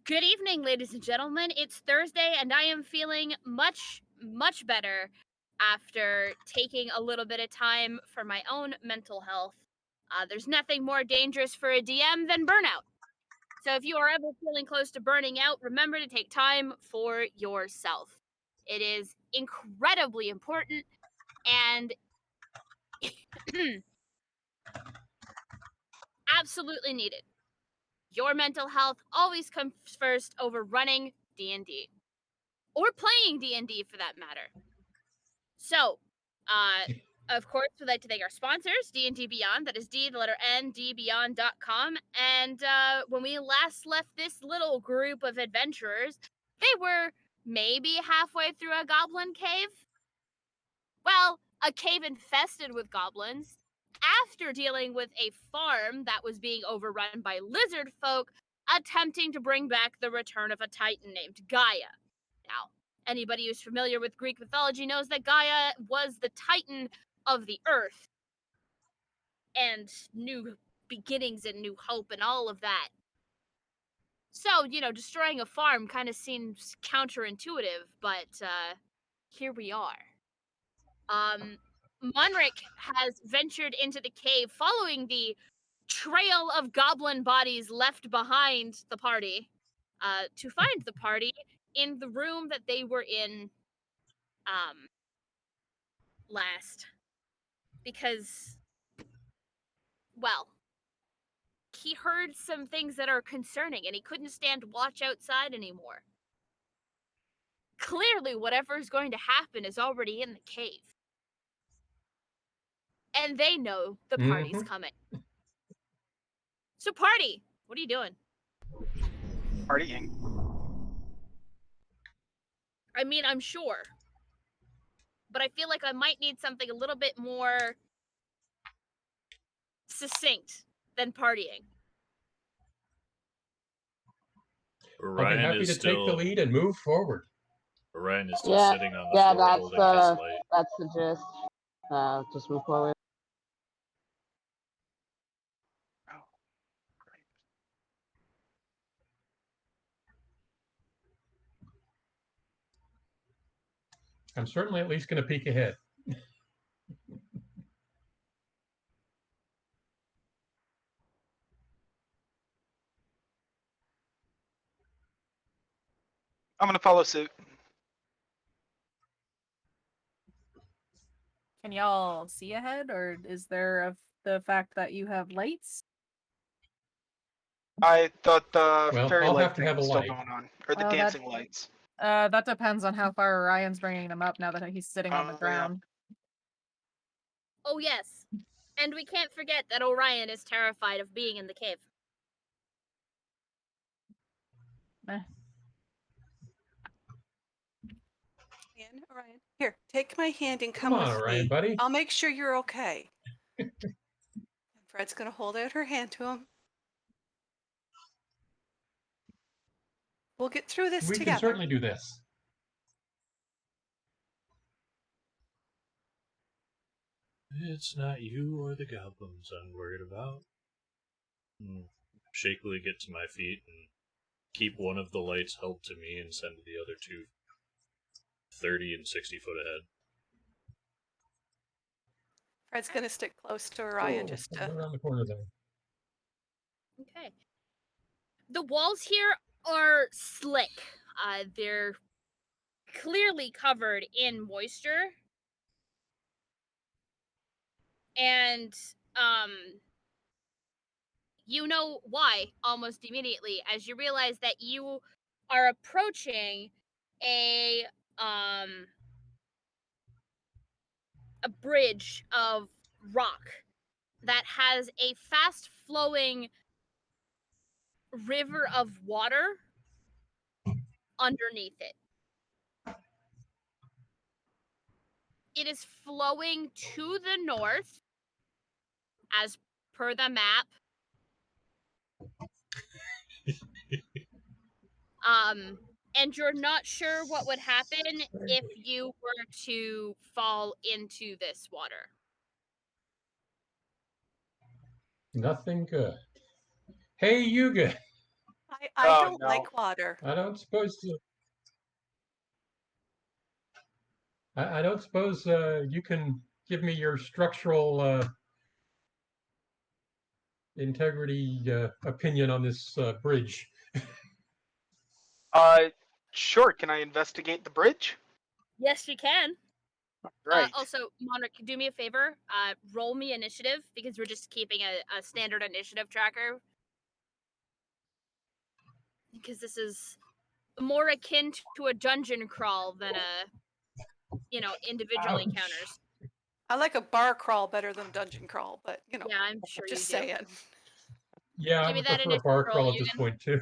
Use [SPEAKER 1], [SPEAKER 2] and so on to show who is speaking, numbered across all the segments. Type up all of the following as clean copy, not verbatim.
[SPEAKER 1] Good evening, ladies and gentlemen. It's Thursday, and I am feeling much, much better after taking a little bit of time for my own mental health. There's nothing more dangerous for a DM than burnout. So if you are ever feeling close to burning out, remember to take time for yourself. It is incredibly important and absolutely needed. Your mental health always comes first over running D&D. Or playing D&D for that matter. So, of course, we'd like to thank our sponsors, D&D Beyond. That is D, the letter N, dbeyond.com. And when we last left this little group of adventurers, they were maybe halfway through a goblin cave. Well, a cave infested with goblins. After dealing with a farm that was being overrun by lizard folk, attempting to bring back the return of a titan named Gaia. Now, anybody who's familiar with Greek mythology knows that Gaia was the titan of the earth and new beginnings and new hope and all of that. So, destroying a farm kind of seems counterintuitive, but here we are. Munrick has ventured into the cave following the trail of goblin bodies left behind the party to find the party in the room that they were in last. Because, well, he heard some things that are concerning and he couldn't stand watch outside anymore. Clearly, whatever is going to happen is already in the cave. And they know the party's coming. So, party, what are you doing?
[SPEAKER 2] Partying.
[SPEAKER 1] I mean, I'm sure. But I feel like I might need something a little bit more succinct than partying.
[SPEAKER 3] I'll be happy to take the lead and move forward.
[SPEAKER 4] Orion is still sitting on the floor holding his light.
[SPEAKER 5] That's the gist. Just move forward.
[SPEAKER 2] Oh, great.
[SPEAKER 3] I'm certainly at least going to peek ahead.
[SPEAKER 2] I'm gonna follow suit.
[SPEAKER 6] Can y'all see ahead, or is there the fact that you have lights?
[SPEAKER 2] I thought the fairy
[SPEAKER 3] I'll
[SPEAKER 2] light
[SPEAKER 3] have to
[SPEAKER 2] thing
[SPEAKER 3] have a
[SPEAKER 2] was still
[SPEAKER 3] light.
[SPEAKER 2] going on, or the dancing lights.
[SPEAKER 6] That depends on how far Orion's bringing them up now that he's sitting on the ground.
[SPEAKER 1] Yeah. Oh, yes. And we can't forget that Orion is terrified of being in the cave.
[SPEAKER 7] Orion, here, take my hand and come
[SPEAKER 3] on,
[SPEAKER 7] with
[SPEAKER 3] Orion,
[SPEAKER 7] me.
[SPEAKER 3] buddy.
[SPEAKER 7] I'll make sure you're okay. And Fred's gonna hold out her hand to him. We'll get through this together.
[SPEAKER 3] We can certainly do this.
[SPEAKER 4] It's not you or the goblins I'm worried about. Shakily get to my feet and keep one of the lights held to me and send the other two 30 and 60 foot ahead.
[SPEAKER 7] Fred's gonna stick close to Orion just to...
[SPEAKER 3] around the corner there.
[SPEAKER 1] Okay. The walls here are slick. They're clearly covered in moisture. And, you know why almost immediately as you realize that you are approaching a bridge of rock that has a fast-flowing river of water underneath it. It is flowing to the north, as per the map. And you're not sure what would happen if you were to fall into this water.
[SPEAKER 3] Nothing good. Hey, Yuga.
[SPEAKER 7] I
[SPEAKER 2] Oh,
[SPEAKER 7] don't
[SPEAKER 2] no.
[SPEAKER 7] like water.
[SPEAKER 3] I don't suppose. I don't suppose you can give me your structural integrity opinion on this bridge.
[SPEAKER 2] Sure. Can I investigate the bridge?
[SPEAKER 1] Yes, you can.
[SPEAKER 2] Right.
[SPEAKER 1] Also, Monarch, do me a favor. Roll me initiative because we're just keeping a standard initiative tracker. Because this is more akin to a dungeon crawl than individual
[SPEAKER 3] Ouch.
[SPEAKER 1] encounters.
[SPEAKER 7] I like a bar crawl better than a dungeon crawl, but
[SPEAKER 1] Yeah, I'm sure
[SPEAKER 7] just
[SPEAKER 1] you do.
[SPEAKER 7] saying.
[SPEAKER 3] Yeah, I
[SPEAKER 1] Give me
[SPEAKER 3] would
[SPEAKER 1] that
[SPEAKER 3] prefer a
[SPEAKER 1] initiative
[SPEAKER 3] bar
[SPEAKER 1] roll,
[SPEAKER 3] crawl at this
[SPEAKER 1] Eugen.
[SPEAKER 3] point too.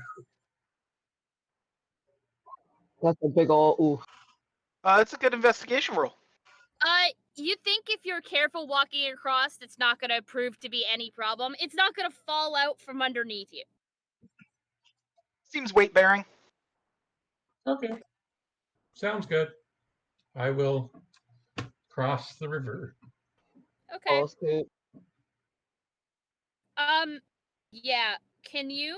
[SPEAKER 5] That's a big ol' oof.
[SPEAKER 2] That's a good investigation roll.
[SPEAKER 1] You think if you're careful walking across, it's not gonna prove to be any problem. It's not gonna fall out from underneath you.
[SPEAKER 2] Seems weight bearing.
[SPEAKER 3] Okay, sounds good. I will cross the river.
[SPEAKER 1] Okay.
[SPEAKER 5] Follow suit.
[SPEAKER 1] Yeah. Can you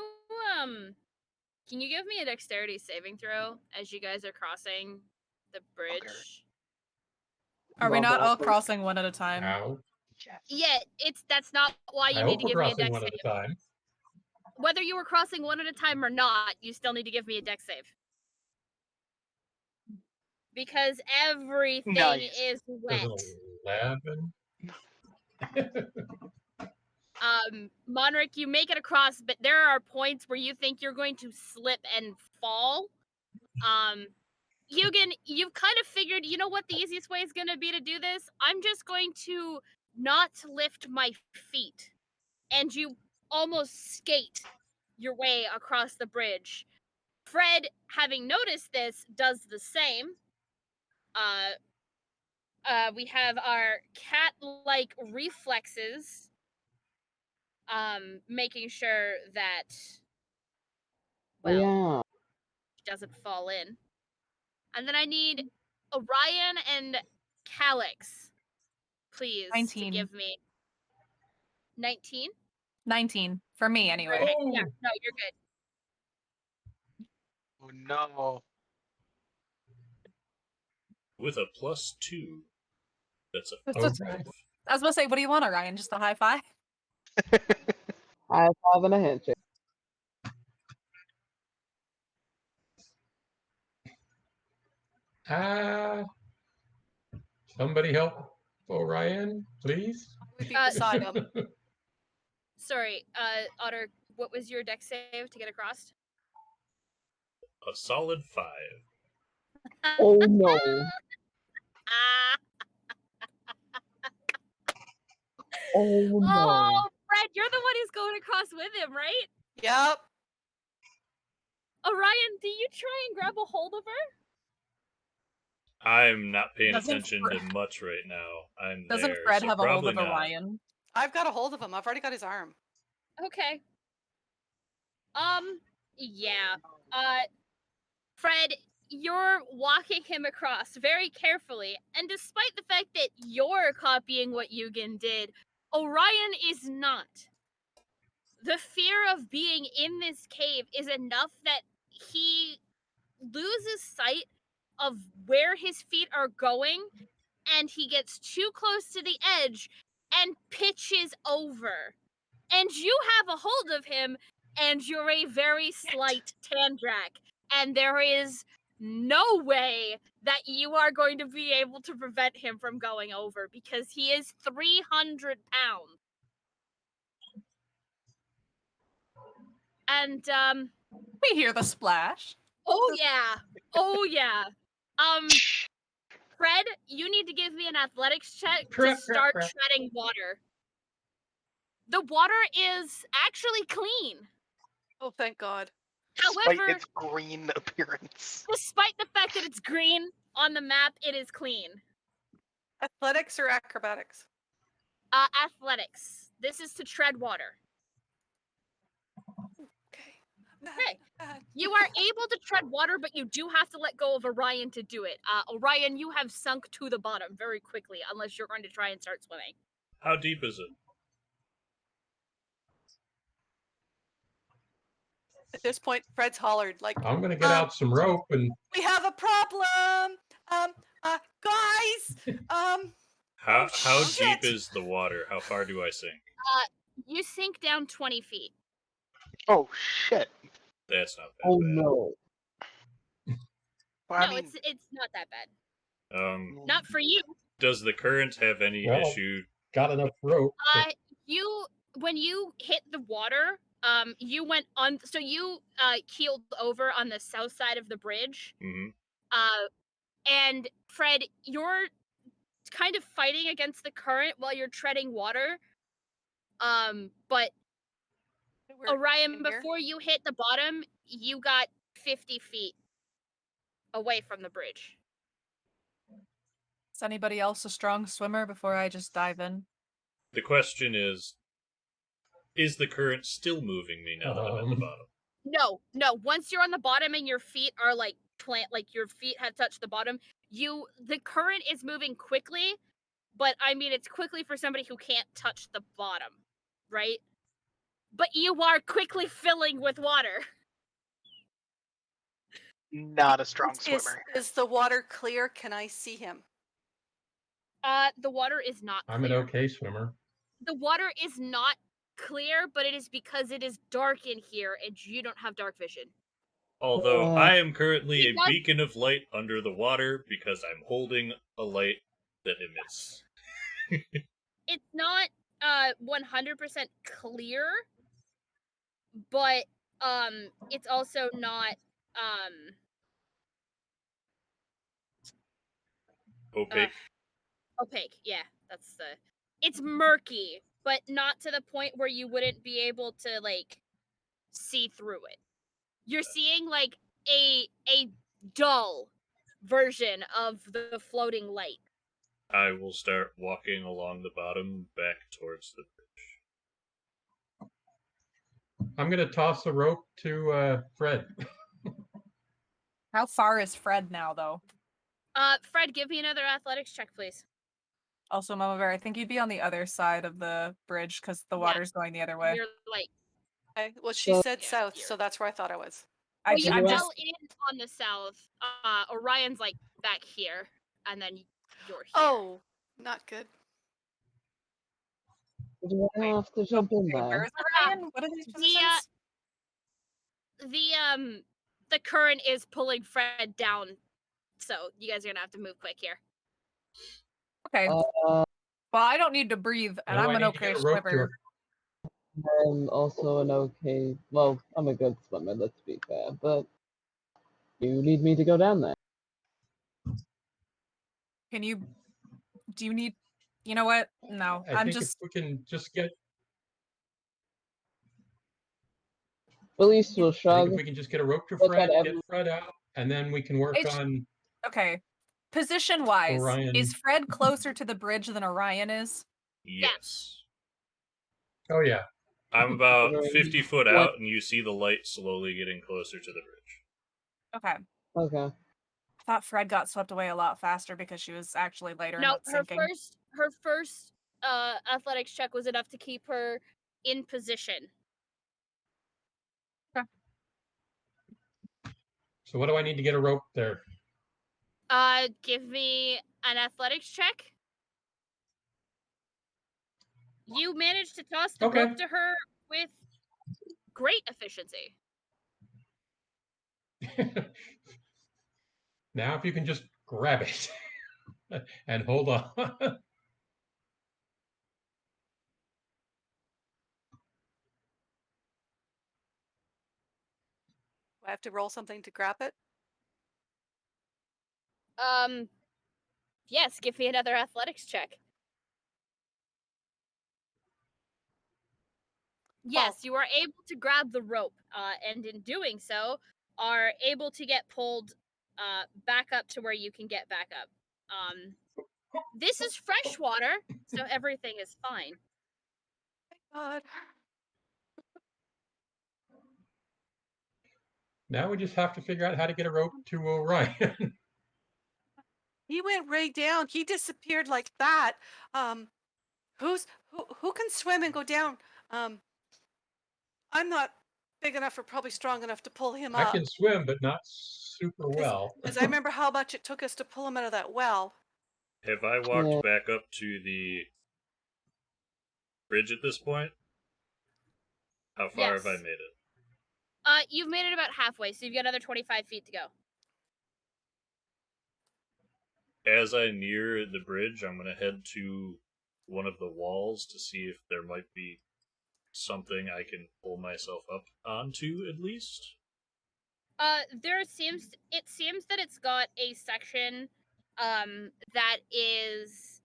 [SPEAKER 1] give me a dexterity saving throw as you guys are crossing the bridge?
[SPEAKER 6] Are
[SPEAKER 5] You
[SPEAKER 6] we
[SPEAKER 5] wanna
[SPEAKER 6] not
[SPEAKER 5] go
[SPEAKER 6] all
[SPEAKER 5] first?
[SPEAKER 6] crossing one at a time?
[SPEAKER 3] Ow.
[SPEAKER 2] Yes.
[SPEAKER 1] Yeah, that's not why
[SPEAKER 3] I
[SPEAKER 1] you need
[SPEAKER 3] hope
[SPEAKER 1] to
[SPEAKER 3] we're
[SPEAKER 1] give me a
[SPEAKER 3] crossing
[SPEAKER 1] dex
[SPEAKER 3] one
[SPEAKER 1] save.
[SPEAKER 3] at a time.
[SPEAKER 1] Whether you were crossing one at a time or not, you still need to give me a dex save. Because everything
[SPEAKER 2] Nice.
[SPEAKER 1] is
[SPEAKER 3] There's
[SPEAKER 1] wet.
[SPEAKER 3] an 11.
[SPEAKER 1] Monarch, you make it across, but there are points where you think you're going to slip and fall. Eugen, you've kind of figured, you know what the easiest way is going to be to do this? I'm just going to not lift my feet. And you almost skate your way across the bridge. Fred, having noticed this, does the same. We have our cat-like reflexes, making sure that,
[SPEAKER 5] Oh,
[SPEAKER 1] well,
[SPEAKER 5] yeah.
[SPEAKER 1] she doesn't fall in. And then I need Orion and Calyx, please,
[SPEAKER 6] 19.
[SPEAKER 1] to give me 19.
[SPEAKER 6] 19 for me anyway.
[SPEAKER 1] Okay,
[SPEAKER 3] Oh,
[SPEAKER 1] yeah, no, you're good.
[SPEAKER 2] Oh no.
[SPEAKER 4] With a +2, that's a
[SPEAKER 3] all
[SPEAKER 4] 5.
[SPEAKER 3] right.
[SPEAKER 6] I was gonna say, what do you want, Orion? Just a high five?
[SPEAKER 5] High five and a handshake.
[SPEAKER 3] Ah, somebody help Orion, please.
[SPEAKER 7] We'd be beside him.
[SPEAKER 1] Sorry, Otter, what was your dex save to get across?
[SPEAKER 4] A solid 5.
[SPEAKER 5] Oh, no.
[SPEAKER 1] Ah.
[SPEAKER 5] Oh, no.
[SPEAKER 1] Oh, Fred, you're the one who's going across with him, right?
[SPEAKER 7] Yep.
[SPEAKER 1] Orion, do you try and grab a hold of her?
[SPEAKER 4] I'm not paying
[SPEAKER 6] Doesn't
[SPEAKER 4] attention
[SPEAKER 6] Fred-
[SPEAKER 4] to much right now. I'm
[SPEAKER 6] Doesn't
[SPEAKER 4] there,
[SPEAKER 6] Fred
[SPEAKER 4] so
[SPEAKER 6] have a hold
[SPEAKER 4] probably
[SPEAKER 6] of
[SPEAKER 4] not.
[SPEAKER 6] Orion?
[SPEAKER 7] I've got a hold of him. I've already got his arm.
[SPEAKER 1] Okay. Yeah. Fred, you're walking him across very carefully, and despite the fact that you're copying what Eugen did, Orion is not. The fear of being in this cave is enough that he loses sight of where his feet are going, and he gets too close to the edge and pitches over. And you have a hold of him, and you're a very slight Tandrak, and there is no way that you are going to be able to prevent him from going over because he is 300 pounds. And
[SPEAKER 6] We hear the splash.
[SPEAKER 1] oh yeah. Fred, you need to give me an athletics check to start treading water. The water is actually clean.
[SPEAKER 7] Oh, thank God.
[SPEAKER 2] Despite
[SPEAKER 1] However,
[SPEAKER 2] its green appearance.
[SPEAKER 1] despite the fact that it's green on the map, it is clean.
[SPEAKER 7] Athletics or acrobatics?
[SPEAKER 1] Athletics. This is to tread water.
[SPEAKER 7] Okay.
[SPEAKER 1] Okay. You are able to tread water, but you do have to let go of Orion to do it. Orion, you have sunk to the bottom very quickly, unless you're going to try and start swimming.
[SPEAKER 4] How deep is it?
[SPEAKER 7] At this point, Fred's hollered like,
[SPEAKER 3] I'm gonna get out some rope and
[SPEAKER 7] "We have a problem! Guys!
[SPEAKER 4] How
[SPEAKER 7] shit!
[SPEAKER 4] deep is the water? How far do I sink?
[SPEAKER 1] You sink down 20 feet.
[SPEAKER 2] Oh shit.
[SPEAKER 4] That's not that
[SPEAKER 5] Oh
[SPEAKER 4] bad.
[SPEAKER 5] no.
[SPEAKER 2] Well, I
[SPEAKER 1] No,
[SPEAKER 2] mean,
[SPEAKER 1] it's not that bad.
[SPEAKER 2] not
[SPEAKER 1] Not for you.
[SPEAKER 4] Does the current have any
[SPEAKER 3] Well,
[SPEAKER 4] issue?
[SPEAKER 3] got enough rope.
[SPEAKER 1] When you hit the water, you went on. So you keeled over on the south side of the bridge.
[SPEAKER 4] Hmm.
[SPEAKER 1] And Fred, you're kind of fighting against the current while you're treading water. But
[SPEAKER 7] We're
[SPEAKER 1] Orion,
[SPEAKER 7] in here.
[SPEAKER 1] before you hit the bottom, you got 50 feet away from the bridge.
[SPEAKER 6] Is anybody else a strong swimmer before I just dive in?
[SPEAKER 4] The question is the current still moving me now that I'm at the bottom?
[SPEAKER 1] No. Once you're on the bottom and your feet are like your feet have touched the bottom, the current is moving quickly, but I mean it's quickly for somebody who can't touch the bottom, right? But you are quickly filling with water.
[SPEAKER 2] not a strong swimmer.
[SPEAKER 7] Is the water clear? Can I see him?
[SPEAKER 1] The water is not clear.
[SPEAKER 3] I'm an okay swimmer.
[SPEAKER 1] The water is not clear, but it is because it is dark in here and you don't have dark vision.
[SPEAKER 4] Although I am currently
[SPEAKER 1] He
[SPEAKER 4] a
[SPEAKER 1] does-
[SPEAKER 4] beacon of light under the water because I'm holding a light that emits.
[SPEAKER 1] It's not 100% clear, but it's also not
[SPEAKER 4] Opaque.
[SPEAKER 1] opaque. Yeah, it's murky, but not to the point where you wouldn't be able to like see through it. You're seeing like a dull version of the floating light.
[SPEAKER 4] I will start walking along the bottom back towards the bridge.
[SPEAKER 3] I'm gonna toss the rope to Fred.
[SPEAKER 6] How far is Fred now, though?
[SPEAKER 1] Fred, give me another athletics check, please.
[SPEAKER 6] Also, Mama Bear, I think you'd be on the other side of the bridge because the
[SPEAKER 1] Yeah.
[SPEAKER 6] water's going the other way.
[SPEAKER 1] You're like,
[SPEAKER 7] Okay. Well, she
[SPEAKER 5] So-
[SPEAKER 7] said
[SPEAKER 1] Yeah,
[SPEAKER 7] south,
[SPEAKER 1] here.
[SPEAKER 7] so that's where I thought I was.
[SPEAKER 1] well, you
[SPEAKER 6] I'm
[SPEAKER 5] just-
[SPEAKER 1] fell in on the south. Orion's like back here, and then you're here.
[SPEAKER 7] Oh, not good.
[SPEAKER 5] Do I have to jump in
[SPEAKER 6] Okay,
[SPEAKER 5] there?
[SPEAKER 6] where's Orion? What are these
[SPEAKER 1] Yeah.
[SPEAKER 6] positions?
[SPEAKER 1] The current is pulling Fred down, so you guys are gonna have to move quick here.
[SPEAKER 6] Okay.
[SPEAKER 5] Uh,
[SPEAKER 6] Well, I don't need to breathe, and
[SPEAKER 3] What do
[SPEAKER 6] I'm
[SPEAKER 3] I
[SPEAKER 6] an
[SPEAKER 3] need to
[SPEAKER 6] okay
[SPEAKER 3] get a rope to
[SPEAKER 6] swimmer.
[SPEAKER 5] I'm also an okay. Well, I'm a good swimmer. Let's be fair, but you need me to go down there.
[SPEAKER 6] Can you? Do you need? You know what? No,
[SPEAKER 3] I
[SPEAKER 6] I'm
[SPEAKER 3] think
[SPEAKER 6] just.
[SPEAKER 3] if we can just get,
[SPEAKER 5] Felice will
[SPEAKER 3] I think
[SPEAKER 5] shrug.
[SPEAKER 3] if we can just get a rope to
[SPEAKER 5] Look
[SPEAKER 3] Fred,
[SPEAKER 5] at
[SPEAKER 3] get Fred out, and then we can work
[SPEAKER 6] It's-
[SPEAKER 3] on
[SPEAKER 6] Okay. Position wise,
[SPEAKER 3] Orion.
[SPEAKER 6] is Fred closer to the bridge than Orion is?
[SPEAKER 4] Yes.
[SPEAKER 3] Oh yeah.
[SPEAKER 4] I'm about
[SPEAKER 5] Considering
[SPEAKER 4] 50 foot
[SPEAKER 5] what-
[SPEAKER 4] out, and you see the light slowly getting closer to the bridge.
[SPEAKER 6] Okay.
[SPEAKER 5] Okay.
[SPEAKER 6] I thought Fred got swept away a lot faster because she was actually lighter and
[SPEAKER 1] No,
[SPEAKER 6] not sinking.
[SPEAKER 1] her first athletics check was enough to keep her in position.
[SPEAKER 3] So what do I need to get a rope there?
[SPEAKER 1] Give me an athletics check. You managed to toss the
[SPEAKER 3] Okay.
[SPEAKER 1] rope to her with great efficiency.
[SPEAKER 3] Now if you can just grab it and hold on.
[SPEAKER 7] Do I have to roll something to grab it?
[SPEAKER 1] Yes, give me another athletics check. Yes, you are able to grab the rope, and in doing so, are able to get pulled back up to where you can get back up. This is fresh water, so everything is fine.
[SPEAKER 7] Thank God.
[SPEAKER 3] Now we just have to figure out how to get a rope to Orion.
[SPEAKER 7] He went right down. He disappeared like that. Who can swim and go down? I'm not big enough or probably strong enough to pull him
[SPEAKER 3] I
[SPEAKER 7] up.
[SPEAKER 3] can swim, but not super well.
[SPEAKER 7] Because I remember how much it took us to pull him out of that well.
[SPEAKER 4] Have I walked
[SPEAKER 5] Yeah.
[SPEAKER 4] back up to the bridge at this point? How far have I
[SPEAKER 1] Yes.
[SPEAKER 4] made it?
[SPEAKER 1] You've made it about halfway, so you've got another 25 feet to go.
[SPEAKER 4] As I near the bridge, I'm going to head to one of the walls to see if there might be something I can pull myself up onto, at least.
[SPEAKER 1] It seems that it's got a section, that is,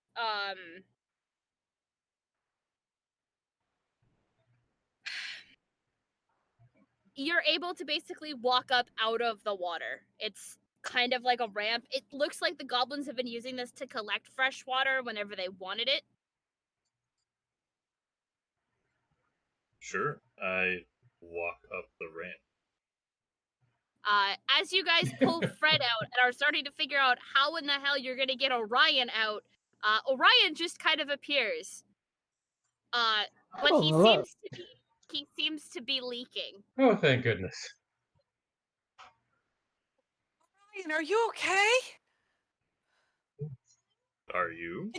[SPEAKER 1] you're able to basically walk up out of the water. It's kind of like a ramp. It looks like the goblins have been using this to collect fresh water whenever they wanted it.
[SPEAKER 4] Sure, I walk up the ramp.
[SPEAKER 1] As you guys pull Fred out and are starting to figure out how in the hell you're gonna get Orion out, Orion just kind of appears. But
[SPEAKER 5] Oh, hello.
[SPEAKER 1] he seems to be leaking.
[SPEAKER 3] Oh, thank goodness.
[SPEAKER 7] Ryan, are you okay?
[SPEAKER 4] Are you?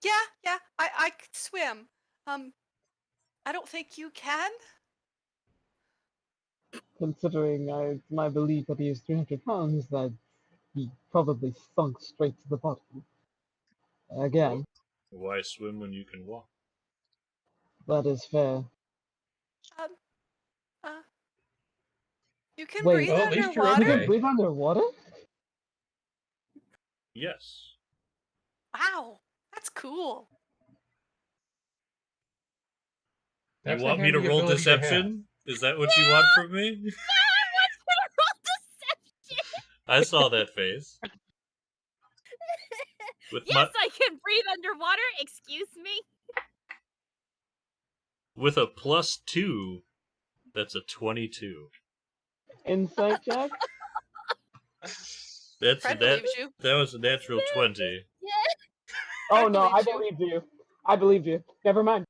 [SPEAKER 7] Yeah, I could swim. I don't think you can.
[SPEAKER 5] Considering my belief that he is 300 pounds, that he probably sunk straight to the bottom. Again,
[SPEAKER 4] Why swim when you can walk?
[SPEAKER 5] that is fair.
[SPEAKER 7] Um, uh, you can
[SPEAKER 5] Wait,
[SPEAKER 7] breathe
[SPEAKER 3] Well, at least you're
[SPEAKER 5] you
[SPEAKER 7] underwater.
[SPEAKER 5] can
[SPEAKER 3] okay.
[SPEAKER 5] breathe underwater?
[SPEAKER 4] Yes.
[SPEAKER 7] Wow, that's cool.
[SPEAKER 3] That's
[SPEAKER 4] You
[SPEAKER 3] a
[SPEAKER 4] want me to
[SPEAKER 3] handy
[SPEAKER 4] roll
[SPEAKER 3] ability to have.
[SPEAKER 4] deception? Is that what you want from me?
[SPEAKER 1] What's gonna roll deception?
[SPEAKER 4] I saw that face. With
[SPEAKER 1] Yes, I can breathe underwater. Excuse me.
[SPEAKER 4] with a +2, that's a 22.
[SPEAKER 5] Insight check?
[SPEAKER 4] That's
[SPEAKER 7] Fred
[SPEAKER 4] that.
[SPEAKER 7] believes you.
[SPEAKER 4] That was a natural 20.
[SPEAKER 1] Yeah.
[SPEAKER 5] Oh
[SPEAKER 7] Fred
[SPEAKER 5] no, I
[SPEAKER 7] believes you.
[SPEAKER 5] believed you. I believed you. Never mind.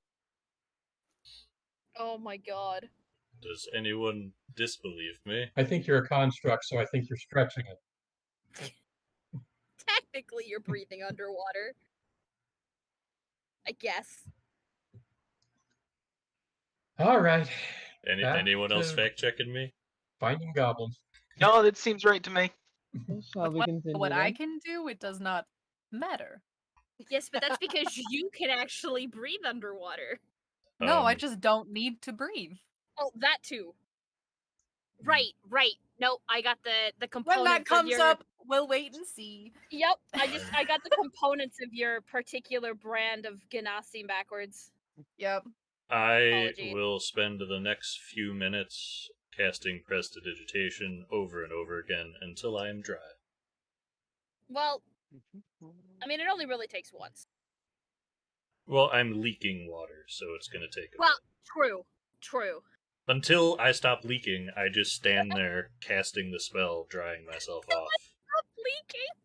[SPEAKER 1] Oh my god.
[SPEAKER 4] Does anyone disbelieve me?
[SPEAKER 3] I think you're a construct, so I think you're stretching it.
[SPEAKER 1] Technically, you're breathing underwater. I guess.
[SPEAKER 3] All right. Back
[SPEAKER 4] Anyone else
[SPEAKER 3] to
[SPEAKER 4] fact checking me?
[SPEAKER 3] finding goblins.
[SPEAKER 2] No, that seems right to me.
[SPEAKER 5] Shall we continue
[SPEAKER 6] What I
[SPEAKER 5] then?
[SPEAKER 6] can do, it does not matter.
[SPEAKER 1] Yes, but that's because you can actually breathe underwater.
[SPEAKER 6] No, I
[SPEAKER 4] Um,
[SPEAKER 6] just don't need to breathe.
[SPEAKER 1] Oh, that too. Right. No, I got the components.
[SPEAKER 6] When that
[SPEAKER 1] of
[SPEAKER 6] comes
[SPEAKER 1] your...
[SPEAKER 6] up, we'll wait and see.
[SPEAKER 1] Yep, I got the components of your particular brand of Ganassi backwards.
[SPEAKER 6] Yep.
[SPEAKER 4] I
[SPEAKER 1] Apologies.
[SPEAKER 4] will spend the next few minutes casting Prestidigitation over and over again until I am dry.
[SPEAKER 1] Well, I mean, it only really takes once.
[SPEAKER 4] Well, I'm leaking water, so it's gonna take a
[SPEAKER 1] Well,
[SPEAKER 4] bit.
[SPEAKER 1] true.
[SPEAKER 4] Until I stop leaking, I just stand there casting the spell, drying myself off.
[SPEAKER 1] Stop leaking.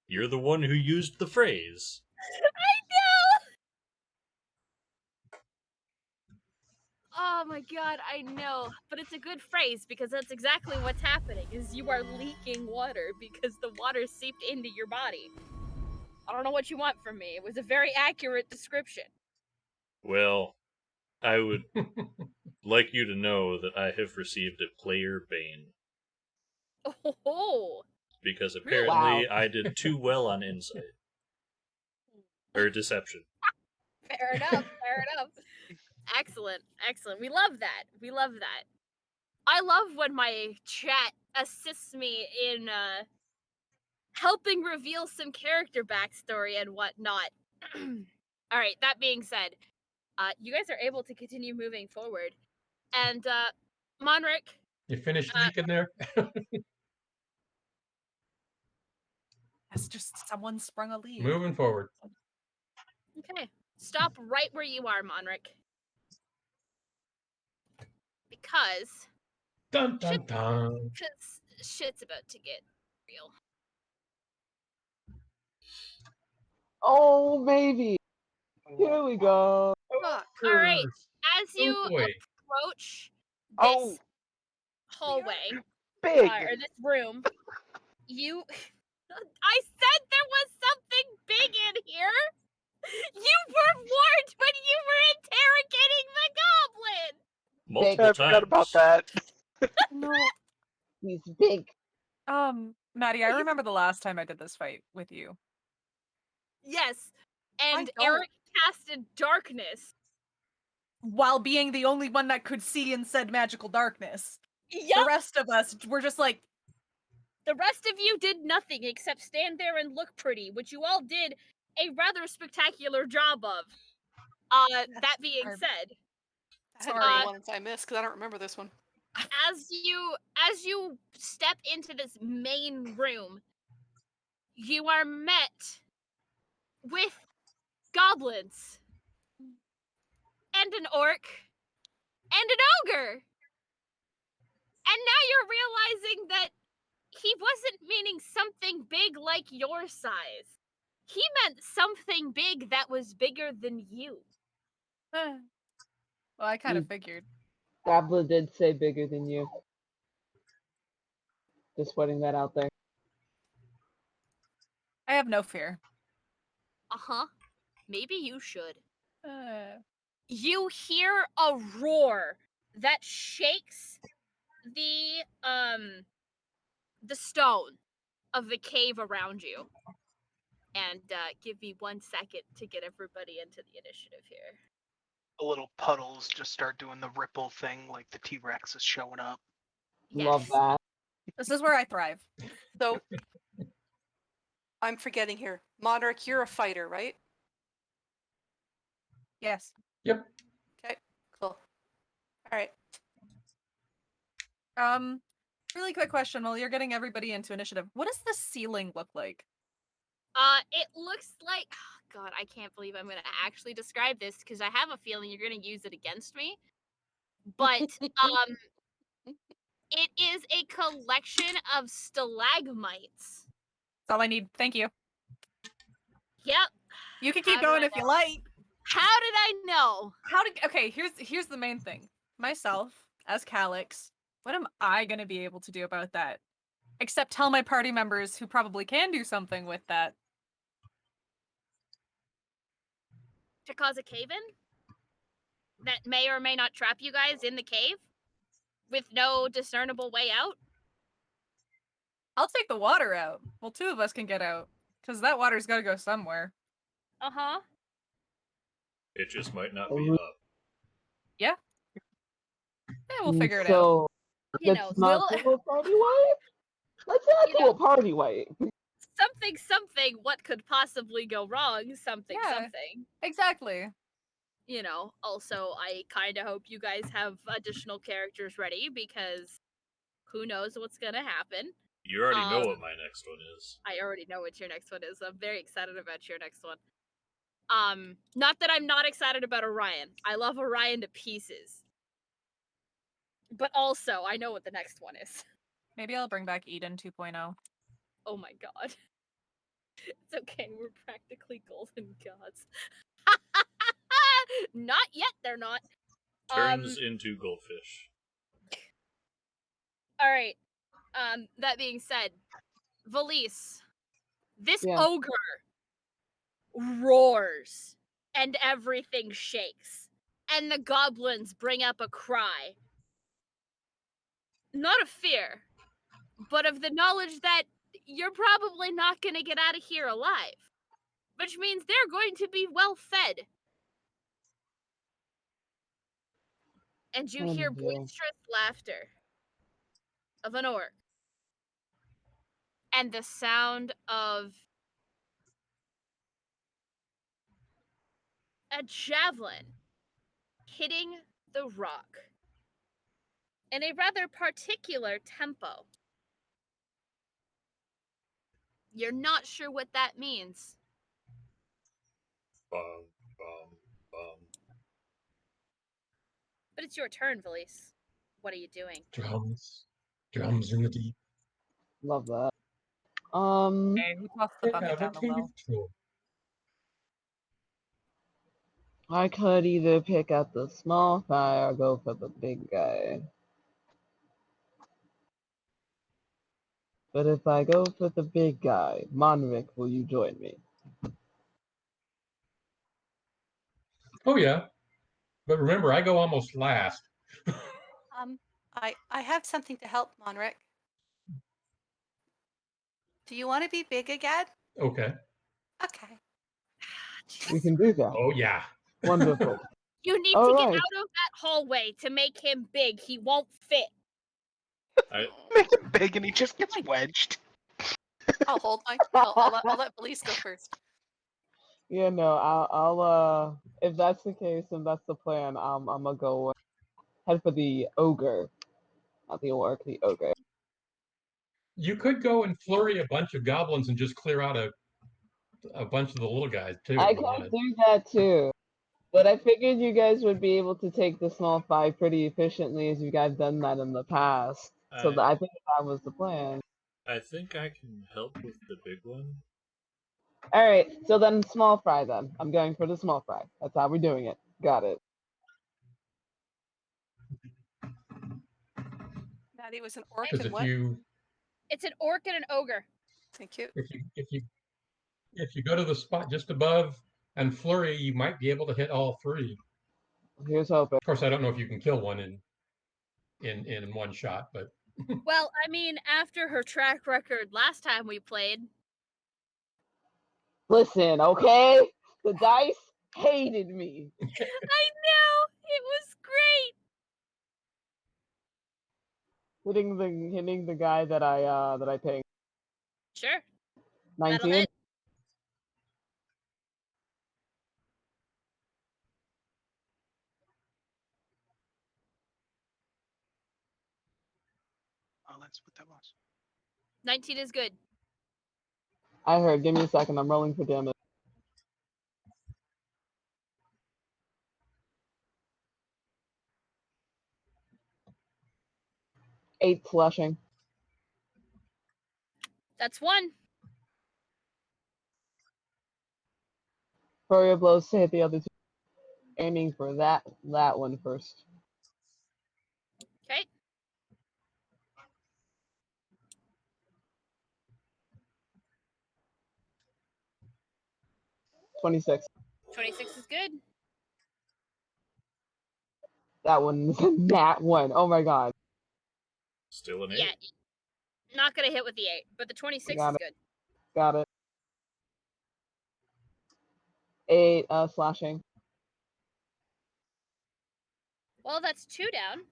[SPEAKER 4] You're the one who used the phrase.
[SPEAKER 1] I know. Oh my god, I know. But it's a good phrase because that's exactly what's happening is you are leaking water because the water seeped into your body. I don't know what you want from me. It was a very accurate description.
[SPEAKER 4] Well, I would like you to know that I have received a player bane.
[SPEAKER 1] Oh,
[SPEAKER 4] Because
[SPEAKER 1] Really?
[SPEAKER 4] apparently I did too well on insight. Or deception.
[SPEAKER 1] fair enough. Excellent. We love that. I love when my chat assists me in helping reveal some character backstory and whatnot. All right, that being said, you guys are able to continue moving forward. And Monric,
[SPEAKER 3] You finished leaking there?
[SPEAKER 6] That's just someone sprung a leak.
[SPEAKER 3] Moving forward.
[SPEAKER 1] okay, stop right where you are, Monric. Because
[SPEAKER 3] Dun dun dun.
[SPEAKER 1] shit's about to get real.
[SPEAKER 5] Oh, baby. Here we go.
[SPEAKER 7] not.
[SPEAKER 1] All right.
[SPEAKER 3] Curse.
[SPEAKER 1] As you
[SPEAKER 3] Oh boy.
[SPEAKER 1] approach
[SPEAKER 2] Oh,
[SPEAKER 1] this hallway
[SPEAKER 2] big.
[SPEAKER 1] or this room, you. I said there was something big in here. You were warned when you were interrogating the goblin.
[SPEAKER 4] Multiple
[SPEAKER 2] I forgot about
[SPEAKER 4] times.
[SPEAKER 2] that.
[SPEAKER 6] No.
[SPEAKER 5] He's big.
[SPEAKER 6] Maddie, I remember the last time I did this fight with you.
[SPEAKER 1] Yes, and
[SPEAKER 7] don't.
[SPEAKER 1] Eric casted darkness.
[SPEAKER 6] While being the only one that could see in said magical darkness. The
[SPEAKER 1] Yup.
[SPEAKER 6] rest of us were just like,
[SPEAKER 1] The rest of you did nothing except stand there and look pretty, which you all did a rather spectacular job of. That being
[SPEAKER 6] Sorry.
[SPEAKER 1] said,
[SPEAKER 7] That had to be
[SPEAKER 6] Sorry.
[SPEAKER 7] the ones I missed because I don't remember this one.
[SPEAKER 1] as you step into this main room, you are met with goblins and an orc and an ogre. And now you're realizing that he wasn't meaning something big like your size. He meant something big that was bigger than you.
[SPEAKER 6] well, I kind of
[SPEAKER 5] Mm.
[SPEAKER 6] figured.
[SPEAKER 5] Goblin did say bigger than you. Just putting that out there.
[SPEAKER 6] I have no fear.
[SPEAKER 1] Uh-huh. Maybe you should.
[SPEAKER 6] Uh,
[SPEAKER 1] You hear a roar that shakes the stone of the cave around you. And give me 1 second to get everybody into the initiative here.
[SPEAKER 2] The little puddles just start doing the ripple thing, like the T-Rex is showing up.
[SPEAKER 5] Love
[SPEAKER 1] Yes.
[SPEAKER 5] that.
[SPEAKER 6] this is where I thrive.
[SPEAKER 7] So I'm forgetting here. Monarch, you're a fighter, right?
[SPEAKER 6] Yes.
[SPEAKER 3] Yep.
[SPEAKER 7] Okay, cool. All right.
[SPEAKER 6] Really quick question while you're getting everybody into initiative. What does the ceiling look like?
[SPEAKER 1] It looks like God, I can't believe I'm gonna actually describe this because I have a feeling you're gonna use it against me. But it is a collection of stalagmites.
[SPEAKER 6] That's all I need. Thank you.
[SPEAKER 1] Yep.
[SPEAKER 6] You can
[SPEAKER 1] How
[SPEAKER 6] keep
[SPEAKER 1] did
[SPEAKER 6] going
[SPEAKER 1] I
[SPEAKER 6] if you
[SPEAKER 1] know?
[SPEAKER 6] like.
[SPEAKER 1] How did I know?
[SPEAKER 6] Okay, here's the main thing. Myself, as Calix, what am I gonna be able to do about that? Except tell my party members who probably can do something with that.
[SPEAKER 1] To cause a cave-in that may or may not trap you guys in the cave with no discernible way out.
[SPEAKER 6] I'll take the water out. Well, two of us can get out. Because that water's gotta go somewhere.
[SPEAKER 1] Uh-huh.
[SPEAKER 4] It just might not be up.
[SPEAKER 6] Yeah, we'll figure it out.
[SPEAKER 5] So
[SPEAKER 1] You know,
[SPEAKER 5] let's not
[SPEAKER 1] we'll
[SPEAKER 5] do a party wipe. Let's not
[SPEAKER 1] You
[SPEAKER 5] do
[SPEAKER 1] know-
[SPEAKER 5] a party wipe.
[SPEAKER 1] something, what could possibly go wrong? Something.
[SPEAKER 6] Exactly.
[SPEAKER 1] You know, also, I kind of hope you guys have additional characters ready because who knows what's gonna happen.
[SPEAKER 4] You already know what my next one is.
[SPEAKER 1] I already know what your next one is. I'm very excited about your next one. Not that I'm not excited about Orion. I love Orion to pieces. But also, I know what the next one is.
[SPEAKER 6] Maybe I'll bring back Eden 2.0.
[SPEAKER 1] Oh my god. It's okay, we're practically golden gods. Not yet, they're not.
[SPEAKER 4] Turns into goldfish.
[SPEAKER 1] Alright. That being said, Valise, this
[SPEAKER 5] Yeah.
[SPEAKER 1] ogre roars and everything shakes. And the goblins bring up a cry. Not of fear, but of the knowledge that you're probably not going to get out of here alive. Which means they're going to be well fed. And you
[SPEAKER 5] Oh,
[SPEAKER 1] hear
[SPEAKER 5] dear.
[SPEAKER 1] boisterous laughter of an orc. And the sound of a javelin hitting the rock in a rather particular tempo. You're not sure what that means.
[SPEAKER 4] Bum, bum, bum.
[SPEAKER 1] But it's your turn, Valise. What are you doing?
[SPEAKER 3] Drums. Drums in the deep.
[SPEAKER 5] Love that.
[SPEAKER 6] Hey, who tossed the
[SPEAKER 3] Have
[SPEAKER 6] bucket
[SPEAKER 3] a
[SPEAKER 6] down the well?
[SPEAKER 3] control.
[SPEAKER 5] I could either pick up the small guy or go for the big guy. But if I go for the big guy, Monric, will you join me?
[SPEAKER 3] Oh yeah, but remember, I go almost last.
[SPEAKER 7] I have something to help, Monric. Do you want to be big again?
[SPEAKER 3] Okay.
[SPEAKER 7] Okay.
[SPEAKER 5] We can do that.
[SPEAKER 3] Oh yeah.
[SPEAKER 5] Wonderful.
[SPEAKER 1] You need
[SPEAKER 5] All
[SPEAKER 1] to get
[SPEAKER 5] right.
[SPEAKER 1] out of that hallway to make him big. He won't fit.
[SPEAKER 4] I
[SPEAKER 2] Make him big and he just gets wedged.
[SPEAKER 7] I'll hold my. I'll let Felice go first.
[SPEAKER 5] Yeah, no, I'll if that's the case and that's the plan, I'm gonna go head for the ogre, not the orc, the ogre.
[SPEAKER 3] You could go and flurry a bunch of goblins and just clear out a bunch of the little guys too,
[SPEAKER 5] I
[SPEAKER 3] if you
[SPEAKER 5] could
[SPEAKER 3] wanted.
[SPEAKER 5] do that too, but I figured you guys would be able to take the small five pretty efficiently as you guys done that in the past. So I think that was the plan.
[SPEAKER 4] I think I can help with the big one.
[SPEAKER 5] All right, so then small fry then. I'm going for the small fry. That's how we're doing it. Got it.
[SPEAKER 7] Maddie was an orc
[SPEAKER 3] Because
[SPEAKER 7] and what?
[SPEAKER 1] It's an orc and an ogre.
[SPEAKER 7] Thank you.
[SPEAKER 3] if you go to the spot just above and flurry, you might be able to hit all three.
[SPEAKER 5] Here's hoping.
[SPEAKER 3] Of course, I don't know if you can kill one in one shot, but
[SPEAKER 1] Well, I mean, after her track record last time we played,
[SPEAKER 5] Listen, okay? The dice hated me.
[SPEAKER 1] I know it was great.
[SPEAKER 5] Hitting the guy that I pinged.
[SPEAKER 1] Sure, that'll
[SPEAKER 5] 19.
[SPEAKER 1] hit.
[SPEAKER 2] Oh, that's what that was.
[SPEAKER 1] 19 is good.
[SPEAKER 5] I heard. Give me a second. I'm rolling for damage. Eight slashing.
[SPEAKER 1] That's one.
[SPEAKER 5] Flurry of blows to hit the other two. Aiming for that one first.
[SPEAKER 1] Okay.
[SPEAKER 5] 26.
[SPEAKER 1] 26 is good.
[SPEAKER 5] That one's that one. Oh my god.
[SPEAKER 4] Still an 8.
[SPEAKER 1] Yeah, not gonna hit with the 8, but the 26
[SPEAKER 5] Got
[SPEAKER 1] is
[SPEAKER 5] it.
[SPEAKER 1] good.
[SPEAKER 5] Got it. 8 slashing.
[SPEAKER 1] Well, that's 2 down.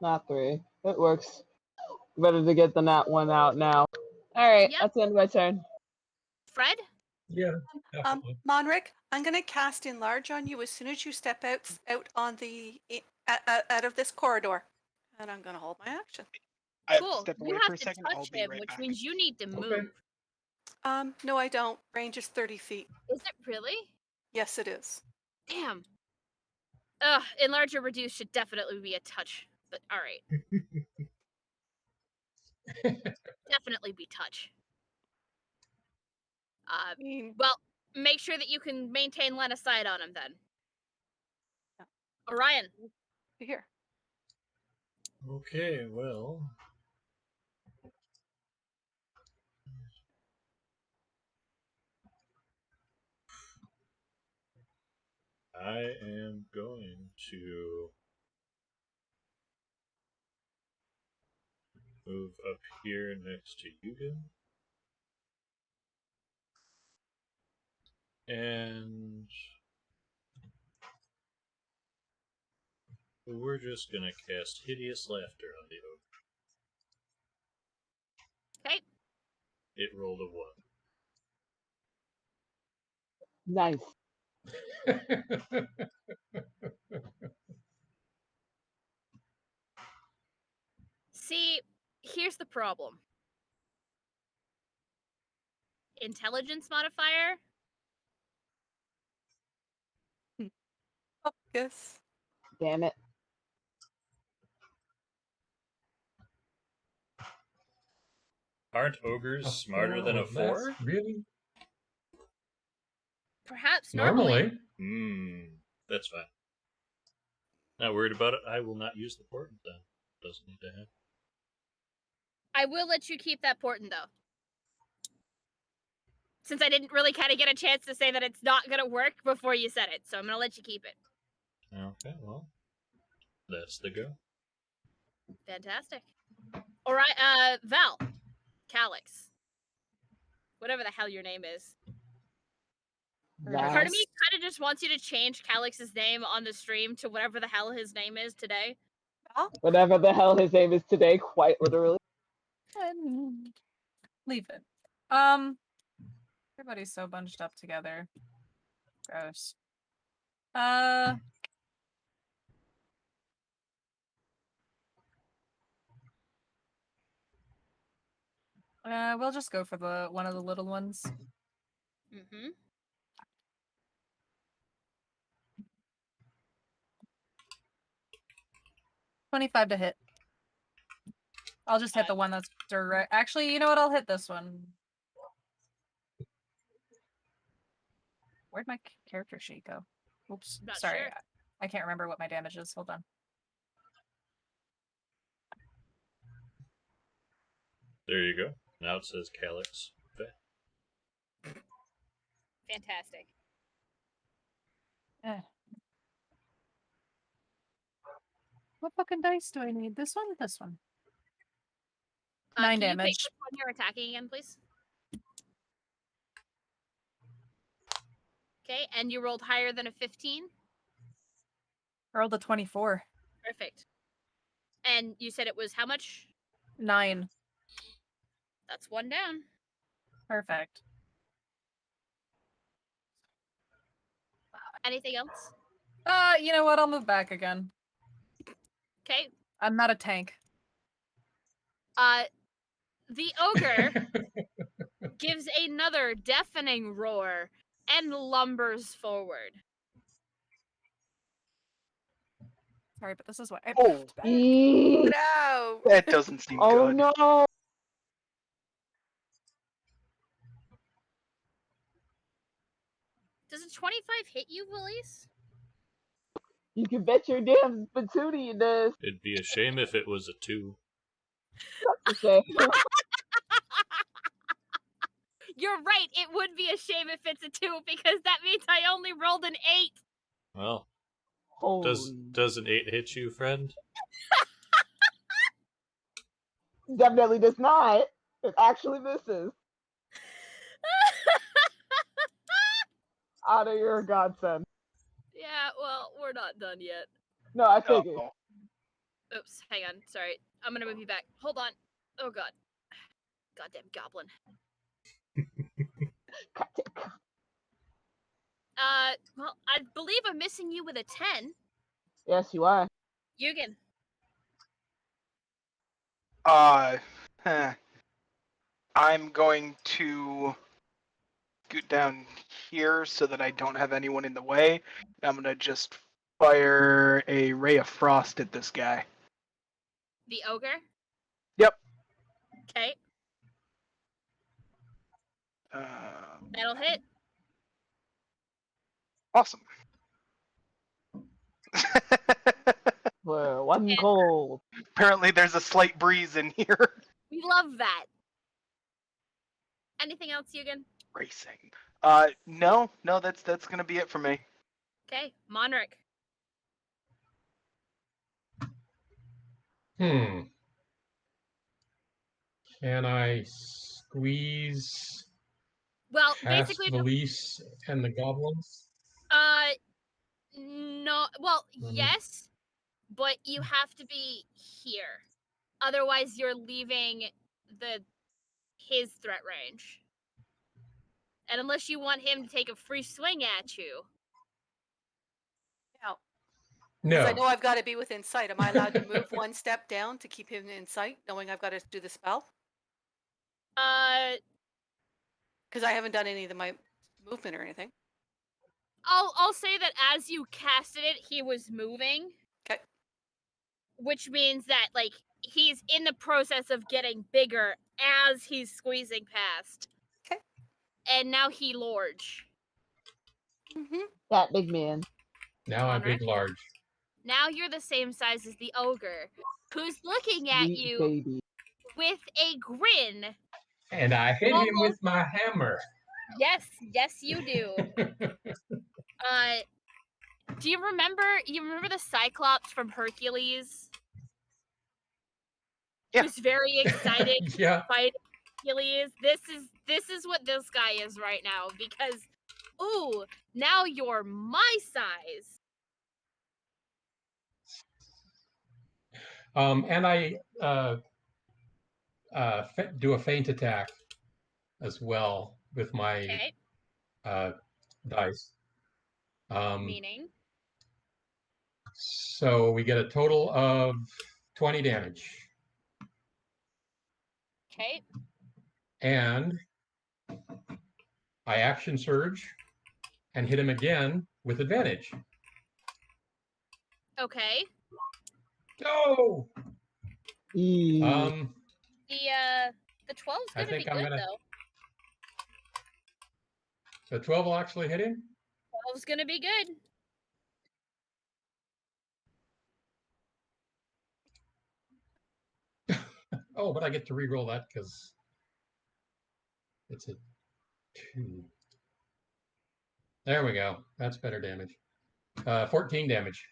[SPEAKER 5] Not 3. It works. Better to get the nat one out now. Alright,
[SPEAKER 1] Yep.
[SPEAKER 5] that's the end of my turn.
[SPEAKER 1] Fred?
[SPEAKER 3] yeah, definitely.
[SPEAKER 7] Monric, I'm gonna cast enlarge on you as soon as you step out on the out of this corridor, and I'm gonna hold my action.
[SPEAKER 2] I have to
[SPEAKER 1] Cool.
[SPEAKER 2] step
[SPEAKER 1] You
[SPEAKER 2] away for
[SPEAKER 1] have
[SPEAKER 2] a
[SPEAKER 1] to
[SPEAKER 2] second. I'll
[SPEAKER 1] touch
[SPEAKER 2] be
[SPEAKER 1] him,
[SPEAKER 2] right
[SPEAKER 1] which
[SPEAKER 2] back.
[SPEAKER 1] means you need to move.
[SPEAKER 3] Okay.
[SPEAKER 7] No, I don't. Range is 30 feet.
[SPEAKER 1] Is it really?
[SPEAKER 7] Yes, it is.
[SPEAKER 1] Damn. Ugh, enlarge or reduce should definitely be a touch. But alright. Definitely be touch.
[SPEAKER 7] I mean,
[SPEAKER 1] Well, make sure that you can maintain line of sight on him then.
[SPEAKER 7] Yeah.
[SPEAKER 1] Orion.
[SPEAKER 7] here.
[SPEAKER 4] Okay, well. I am going to move up here next to Yugen. And we're just gonna cast Hideous Laughter on the ogre.
[SPEAKER 1] Okay.
[SPEAKER 4] It rolled a 1.
[SPEAKER 5] Nice.
[SPEAKER 1] See, here's the problem. Intelligence modifier?
[SPEAKER 7] Focus.
[SPEAKER 5] Damn it.
[SPEAKER 4] Aren't ogres
[SPEAKER 3] A
[SPEAKER 4] smarter
[SPEAKER 3] 4
[SPEAKER 4] than
[SPEAKER 3] or
[SPEAKER 4] a
[SPEAKER 3] less?
[SPEAKER 4] 4?
[SPEAKER 3] Really?
[SPEAKER 1] Perhaps normally.
[SPEAKER 3] Normally.
[SPEAKER 4] Hmm. That's fine. Not worried about it. I will not use the portent then. Doesn't need to have.
[SPEAKER 1] I will let you keep that portent though. Since I didn't really kind of get a chance to say that it's not gonna work before you said it, so I'm gonna let you keep it.
[SPEAKER 4] Okay, well, that's the go.
[SPEAKER 1] Fantastic. All right, Val, Calix, whatever the hell your name is.
[SPEAKER 5] That-
[SPEAKER 1] Part of me kind of just wants you to change Calix's name on the stream to whatever the hell his name is today.
[SPEAKER 5] Whatever the hell his name is today, quite literally.
[SPEAKER 6] Leave it. Everybody's so bunched up together. Gross. We'll just go for the one of the little ones.
[SPEAKER 1] Mm-hmm.
[SPEAKER 6] 25 to hit. I'll just hit the one that's direct. Actually, you know what? I'll hit this one. Where'd my character sheet go? Oops.
[SPEAKER 1] Not
[SPEAKER 6] Sorry.
[SPEAKER 1] sure.
[SPEAKER 6] I can't remember what my damage is. Hold on.
[SPEAKER 4] There you go. Now it says Calix. Okay.
[SPEAKER 1] Fantastic.
[SPEAKER 6] What fucking dice do I need? This one? This one. 9
[SPEAKER 1] Can you pick
[SPEAKER 6] damage.
[SPEAKER 1] which one you're attacking again, please? Okay, and you rolled higher than a 15?
[SPEAKER 6] Rolled a 24.
[SPEAKER 1] Perfect. And you said it was how much?
[SPEAKER 6] 9.
[SPEAKER 1] That's one down.
[SPEAKER 6] Perfect.
[SPEAKER 1] Anything else?
[SPEAKER 6] You know what? I'll move back again.
[SPEAKER 1] Okay.
[SPEAKER 6] I'm not a tank.
[SPEAKER 1] The ogre gives another deafening roar and lumbers forward.
[SPEAKER 6] Sorry, but this is what I
[SPEAKER 2] Oh.
[SPEAKER 5] Eee,
[SPEAKER 7] No.
[SPEAKER 2] That doesn't seem
[SPEAKER 5] oh
[SPEAKER 2] good.
[SPEAKER 5] no!
[SPEAKER 1] Does a 25 hit you, Willis?
[SPEAKER 5] You can bet your damn patootie it does.
[SPEAKER 4] It'd be a shame if it was a 2.
[SPEAKER 5] That's a shame.
[SPEAKER 1] You're right, it would be a shame if it's a 2 because that means I only rolled an 8.
[SPEAKER 4] Well,
[SPEAKER 5] Holy.
[SPEAKER 4] does an 8 hit you, friend?
[SPEAKER 5] Definitely does not. It actually misses. Out of your godsend.
[SPEAKER 1] Yeah, well, we're not done yet.
[SPEAKER 5] No, I figured.
[SPEAKER 2] Oh.
[SPEAKER 1] Oops, hang on. Sorry. I'm gonna move you back. Hold on. Oh god. Goddamn goblin. Well, I believe I'm missing you with a 10.
[SPEAKER 5] Yes, you are.
[SPEAKER 1] Yugen.
[SPEAKER 2] I'm going to scoot down here so that I don't have anyone in the way. I'm gonna just fire a ray of frost at this guy.
[SPEAKER 1] The ogre?
[SPEAKER 2] Yep.
[SPEAKER 1] Okay, that'll hit.
[SPEAKER 2] Awesome.
[SPEAKER 5] Well, one
[SPEAKER 1] And-
[SPEAKER 5] gold.
[SPEAKER 2] Apparently, there's a slight breeze in here.
[SPEAKER 1] We love that. Anything else, Yugen?
[SPEAKER 2] Racing. No, that's gonna be it for me.
[SPEAKER 1] Okay, Monric.
[SPEAKER 3] Can I squeeze
[SPEAKER 1] Well,
[SPEAKER 3] past
[SPEAKER 1] basically,
[SPEAKER 3] Valise and the goblins?
[SPEAKER 1] no. Well, yes, but you have to be here. Otherwise, you're leaving his threat range. And unless you want him to take a free swing at you,
[SPEAKER 7] Now,
[SPEAKER 3] No.
[SPEAKER 7] because I know I've got to be within sight. Am I allowed to move one step down to keep him in sight, knowing I've got to do the spell? Because I haven't done any of my movement or anything.
[SPEAKER 1] I'll say that as you casted it, he was moving.
[SPEAKER 7] 'Kay.
[SPEAKER 1] Which means that like he's in the process of getting bigger as he's squeezing past.
[SPEAKER 7] 'Kay.
[SPEAKER 1] And now he large.
[SPEAKER 7] Mm-hmm.
[SPEAKER 5] That big man.
[SPEAKER 3] Now I'm big,
[SPEAKER 1] Monric.
[SPEAKER 3] large.
[SPEAKER 1] Now you're the same size as the ogre, who's looking at
[SPEAKER 5] Sweet
[SPEAKER 1] you
[SPEAKER 5] baby.
[SPEAKER 1] with a grin.
[SPEAKER 3] And I hit him with
[SPEAKER 1] Almost-
[SPEAKER 3] my hammer.
[SPEAKER 1] Yes, you do. Do you remember the Cyclops from Hercules?
[SPEAKER 2] Yeah.
[SPEAKER 1] Who's very excited
[SPEAKER 3] Yeah.
[SPEAKER 1] to fight Hercules? This is what this guy is right now, because ooh, now you're my size.
[SPEAKER 3] And I do a feint attack as well with my
[SPEAKER 1] Okay,
[SPEAKER 3] dice.
[SPEAKER 1] meaning
[SPEAKER 3] So we get a total of 20 damage.
[SPEAKER 1] okay,
[SPEAKER 3] And I action surge and hit him again with advantage.
[SPEAKER 1] okay.
[SPEAKER 3] Go!
[SPEAKER 5] E.
[SPEAKER 1] The 12's
[SPEAKER 3] I
[SPEAKER 1] gonna be
[SPEAKER 3] think I'm
[SPEAKER 1] good
[SPEAKER 3] gonna.
[SPEAKER 1] though.
[SPEAKER 3] The 12 will actually hit him?
[SPEAKER 1] 12's gonna be good.
[SPEAKER 3] Oh, but I get to re-roll that because it's a 2. There we go. That's better damage. 14 damage.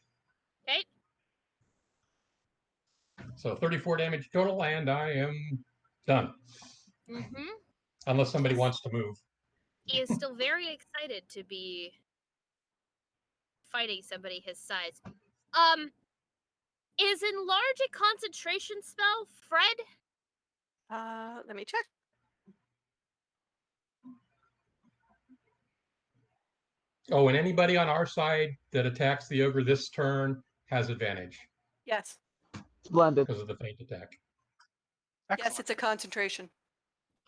[SPEAKER 1] Okay.
[SPEAKER 3] So 34 damage total, and I am done.
[SPEAKER 1] Mm-hmm.
[SPEAKER 3] Unless somebody wants to move.
[SPEAKER 1] He is still very excited to be fighting somebody his size. Is enlarge a concentration spell, Fred?
[SPEAKER 7] Let me check.
[SPEAKER 3] Oh, and anybody on our side that attacks the ogre this turn has advantage
[SPEAKER 7] Yes.
[SPEAKER 5] Splendid.
[SPEAKER 3] because of the feint attack.
[SPEAKER 7] Yes,
[SPEAKER 2] Excellent.
[SPEAKER 7] it's a concentration.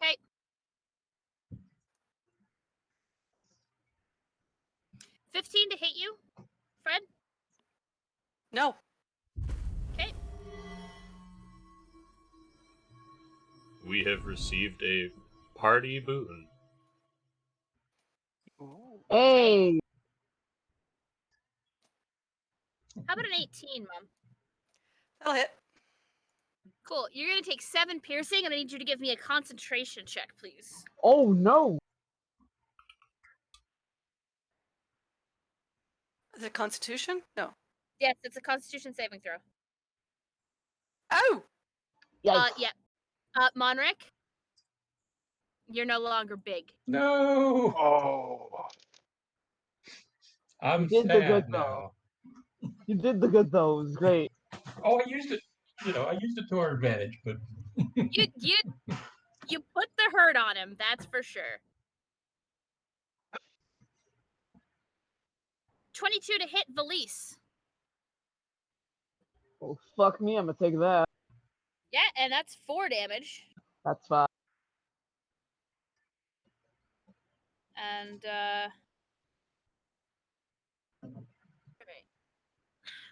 [SPEAKER 1] Okay. 15 to hit you, Fred?
[SPEAKER 7] No.
[SPEAKER 1] Okay.
[SPEAKER 4] We have received a party boon.
[SPEAKER 2] Ooh.
[SPEAKER 5] Hey.
[SPEAKER 1] How about an 18, Mom?
[SPEAKER 7] That'll hit.
[SPEAKER 1] Cool. You're gonna take 7 piercing, and I need you to give me a concentration check, please.
[SPEAKER 5] Oh no.
[SPEAKER 7] Is it Constitution? No.
[SPEAKER 1] Yes, it's a Constitution saving throw.
[SPEAKER 7] Oh!
[SPEAKER 5] Yikes.
[SPEAKER 1] Yeah. Monric, you're no longer big.
[SPEAKER 3] No,
[SPEAKER 2] Oh.
[SPEAKER 3] I'm
[SPEAKER 5] You did the good
[SPEAKER 3] sad
[SPEAKER 5] though.
[SPEAKER 3] now.
[SPEAKER 5] You did the good though. It was great.
[SPEAKER 3] Oh, I used it. I used it to our advantage, but
[SPEAKER 1] You put the hurt on him, that's for sure. 22 to hit Valise.
[SPEAKER 5] Oh fuck me. I'm gonna take that.
[SPEAKER 1] Yeah, and that's 4 damage.
[SPEAKER 5] That's fine.
[SPEAKER 1] And alright.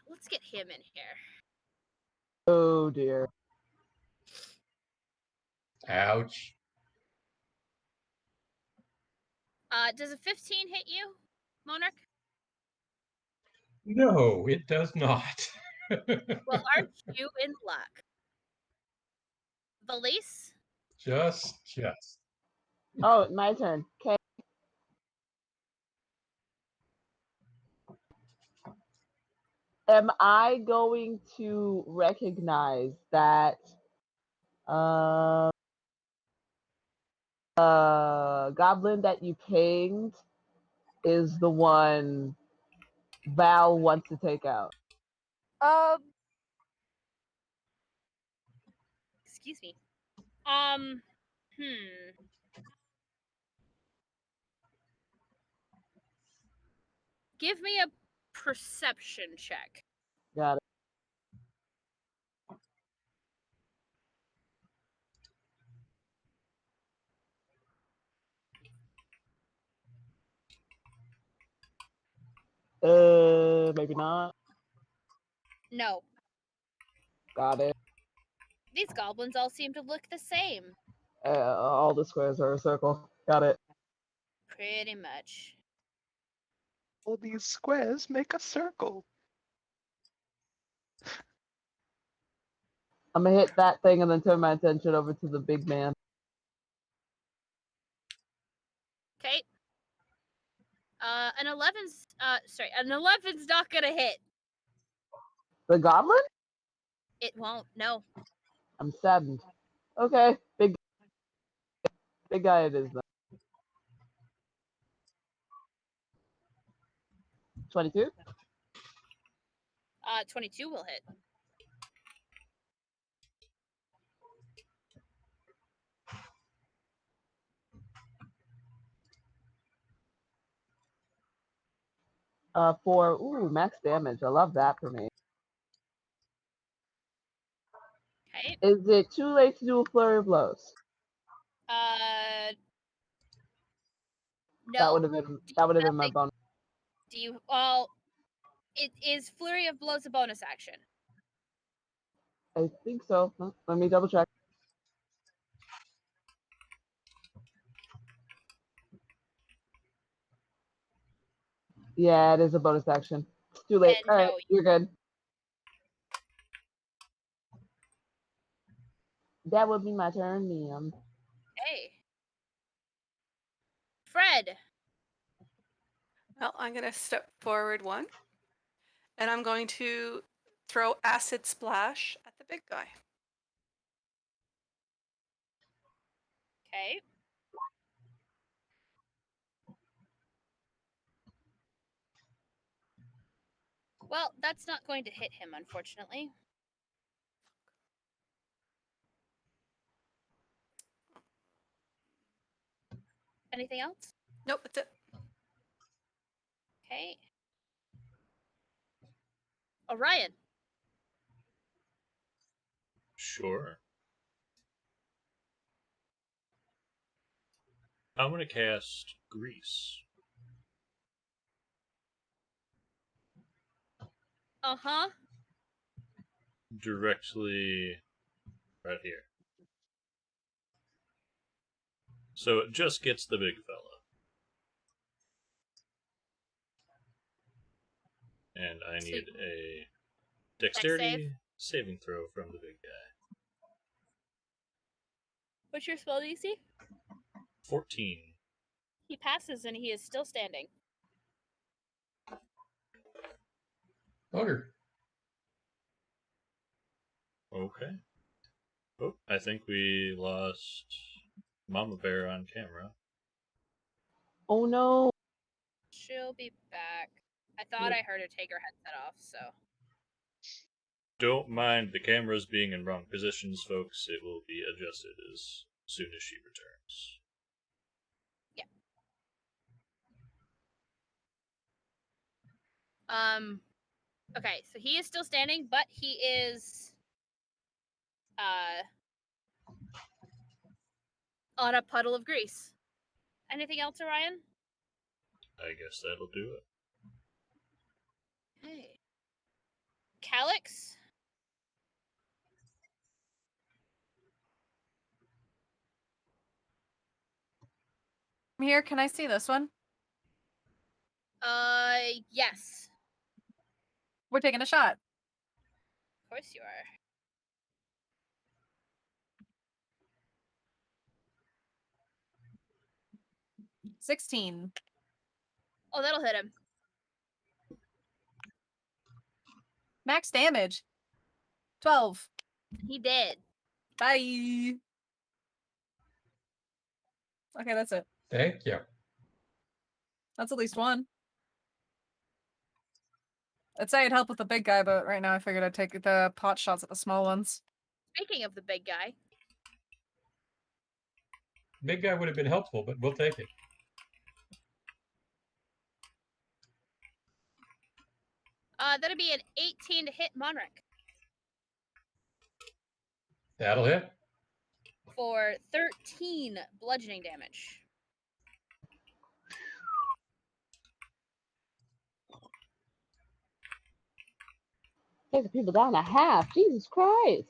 [SPEAKER 1] Let's get him in here.
[SPEAKER 5] Oh dear.
[SPEAKER 3] ouch.
[SPEAKER 1] Does a 15 hit you, Monarch?
[SPEAKER 3] No, it does not.
[SPEAKER 1] Well, aren't you in luck? Valise?
[SPEAKER 3] just.
[SPEAKER 5] Oh, my turn. Okay. Am I going to recognize that goblin that you pinged is the one Val wants to take out?
[SPEAKER 1] Excuse me. Give me a perception check.
[SPEAKER 5] Got it. Maybe not.
[SPEAKER 1] No.
[SPEAKER 5] Got it.
[SPEAKER 1] These goblins all seem to look the same.
[SPEAKER 5] All the squares are a circle. Got it.
[SPEAKER 1] Pretty much.
[SPEAKER 2] All these squares make a circle.
[SPEAKER 5] I'm gonna hit that thing and then turn my attention over to the big man.
[SPEAKER 1] Okay. An 11's not gonna hit.
[SPEAKER 5] The goblin?
[SPEAKER 1] It won't. No.
[SPEAKER 5] I'm saddened. Okay, big guy it is then. 22?
[SPEAKER 1] 22 will hit.
[SPEAKER 5] For max damage. I love that for me.
[SPEAKER 1] Okay.
[SPEAKER 5] Is it too late to do a flurry of blows?
[SPEAKER 1] No.
[SPEAKER 5] That would have been my bonus.
[SPEAKER 1] Do you? Well, it is flurry of blows a bonus action.
[SPEAKER 5] I think so. Let me double check. Yeah, it is a bonus action. It's too late.
[SPEAKER 1] And
[SPEAKER 5] Alright,
[SPEAKER 1] no.
[SPEAKER 5] you're good. That would be my turn, ma'am.
[SPEAKER 1] Hey. Fred.
[SPEAKER 7] Well, I'm going to step forward one, and I'm going to throw acid splash at the big guy.
[SPEAKER 1] Okay. Well, that's not going to hit him, unfortunately. Anything else?
[SPEAKER 7] Nope, that's it.
[SPEAKER 1] Okay. Orion.
[SPEAKER 4] Sure. I'm gonna cast Grease.
[SPEAKER 1] Uh-huh.
[SPEAKER 4] Directly right here. So it just gets the big fella. And I need
[SPEAKER 1] Sweet.
[SPEAKER 4] a
[SPEAKER 1] Dex
[SPEAKER 4] dexterity saving throw from the big guy.
[SPEAKER 1] What's your spell DC?
[SPEAKER 4] 14.
[SPEAKER 1] He passes and he is still standing.
[SPEAKER 3] Ogre.
[SPEAKER 4] Okay. Oh, I think we lost Mama Bear on camera.
[SPEAKER 5] Oh no.
[SPEAKER 1] She'll be back. I thought I heard her take her headset off, so.
[SPEAKER 4] Don't mind the cameras being in wrong positions, folks. It will be adjusted as soon as she returns.
[SPEAKER 1] Okay, so he is still standing, but he is on a puddle of grease. Anything else, Orion?
[SPEAKER 4] I guess that'll do it.
[SPEAKER 1] Hey. Calyx?
[SPEAKER 6] I'm here. Can I see this one?
[SPEAKER 1] Yes.
[SPEAKER 6] We're taking a shot.
[SPEAKER 1] Of course you are.
[SPEAKER 6] $16.
[SPEAKER 1] Oh, that'll hit him.
[SPEAKER 6] Max damage. 12.
[SPEAKER 1] He did.
[SPEAKER 6] Bye. Okay, that's it.
[SPEAKER 3] Thank you.
[SPEAKER 6] That's at least one. I'd say it'd help with the big guy, but right now I figured I'd take the pot shots at the small ones.
[SPEAKER 1] Speaking of the big guy,
[SPEAKER 3] Big guy would have been helpful, but we'll take it.
[SPEAKER 1] that'd be an 18 to hit Monrek
[SPEAKER 3] That'll hit.
[SPEAKER 1] for 13 bludgeoning damage.
[SPEAKER 5] Take the people down a half. Jesus Christ.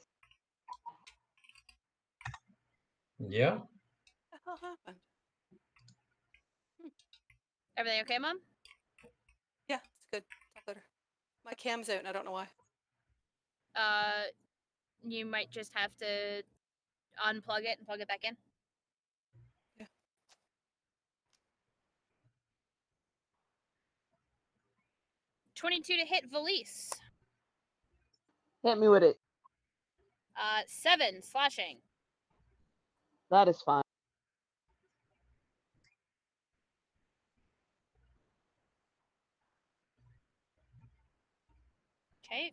[SPEAKER 3] Yeah.
[SPEAKER 7] What the hell happened?
[SPEAKER 1] Everything okay, Mom?
[SPEAKER 7] It's good. Talk later. My cam's out and I don't know why.
[SPEAKER 1] You might just have to unplug it and plug it back in.
[SPEAKER 7] Yeah.
[SPEAKER 1] $22 to hit Valise.
[SPEAKER 5] Hit me with it.
[SPEAKER 1] 7 slashing.
[SPEAKER 5] That is fine.
[SPEAKER 1] Okay.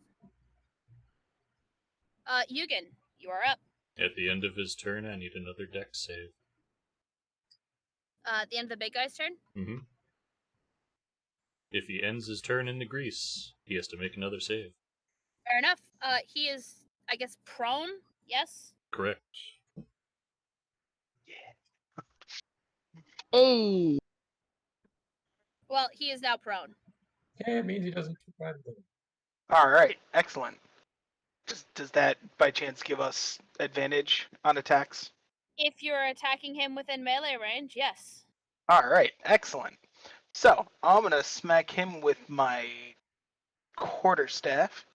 [SPEAKER 1] Yugen, you are up.
[SPEAKER 4] At the end of his turn, I need another dex save.
[SPEAKER 1] At the end of the big guy's turn.
[SPEAKER 4] Mm-hmm. If he ends his turn in the grease, he has to make another save.
[SPEAKER 1] Fair enough. He is, I guess, prone. Yes.
[SPEAKER 4] Correct.
[SPEAKER 5] Hey.
[SPEAKER 1] Well, he is now prone.
[SPEAKER 3] Okay, it means he doesn't survive the
[SPEAKER 2] All right, excellent. Does that by chance give us advantage on attacks?
[SPEAKER 1] If you're attacking him within melee range, yes.
[SPEAKER 2] All right, excellent. So I'm gonna smack him with my quarterstaff.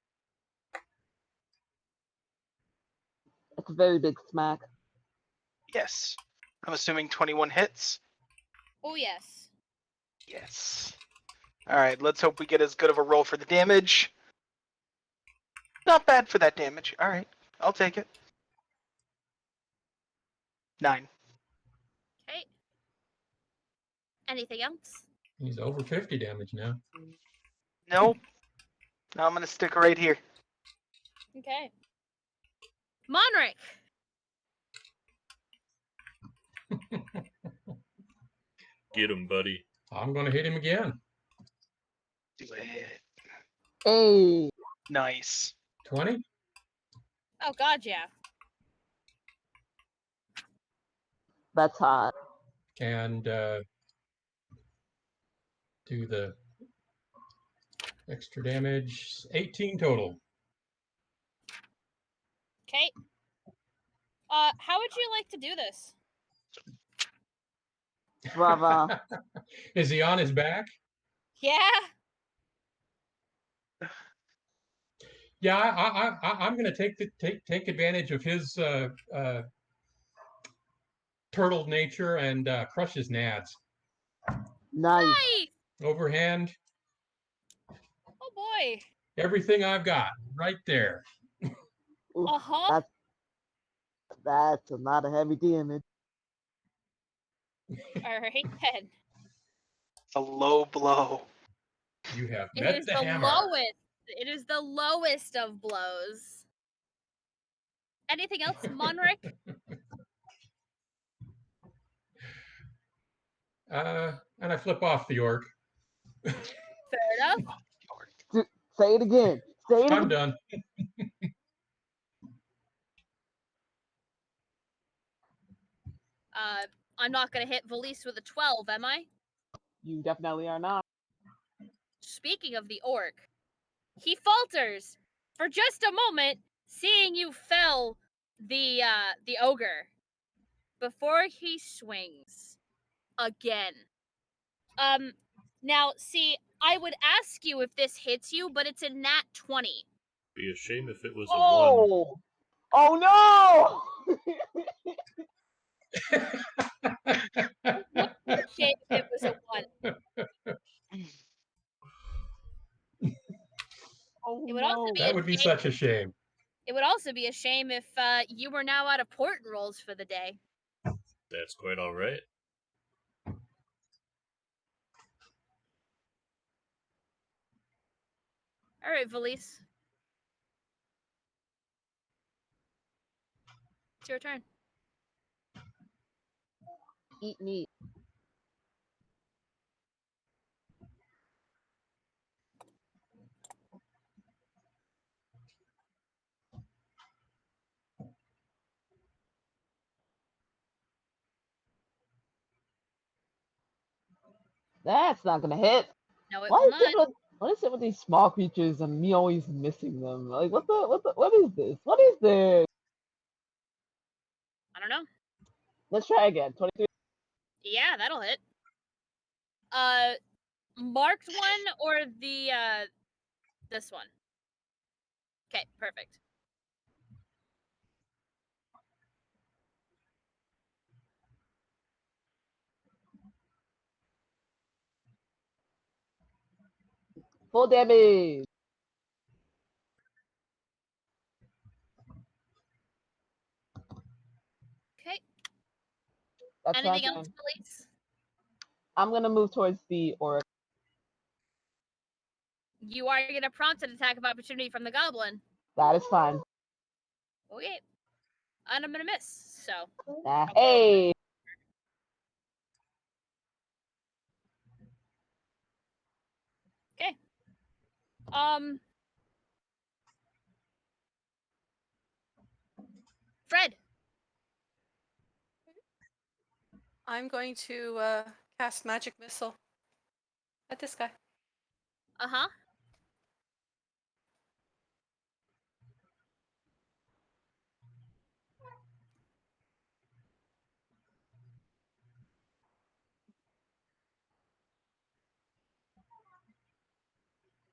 [SPEAKER 5] It's a very big smack.
[SPEAKER 2] Yes. I'm assuming 21 hits.
[SPEAKER 1] Oh yes.
[SPEAKER 2] Yes. All right, let's hope we get as good of a roll for the damage. Not bad for that damage. All right, I'll take it. 9.
[SPEAKER 1] Okay. Anything else?
[SPEAKER 3] He's over 50 damage now.
[SPEAKER 2] Nope. I'm gonna stick right here.
[SPEAKER 1] Okay. Monric.
[SPEAKER 4] Get him, buddy.
[SPEAKER 3] I'm going to hit him again.
[SPEAKER 2] Do it.
[SPEAKER 5] Hey.
[SPEAKER 2] Nice.
[SPEAKER 3] 20.
[SPEAKER 1] Oh god, yeah.
[SPEAKER 5] That's hot.
[SPEAKER 3] And do the extra damage. 18 total.
[SPEAKER 1] Okay. How would you like to do this?
[SPEAKER 5] Brava.
[SPEAKER 3] Is he on his back?
[SPEAKER 1] Yeah.
[SPEAKER 3] Yeah, I'm going to take advantage of his turtle nature and crush his nads.
[SPEAKER 5] Nice.
[SPEAKER 1] Nice.
[SPEAKER 3] Overhand,
[SPEAKER 1] Oh boy.
[SPEAKER 3] everything I've got right there.
[SPEAKER 5] Oof,
[SPEAKER 1] Uh-huh.
[SPEAKER 5] That's a lot of heavy damage.
[SPEAKER 1] All right then.
[SPEAKER 2] A low blow.
[SPEAKER 3] You have
[SPEAKER 1] It
[SPEAKER 3] met
[SPEAKER 1] is
[SPEAKER 3] the
[SPEAKER 1] the
[SPEAKER 3] hammer.
[SPEAKER 1] lowest. It is the lowest of blows. Anything else, Monric?
[SPEAKER 3] And I flip off the orc.
[SPEAKER 1] Fair enough.
[SPEAKER 5] Say it again. Say it
[SPEAKER 3] I'm
[SPEAKER 5] again.
[SPEAKER 3] done.
[SPEAKER 1] I'm not gonna hit Valise with a 12, am I?
[SPEAKER 5] You definitely are not.
[SPEAKER 1] Speaking of the orc, he falters for just a moment, seeing you fell the ogre before he swings again. Now see, I would ask you if this hits you, but it's a nat 20.
[SPEAKER 4] Be a shame if it was a 1.
[SPEAKER 5] Oh! Oh no!
[SPEAKER 1] It would be a shame if it was a 1.
[SPEAKER 5] Oh
[SPEAKER 1] It would also
[SPEAKER 5] no!
[SPEAKER 1] be
[SPEAKER 3] That
[SPEAKER 1] a
[SPEAKER 3] would be
[SPEAKER 1] shame.
[SPEAKER 3] such a shame.
[SPEAKER 1] It would also be a shame if you were now out of port rolls for the day.
[SPEAKER 4] That's quite alright.
[SPEAKER 1] All right, Valise. It's your turn.
[SPEAKER 5] Eat meat. That's not gonna hit.
[SPEAKER 1] No, it
[SPEAKER 5] Why
[SPEAKER 1] will
[SPEAKER 5] is
[SPEAKER 1] not.
[SPEAKER 5] it what is it with these small creatures and me always missing them? Like what is this? What is this?
[SPEAKER 1] I don't know.
[SPEAKER 5] Let's try again. 23.
[SPEAKER 1] Yeah, that'll hit. marked one or the this one? Okay, perfect.
[SPEAKER 5] Full damage.
[SPEAKER 1] Okay.
[SPEAKER 5] That's my
[SPEAKER 1] Anything else,
[SPEAKER 5] turn.
[SPEAKER 1] Elise?
[SPEAKER 5] I'm gonna move towards the orc.
[SPEAKER 1] You are gonna prompt an attack of opportunity from the goblin.
[SPEAKER 5] That is fine.
[SPEAKER 1] Okay. And I'm gonna miss. So
[SPEAKER 5] Hey.
[SPEAKER 1] okay. Fred.
[SPEAKER 7] I'm going to cast magic missile at this guy.
[SPEAKER 1] Uh-huh.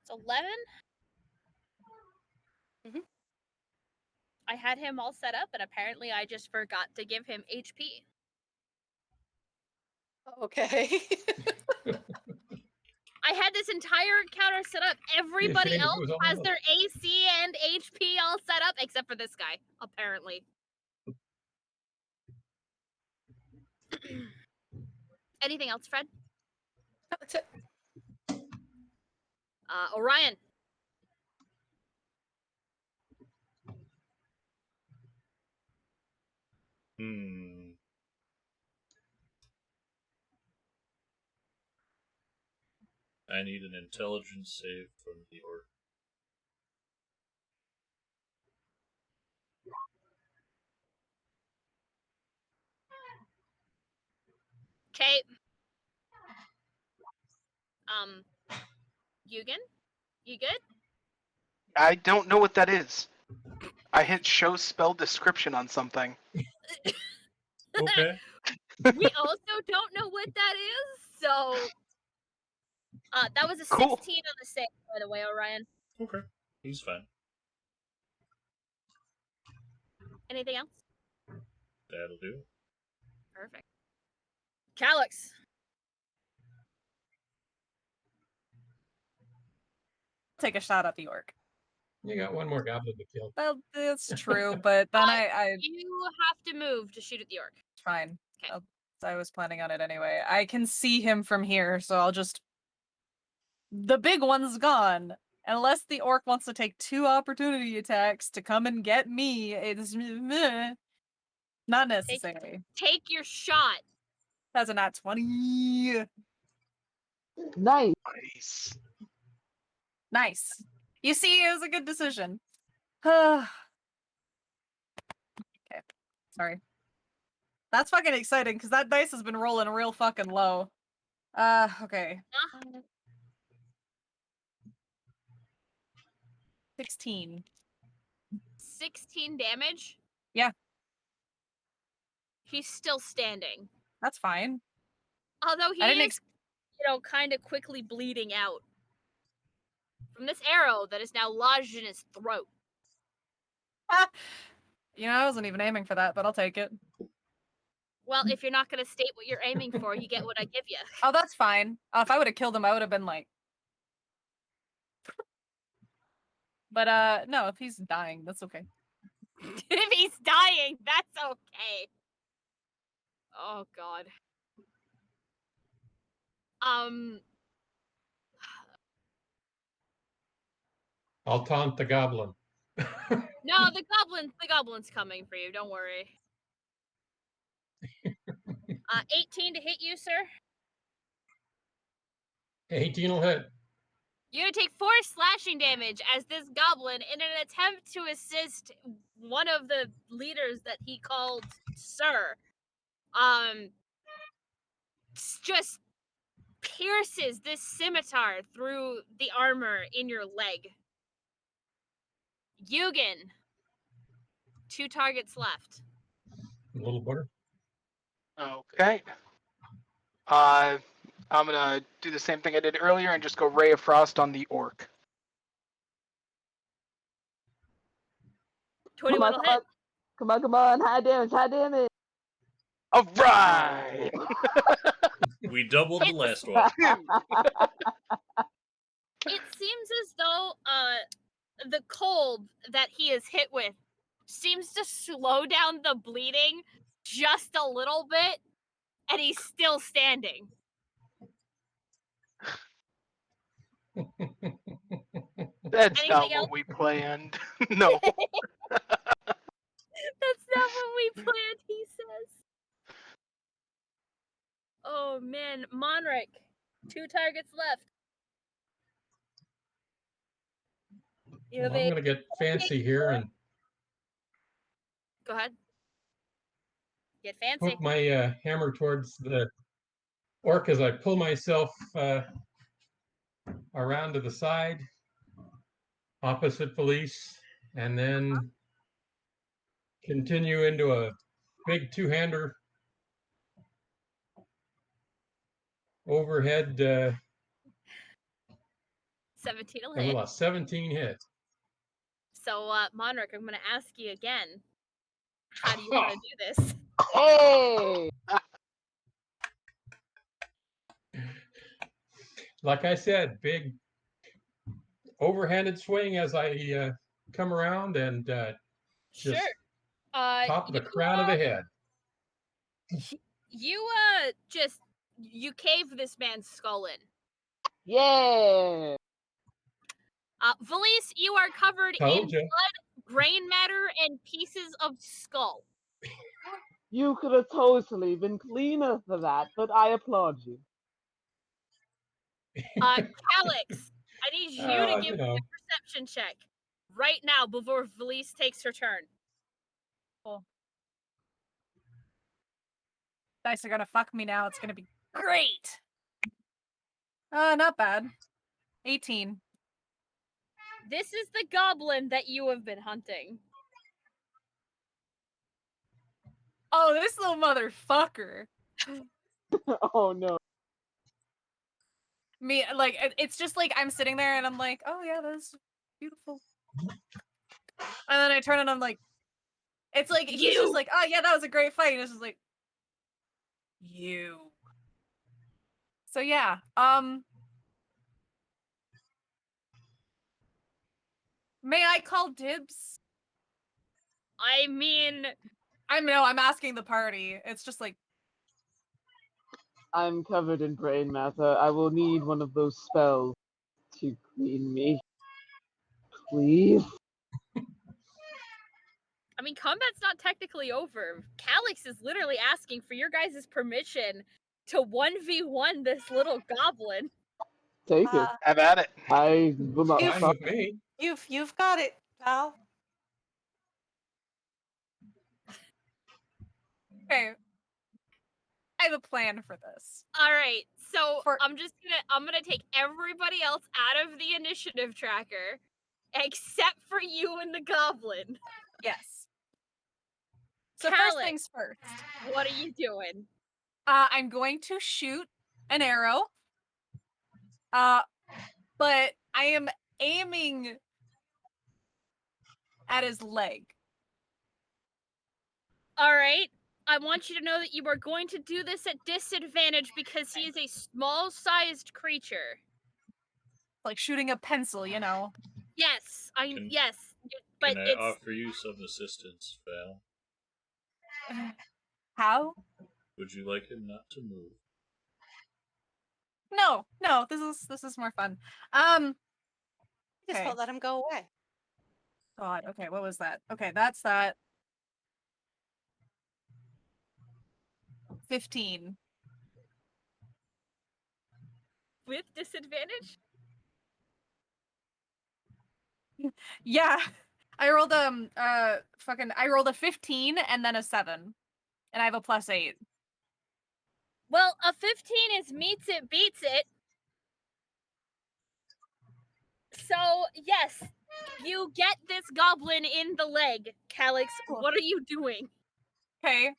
[SPEAKER 1] It's 11.
[SPEAKER 7] Mhm.
[SPEAKER 1] I had him all set up, and apparently I just forgot to give him HP.
[SPEAKER 7] Okay.
[SPEAKER 1] I had this entire encounter set up. Everybody
[SPEAKER 3] shame if it
[SPEAKER 1] else
[SPEAKER 3] was all
[SPEAKER 1] has
[SPEAKER 3] us.
[SPEAKER 1] their AC and HP all set up, except for this guy, apparently. Anything else, Fred?
[SPEAKER 7] That's it.
[SPEAKER 1] Orion.
[SPEAKER 4] I need an intelligence save from the orc.
[SPEAKER 1] Okay. Yugen? You good?
[SPEAKER 2] I don't know what that is. I hit show spell description on something.
[SPEAKER 4] Okay.
[SPEAKER 1] We also don't know what that is, so that was a 16
[SPEAKER 2] Cool.
[SPEAKER 1] on the save, by the way, Orion.
[SPEAKER 4] Okay. He's fine.
[SPEAKER 1] Anything else?
[SPEAKER 4] That'll do.
[SPEAKER 1] Perfect. Calyx.
[SPEAKER 6] Take a shot at the orc.
[SPEAKER 3] You got one more goblin to kill.
[SPEAKER 6] Well, that's true, but then I
[SPEAKER 1] You have to move to shoot at the orc.
[SPEAKER 6] fine.
[SPEAKER 1] Okay.
[SPEAKER 6] I was planning on it anyway. I can see him from here, so I'll just. The big one's gone. Unless the orc wants to take 2 opportunity attacks to come and get me, it's not necessary.
[SPEAKER 1] Take your shot.
[SPEAKER 6] That's a nat 20.
[SPEAKER 5] Nice.
[SPEAKER 2] Nice.
[SPEAKER 6] Nice. You see, it was a good decision. Okay. Sorry. That's fucking exciting because that dice has been rolling real fucking low. Okay. 16.
[SPEAKER 1] 16 damage.
[SPEAKER 6] Yeah.
[SPEAKER 1] He's still standing.
[SPEAKER 6] That's fine.
[SPEAKER 1] Although he
[SPEAKER 6] I didn't
[SPEAKER 1] is, kind of quickly bleeding out from this arrow that is now lodged in his throat.
[SPEAKER 6] I wasn't even aiming for that, but I'll take it.
[SPEAKER 1] Well, if you're not going to state what you're aiming for, you get what I give you.
[SPEAKER 6] Oh, that's fine. If I would have killed him, I would have been like. But no, if he's dying, that's okay.
[SPEAKER 1] If he's dying, that's okay. Oh God.
[SPEAKER 3] I'll taunt the goblin.
[SPEAKER 1] No, the goblin's coming for you. Don't worry. 18 to hit you, sir.
[SPEAKER 3] 18 will hit.
[SPEAKER 1] You're gonna take 4 slashing damage as this goblin, in an attempt to assist one of the leaders that he called Sir, just pierces this scimitar through the armor in your leg. Yugen, 2 targets left.
[SPEAKER 3] A little butter.
[SPEAKER 2] Okay. I'm gonna do the same thing I did earlier and just go Ray of Frost on the orc.
[SPEAKER 1] 21 will hit.
[SPEAKER 5] Come on. High damage.
[SPEAKER 2] All right.
[SPEAKER 4] We doubled the
[SPEAKER 1] It's-
[SPEAKER 4] last one.
[SPEAKER 1] It seems as though the cold that he is hit with seems to slow down the bleeding just a little bit, and he's still standing.
[SPEAKER 2] That's
[SPEAKER 1] Anything
[SPEAKER 2] not
[SPEAKER 1] else?
[SPEAKER 2] what we planned. No.
[SPEAKER 1] That's not what we planned, he says. Oh man, Monric. 2 targets left. You
[SPEAKER 3] Well,
[SPEAKER 1] have
[SPEAKER 3] I'm
[SPEAKER 1] a...
[SPEAKER 3] going to get fancy here and
[SPEAKER 1] Go ahead. Get fancy.
[SPEAKER 3] hook my hammer towards the orc as I pull myself around to the side, opposite police, and then continue into a big two-hander overhead.
[SPEAKER 1] 17 will
[SPEAKER 3] And
[SPEAKER 1] hit.
[SPEAKER 3] with a 17 hit.
[SPEAKER 1] So, Monric, I'm gonna ask you again. How do you want to do this?
[SPEAKER 5] Hey!
[SPEAKER 3] Like I said, big overhanded swing as I come around and
[SPEAKER 1] Sure.
[SPEAKER 3] just top of the crown of the head.
[SPEAKER 1] You you cave this man's skull in.
[SPEAKER 5] Yeah!
[SPEAKER 1] Valise, you are covered
[SPEAKER 3] Told
[SPEAKER 1] in
[SPEAKER 3] ya.
[SPEAKER 1] blood, brain matter, and pieces of skull.
[SPEAKER 5] You could have totally been cleaner for that, but I applaud you.
[SPEAKER 1] Calix, I need you to give me a perception check right now before Valise takes her turn.
[SPEAKER 6] Cool. Dice are gonna fuck me now. It's gonna be great. Not bad. 18.
[SPEAKER 1] This is the goblin that you have been hunting.
[SPEAKER 6] Oh, this little motherfucker.
[SPEAKER 5] Oh no.
[SPEAKER 6] Me, like, it's just like I'm sitting there and I'm like, oh yeah, that's beautiful. And then I turn and I'm like, it's like, he's just like, oh yeah, that was a great fight. And it's just like, you. So yeah, may I call dibs?
[SPEAKER 1] I mean,
[SPEAKER 6] I'm asking the party. It's just like,
[SPEAKER 5] I'm covered in brain matter. I will need one of those spells to clean me. Please?
[SPEAKER 1] I mean, combat's not technically over. Calix is literally asking for your guys' permission to 1v1 this little goblin.
[SPEAKER 5] Take it.
[SPEAKER 2] Have at it.
[SPEAKER 5] I will not
[SPEAKER 3] Fine
[SPEAKER 5] stop.
[SPEAKER 3] with me.
[SPEAKER 7] You've got it, pal.
[SPEAKER 6] okay, I have a plan for this.
[SPEAKER 1] All right, so
[SPEAKER 6] For-
[SPEAKER 1] I'm gonna take everybody else out of the initiative tracker, except for you and the goblin.
[SPEAKER 6] Yes. So
[SPEAKER 1] Calix,
[SPEAKER 6] first things first.
[SPEAKER 1] what are you doing?
[SPEAKER 6] I'm going to shoot an arrow. But I am aiming at his leg.
[SPEAKER 1] All right. I want you to know that you are going to do this at disadvantage because he is a small-sized creature.
[SPEAKER 6] Like shooting a pencil, you know.
[SPEAKER 1] Yes,
[SPEAKER 4] Can-
[SPEAKER 1] yes, but
[SPEAKER 4] Can I
[SPEAKER 1] it's
[SPEAKER 4] offer you some assistance, Val?
[SPEAKER 6] How?
[SPEAKER 4] Would you like him not to move?
[SPEAKER 6] No, this is more fun.
[SPEAKER 7] Just
[SPEAKER 6] Okay.
[SPEAKER 7] won't let him go away.
[SPEAKER 6] God, okay, what was that? Okay, that's that. 15.
[SPEAKER 1] with disadvantage.
[SPEAKER 6] Yeah. I rolled I rolled a 15 and then a 7. And I have a +8.
[SPEAKER 1] Well, a 15 is meets it, beats it. So, yes, you get this goblin in the leg. Calix,
[SPEAKER 6] Cool.
[SPEAKER 1] what are you doing?
[SPEAKER 6] Okay.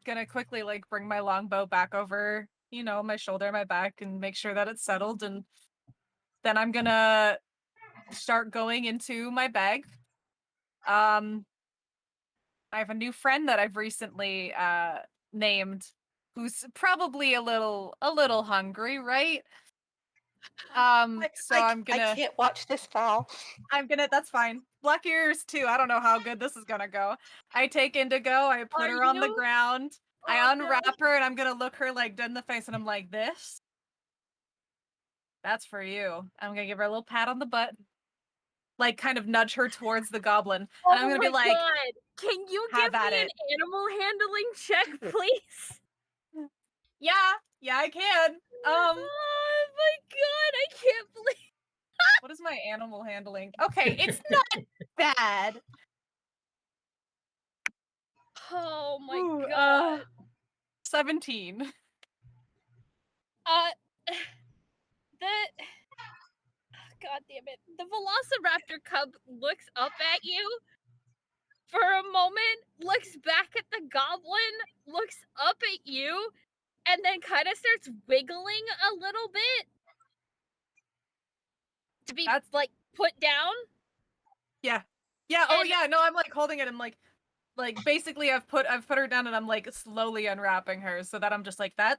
[SPEAKER 6] gonna quickly like bring my longbow back over, my shoulder, my back, and make sure that it's settled, and then I'm gonna start going into my bag. I have a new friend that I've recently named, who's probably a little hungry, right? So I'm
[SPEAKER 7] I
[SPEAKER 6] gonna
[SPEAKER 7] can't watch this fall.
[SPEAKER 6] that's fine. Black ears too. I don't know how good this is gonna go. I take Indigo, I put
[SPEAKER 1] Are
[SPEAKER 6] her on the
[SPEAKER 1] you?
[SPEAKER 6] ground,
[SPEAKER 1] Oh,
[SPEAKER 6] I
[SPEAKER 1] no.
[SPEAKER 6] unwrap her, and I'm gonna look her like dead in the face, and I'm like, this? That's for you. I'm gonna give her a little pat on the butt, like kind of nudge her towards the goblin. And I'm
[SPEAKER 1] Oh
[SPEAKER 6] gonna
[SPEAKER 1] my
[SPEAKER 6] be like,
[SPEAKER 1] god! Can you
[SPEAKER 6] have
[SPEAKER 1] give
[SPEAKER 6] at
[SPEAKER 1] me an
[SPEAKER 6] it.
[SPEAKER 1] animal handling check, please?
[SPEAKER 6] Yeah, I can.
[SPEAKER 1] Oh my god! I can't believe.
[SPEAKER 6] What is my animal handling? Okay, it's not bad.
[SPEAKER 1] Oh my
[SPEAKER 6] Ooh,
[SPEAKER 1] god.
[SPEAKER 6] 17.
[SPEAKER 1] Uh, the God damn it. The Velociraptor cub looks up at you for a moment, looks back at the goblin, looks up at you, and then kind of starts wiggling a little bit to be
[SPEAKER 6] That's
[SPEAKER 1] like put down.
[SPEAKER 6] yeah. Yeah, oh
[SPEAKER 1] And
[SPEAKER 6] yeah, no, I'm like holding it and like basically I've put her down and I'm like slowly unwrapping her so that I'm just like that.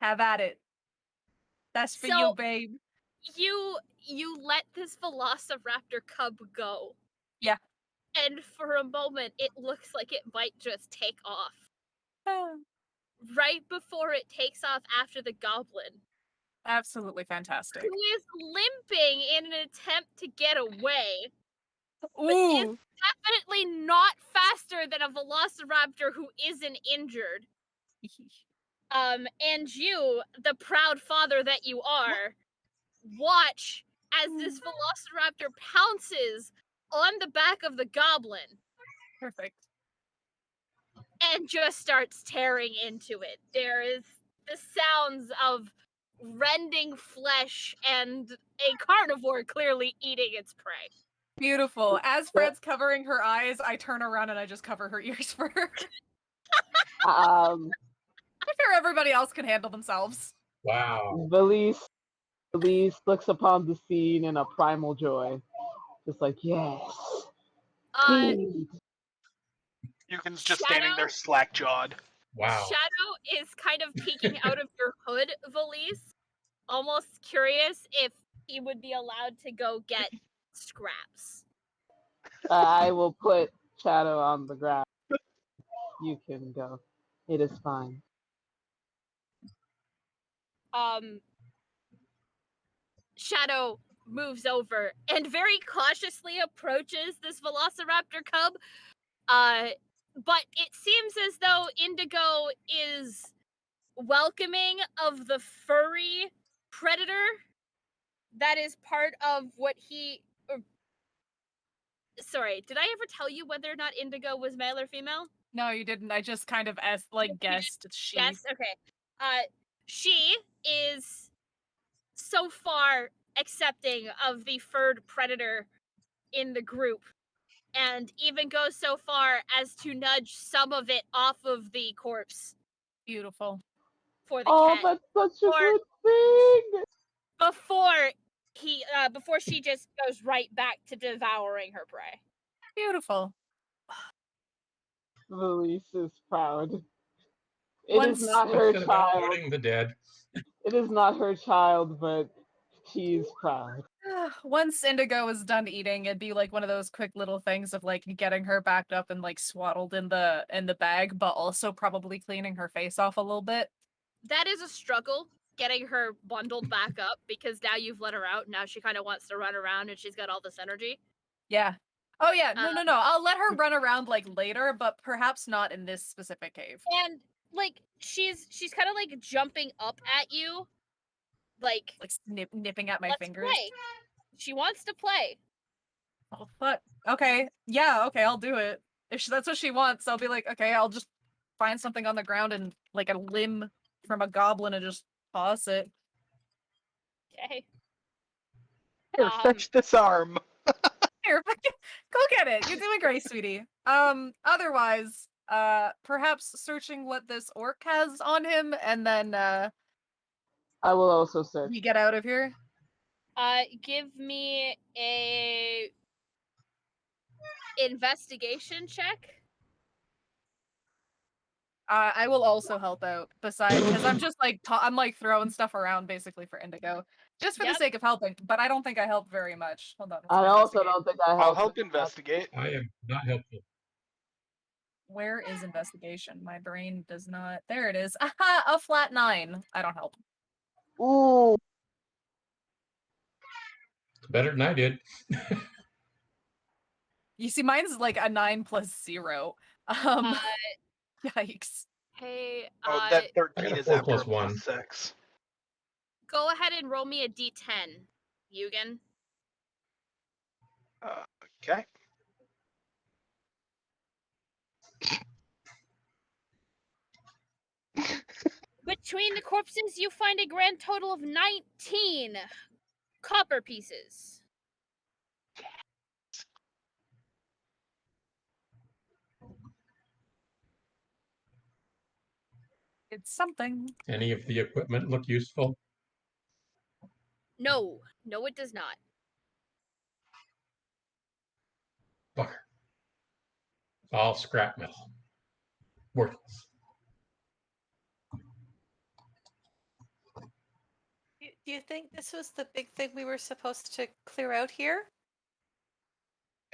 [SPEAKER 6] Have at it. That's for you,
[SPEAKER 1] so
[SPEAKER 6] babe.
[SPEAKER 1] you let this Velociraptor cub go.
[SPEAKER 6] Yeah.
[SPEAKER 1] And for a moment it looks like it might just take off.
[SPEAKER 6] Ah,
[SPEAKER 1] Right before it takes off after the goblin,
[SPEAKER 6] absolutely fantastic.
[SPEAKER 1] who is limping in an attempt to get away, but is
[SPEAKER 6] Ooh.
[SPEAKER 1] definitely not faster than a Velociraptor who isn't injured. And you, the proud father that you are, watch as this Velociraptor pounces on the back of the goblin
[SPEAKER 6] Perfect.
[SPEAKER 1] and just starts tearing into it. There is the sounds of rending flesh and a carnivore clearly eating its prey.
[SPEAKER 6] Beautiful. As Fred's covering her eyes, I turn around and I just cover her ears for her.
[SPEAKER 5] Um,
[SPEAKER 6] I'm sure everybody else can handle themselves.
[SPEAKER 3] Wow.
[SPEAKER 5] Valise looks upon the scene in a primal joy. Just like, yes, please.
[SPEAKER 2] Yukin's just standing there slack jawed.
[SPEAKER 3] Wow.
[SPEAKER 1] Shadow is kind of peeking out of your hood, Valise, almost curious if he would be allowed to go get scraps.
[SPEAKER 5] I will put Shadow on the ground. You can go. It is fine.
[SPEAKER 1] Shadow moves over and very cautiously approaches this Velociraptor cub. But it seems as though Indigo is welcoming of the furry predator that is part of what he. Sorry, did I ever tell you whether or not Indigo was male or female?
[SPEAKER 6] No, you didn't. I just kind of guessed it's she.
[SPEAKER 1] Yes, okay. She is so far accepting of the furred predator in the group, and even goes so far as to nudge some of it off of the corpse
[SPEAKER 6] Beautiful.
[SPEAKER 1] for the
[SPEAKER 5] Oh,
[SPEAKER 1] cat.
[SPEAKER 5] that's such a
[SPEAKER 1] Or
[SPEAKER 5] good thing.
[SPEAKER 1] Before she just goes right back to devouring her prey.
[SPEAKER 6] Beautiful.
[SPEAKER 5] Valise is proud. It
[SPEAKER 6] Once-
[SPEAKER 5] is not her
[SPEAKER 3] Instead of
[SPEAKER 5] child.
[SPEAKER 3] outwitting the dead.
[SPEAKER 5] It is not her child, but she's proud.
[SPEAKER 6] Once Indigo is done eating, it'd be like one of those quick little things of like getting her backed up and like swaddled in the bag, but also probably cleaning her face off a little bit.
[SPEAKER 1] That is a struggle, getting her bundled back up, because now you've let her out. Now she kind of wants to run around and she's got all this energy.
[SPEAKER 6] Yeah. Oh yeah, no. I'll let her run around like later, but perhaps not in this specific cave.
[SPEAKER 1] And like she's kind of like jumping up at you, like
[SPEAKER 6] Nipping at my
[SPEAKER 1] let's
[SPEAKER 6] fingers.
[SPEAKER 1] play. She wants to play.
[SPEAKER 6] Oh fuck. Okay. Yeah. Okay. I'll do it. If that's what she wants, I'll be like, okay, I'll just find something on the ground and like a limb from a goblin and just toss it.
[SPEAKER 1] Okay.
[SPEAKER 2] Here, fetch this arm.
[SPEAKER 6] Here, go get it. You're doing great, sweetie. Otherwise, perhaps searching what this orc has on him, and then
[SPEAKER 5] I will also search.
[SPEAKER 6] we get out of here.
[SPEAKER 1] Give me a investigation check.
[SPEAKER 6] I will also help out. Besides, because I'm just like I'm like throwing stuff around basically for Indigo, just for the
[SPEAKER 1] Yep.
[SPEAKER 6] sake of helping. But I don't think I helped very much. Hold on. what's
[SPEAKER 5] I
[SPEAKER 6] my
[SPEAKER 5] also
[SPEAKER 6] investigate?
[SPEAKER 5] don't think I
[SPEAKER 2] I'll
[SPEAKER 5] helped.
[SPEAKER 2] help investigate.
[SPEAKER 3] I am not helpful.
[SPEAKER 6] Where is investigation? My brain does not. There it is. Aha! A flat 9. I don't help.
[SPEAKER 5] Ooh,
[SPEAKER 3] Better than I did.
[SPEAKER 6] You see, mine's like a 9 plus 0.
[SPEAKER 1] Uh,
[SPEAKER 6] Yikes.
[SPEAKER 1] hey,
[SPEAKER 2] Oh, that
[SPEAKER 3] I
[SPEAKER 2] 13
[SPEAKER 3] got a
[SPEAKER 2] is
[SPEAKER 3] 4
[SPEAKER 2] after
[SPEAKER 3] plus
[SPEAKER 2] a plus
[SPEAKER 3] 1.
[SPEAKER 2] 6.
[SPEAKER 1] go ahead and roll me a d10, Eugen.
[SPEAKER 2] Okay.
[SPEAKER 1] Between the corpses, you find a grand total of 19 copper pieces.
[SPEAKER 6] It's something.
[SPEAKER 3] Any of the equipment look useful?
[SPEAKER 1] No, it does not.
[SPEAKER 3] Fucker. All scrap metal. Worthless.
[SPEAKER 7] Do you think this was the big thing we were supposed to clear out here?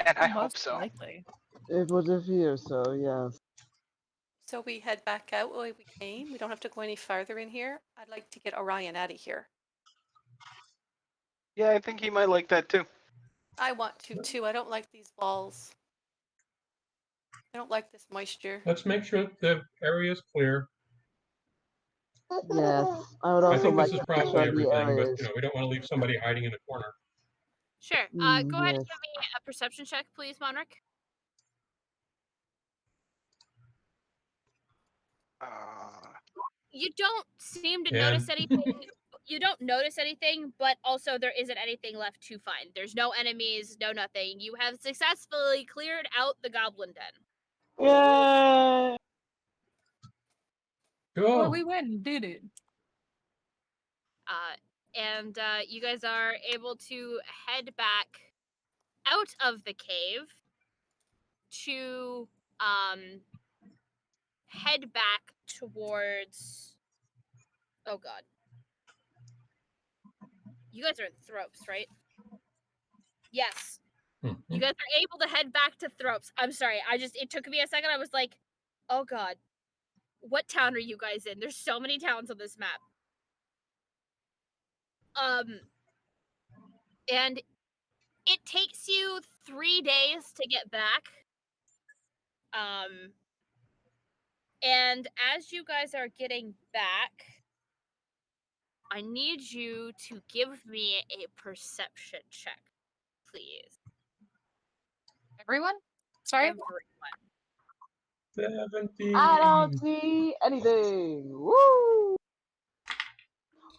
[SPEAKER 2] And I hope
[SPEAKER 6] Most
[SPEAKER 2] so.
[SPEAKER 6] likely.
[SPEAKER 5] it would appear so, yes.
[SPEAKER 7] So we head back out the way we came. We don't have to go any farther in here. I'd like to get Orion out of here.
[SPEAKER 2] Yeah, I think he might like that too.
[SPEAKER 7] I want to too. I don't like these balls. I don't like this moisture.
[SPEAKER 3] Let's make sure the area is clear.
[SPEAKER 5] Yes, I would
[SPEAKER 3] I
[SPEAKER 5] also
[SPEAKER 3] think
[SPEAKER 5] like
[SPEAKER 3] this is
[SPEAKER 5] to make
[SPEAKER 3] probably
[SPEAKER 5] sure the
[SPEAKER 3] everything, but
[SPEAKER 5] areas.
[SPEAKER 3] we don't want to leave somebody hiding in a corner.
[SPEAKER 1] Sure. Go ahead and
[SPEAKER 5] Yes.
[SPEAKER 1] give me a perception check, please, Monric.
[SPEAKER 2] Uh,
[SPEAKER 1] You don't seem to
[SPEAKER 3] Yeah.
[SPEAKER 1] notice anything. You don't notice anything, but also there isn't anything left to find. There's no enemies, no nothing. You have successfully cleared out the goblin den.
[SPEAKER 5] Yay!
[SPEAKER 6] Or
[SPEAKER 3] Cool.
[SPEAKER 6] we win, did it?
[SPEAKER 1] And you guys are able to head back out of the cave to head back towards. Oh God. You guys are in Thropes, right? Yes.
[SPEAKER 3] Mhm.
[SPEAKER 1] You guys are able to head back to Thropes. I'm sorry. It took me a second. I was like, oh God, what town are you guys in? There's so many towns on this map. And it takes you 3 days to get back. And as you guys are getting back, I need you to give me a perception check, please.
[SPEAKER 6] Everyone? Sorry?
[SPEAKER 1] Everyone.
[SPEAKER 3] 17.
[SPEAKER 5] I don't see anything. Woo!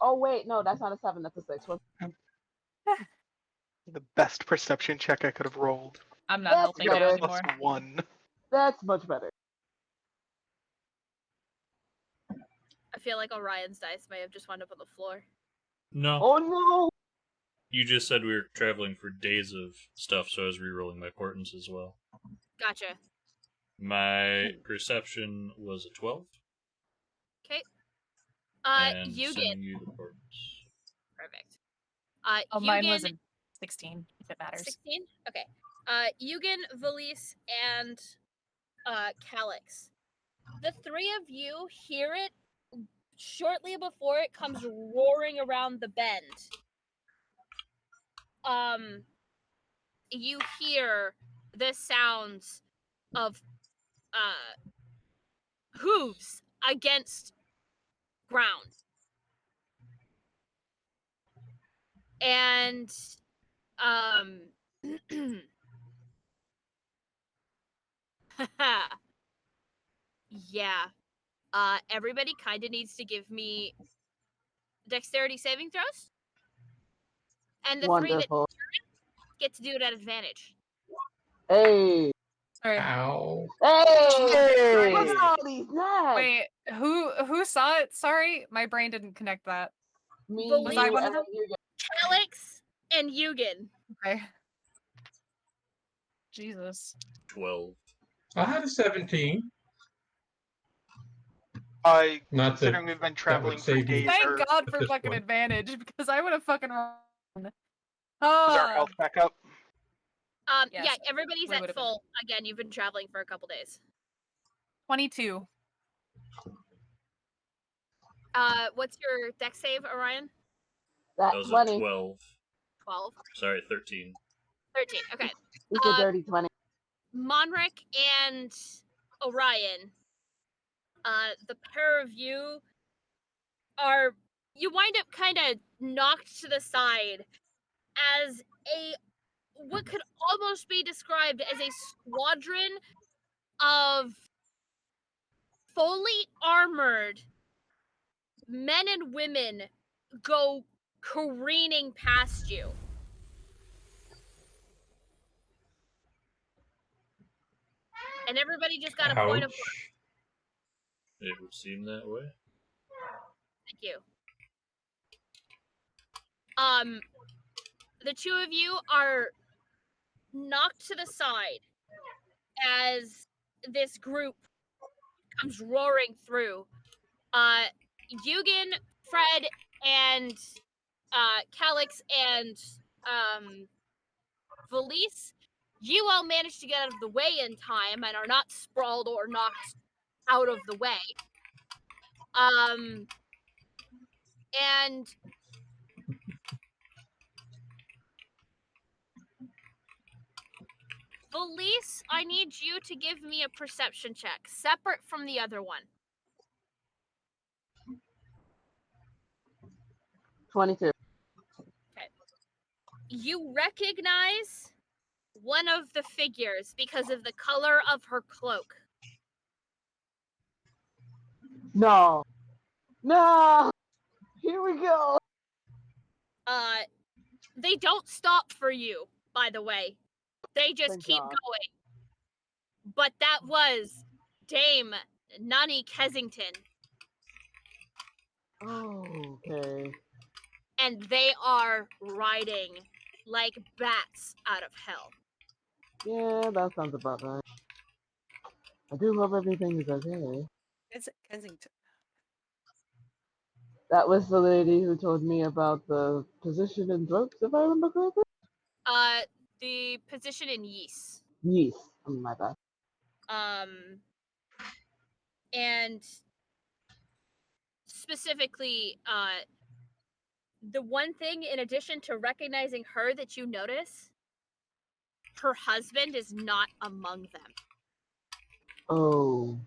[SPEAKER 5] Oh wait, no, that's not a 7. That's a 6.
[SPEAKER 2] the best perception check I could have rolled.
[SPEAKER 6] I'm not
[SPEAKER 5] That's
[SPEAKER 6] helping you
[SPEAKER 5] better.
[SPEAKER 2] Plus
[SPEAKER 6] anymore.
[SPEAKER 2] 1.
[SPEAKER 5] That's much better.
[SPEAKER 1] I feel like Orion's dice may have just wound up on the floor.
[SPEAKER 4] No,
[SPEAKER 5] Oh no!
[SPEAKER 4] you just said we were traveling for days of stuff, so I was re-rolling my portents as well.
[SPEAKER 1] Gotcha.
[SPEAKER 4] My perception was a 12,
[SPEAKER 1] Okay.
[SPEAKER 4] and
[SPEAKER 1] Eugen.
[SPEAKER 4] sending you the portents.
[SPEAKER 1] Perfect.
[SPEAKER 6] Oh, mine was
[SPEAKER 1] Eugen,
[SPEAKER 6] a 16, if it matters.
[SPEAKER 1] 16? Okay. Eugen, Valise, and Calix. The three of you hear it shortly before it comes roaring around the bend. You hear the sounds of hooves against ground. And yeah. Everybody kind of needs to give me dexterity saving throws. And the three that
[SPEAKER 5] Wonderful.
[SPEAKER 1] get to do it at advantage.
[SPEAKER 5] Hey,
[SPEAKER 6] Sorry.
[SPEAKER 3] Ow.
[SPEAKER 5] Hey, look
[SPEAKER 2] Yay!
[SPEAKER 5] at all these nuts.
[SPEAKER 6] Wait, who saw it? Sorry, my brain didn't connect that.
[SPEAKER 5] Me,
[SPEAKER 1] Was
[SPEAKER 6] I
[SPEAKER 5] you,
[SPEAKER 6] one of
[SPEAKER 5] and
[SPEAKER 6] them?
[SPEAKER 5] then you.
[SPEAKER 1] Alex and Eugen.
[SPEAKER 6] Okay. Jesus.
[SPEAKER 4] 12.
[SPEAKER 3] I had a 17.
[SPEAKER 2] I,
[SPEAKER 3] Not that
[SPEAKER 2] considering we've been
[SPEAKER 3] that
[SPEAKER 2] traveling
[SPEAKER 3] would
[SPEAKER 2] for
[SPEAKER 3] save you
[SPEAKER 2] days,
[SPEAKER 6] Thank God
[SPEAKER 3] at
[SPEAKER 6] for
[SPEAKER 3] this
[SPEAKER 6] fucking
[SPEAKER 3] point.
[SPEAKER 6] advantage, because I would have fucking run.
[SPEAKER 2] is our
[SPEAKER 6] Ah,
[SPEAKER 2] health back up?
[SPEAKER 1] Yeah,
[SPEAKER 6] Yes,
[SPEAKER 1] everybody's
[SPEAKER 6] we
[SPEAKER 1] at
[SPEAKER 6] would've been.
[SPEAKER 1] full. Again, you've been traveling for a couple days.
[SPEAKER 6] 22.
[SPEAKER 1] What's your dex save, Orion?
[SPEAKER 4] That
[SPEAKER 5] That
[SPEAKER 4] was a
[SPEAKER 5] 20.
[SPEAKER 4] 12.
[SPEAKER 1] 12.
[SPEAKER 4] Sorry, 13.
[SPEAKER 1] 13. Okay.
[SPEAKER 5] It's a dirty 20.
[SPEAKER 1] Monric and Orion, the pair of you you wind up kind of knocked to the side as what could almost be described as a squadron of fully armored men and women go careening past you. And everybody just got a point of order.
[SPEAKER 3] Ouch.
[SPEAKER 4] It would seem that way.
[SPEAKER 1] Thank you. The two of you are knocked to the side as this group comes roaring through. Eugen, Fred, and Calix and Valise, you all managed to get out of the way in time and are not sprawled or knocked out of the way. And Valise, I need you to give me a perception check, separate from the other one.
[SPEAKER 5] 22.
[SPEAKER 1] You recognize one of the figures because of the color of her cloak.
[SPEAKER 5] No. No. Here we go.
[SPEAKER 1] They don't stop for you, by the way. They just
[SPEAKER 5] Thank
[SPEAKER 1] keep
[SPEAKER 5] God.
[SPEAKER 1] going. But that was Dame Nani Kensington,
[SPEAKER 5] Oh, okay.
[SPEAKER 1] and they are riding like bats out of hell.
[SPEAKER 5] Yeah, that sounds about right. I do hope everything is okay.
[SPEAKER 7] Is it Kensington?
[SPEAKER 5] That was the lady who told me about the position in ropes, if I remember correctly.
[SPEAKER 1] The position in Ys.
[SPEAKER 5] Yes. Oh, my bad.
[SPEAKER 1] And specifically, the one thing in addition to recognizing her that you notice, her husband is not among them.
[SPEAKER 5] Oh.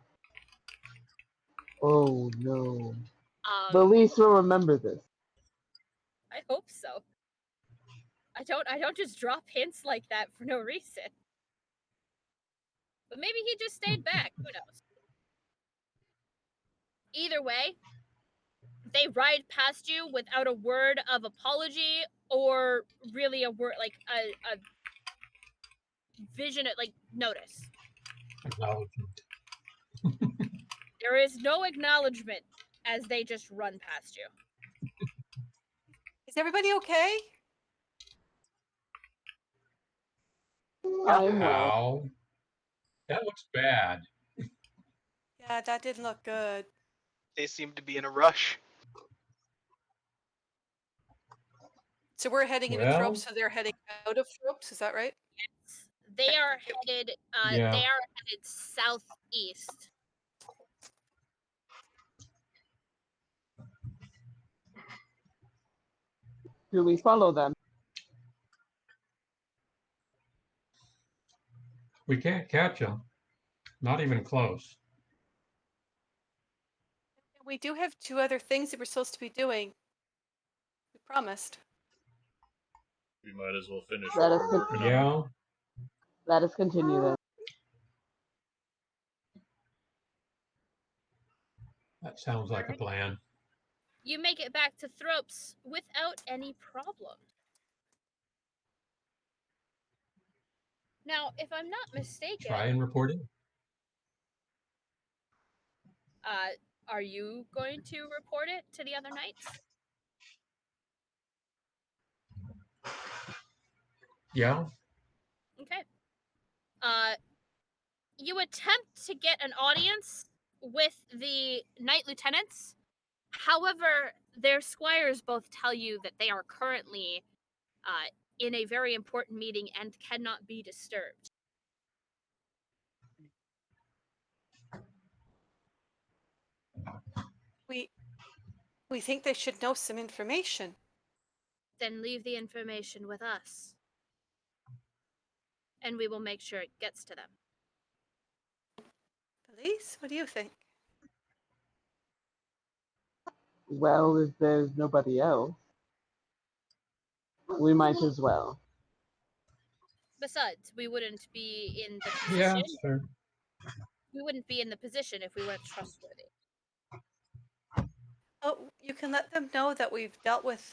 [SPEAKER 5] Oh, no. The
[SPEAKER 1] Um,
[SPEAKER 5] least will remember this.
[SPEAKER 1] I hope so. I don't just drop hints like that for no reason. But maybe he just stayed back. Who knows? Either way, they ride past you without a word of apology or really a word like a vision, like notice.
[SPEAKER 3] Acknowledgement.
[SPEAKER 1] There is no acknowledgement as they just run past you.
[SPEAKER 7] Is everybody okay?
[SPEAKER 5] I'm well.
[SPEAKER 3] Ow. That looks bad.
[SPEAKER 7] Yeah, that didn't look good.
[SPEAKER 2] They seem to be in a rush.
[SPEAKER 7] So we're heading into
[SPEAKER 3] Well-
[SPEAKER 7] tropes, so they're heading out of tropes. Is that right?
[SPEAKER 1] They are headed.
[SPEAKER 3] Yeah.
[SPEAKER 1] They are headed southeast.
[SPEAKER 5] Do we follow them?
[SPEAKER 3] We can't catch them. Not even close.
[SPEAKER 7] We do have 2 other things that we're supposed to be doing. We promised.
[SPEAKER 4] We might as well finish
[SPEAKER 5] Let
[SPEAKER 4] what
[SPEAKER 5] us
[SPEAKER 4] we're working on.
[SPEAKER 3] Yeah.
[SPEAKER 5] Let us continue then.
[SPEAKER 3] That sounds like a plan.
[SPEAKER 1] You make it back to Thropes without any problem. Now, if I'm not mistaken,
[SPEAKER 3] Try and report it.
[SPEAKER 1] are you going to report it to the other knights?
[SPEAKER 3] Yeah.
[SPEAKER 1] Okay. You attempt to get an audience with the knight lieutenants. However, their squires both tell you that they are currently in a very important meeting and cannot be disturbed.
[SPEAKER 7] We think they should know some information.
[SPEAKER 1] Then leave the information with us, and we will make sure it gets to them.
[SPEAKER 7] Police, what do you think?
[SPEAKER 5] Well, if there's nobody else, we might as well.
[SPEAKER 1] Besides, we wouldn't be in the
[SPEAKER 3] Yeah,
[SPEAKER 1] position.
[SPEAKER 3] that's fair.
[SPEAKER 1] We wouldn't be in the position if we weren't trustworthy.
[SPEAKER 7] Oh, you can let them know that we've dealt with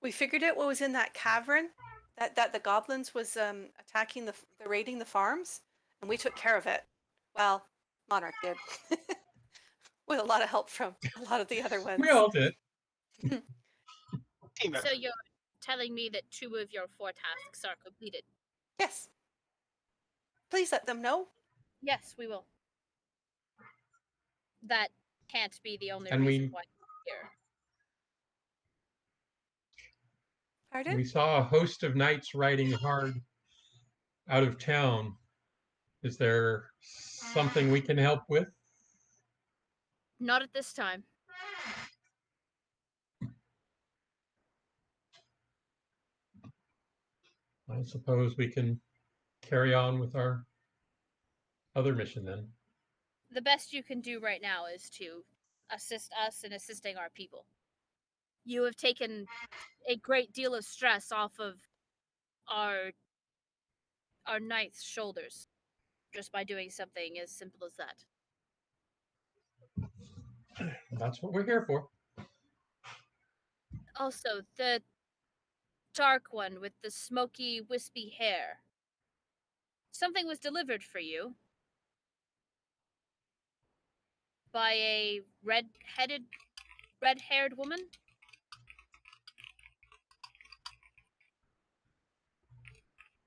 [SPEAKER 7] we figured out what was in that cavern, that the goblins was attacking the raiding the farms, and we took care of it. Well, Monarch did. With a lot of help from a lot of the other ones.
[SPEAKER 3] We all did.
[SPEAKER 2] Team
[SPEAKER 1] So
[SPEAKER 2] effort.
[SPEAKER 1] you're telling me that 2 of your 4 tasks are completed?
[SPEAKER 7] Yes. Please let them know.
[SPEAKER 1] Yes, we will. That can't be the only
[SPEAKER 3] And
[SPEAKER 1] reason why you're here.
[SPEAKER 7] Pardon?
[SPEAKER 3] we saw a host of knights riding hard out of town. Is there something we can help with?
[SPEAKER 1] Not at this time.
[SPEAKER 3] I suppose we can carry on with our other mission then.
[SPEAKER 1] The best you can do right now is to assist us in assisting our people. You have taken a great deal of stress off of our knight's shoulders just by doing something as simple as that.
[SPEAKER 3] That's what we're here for.
[SPEAKER 1] Also, the dark one with the smoky, wispy hair. Something was delivered for you by a red-haired woman.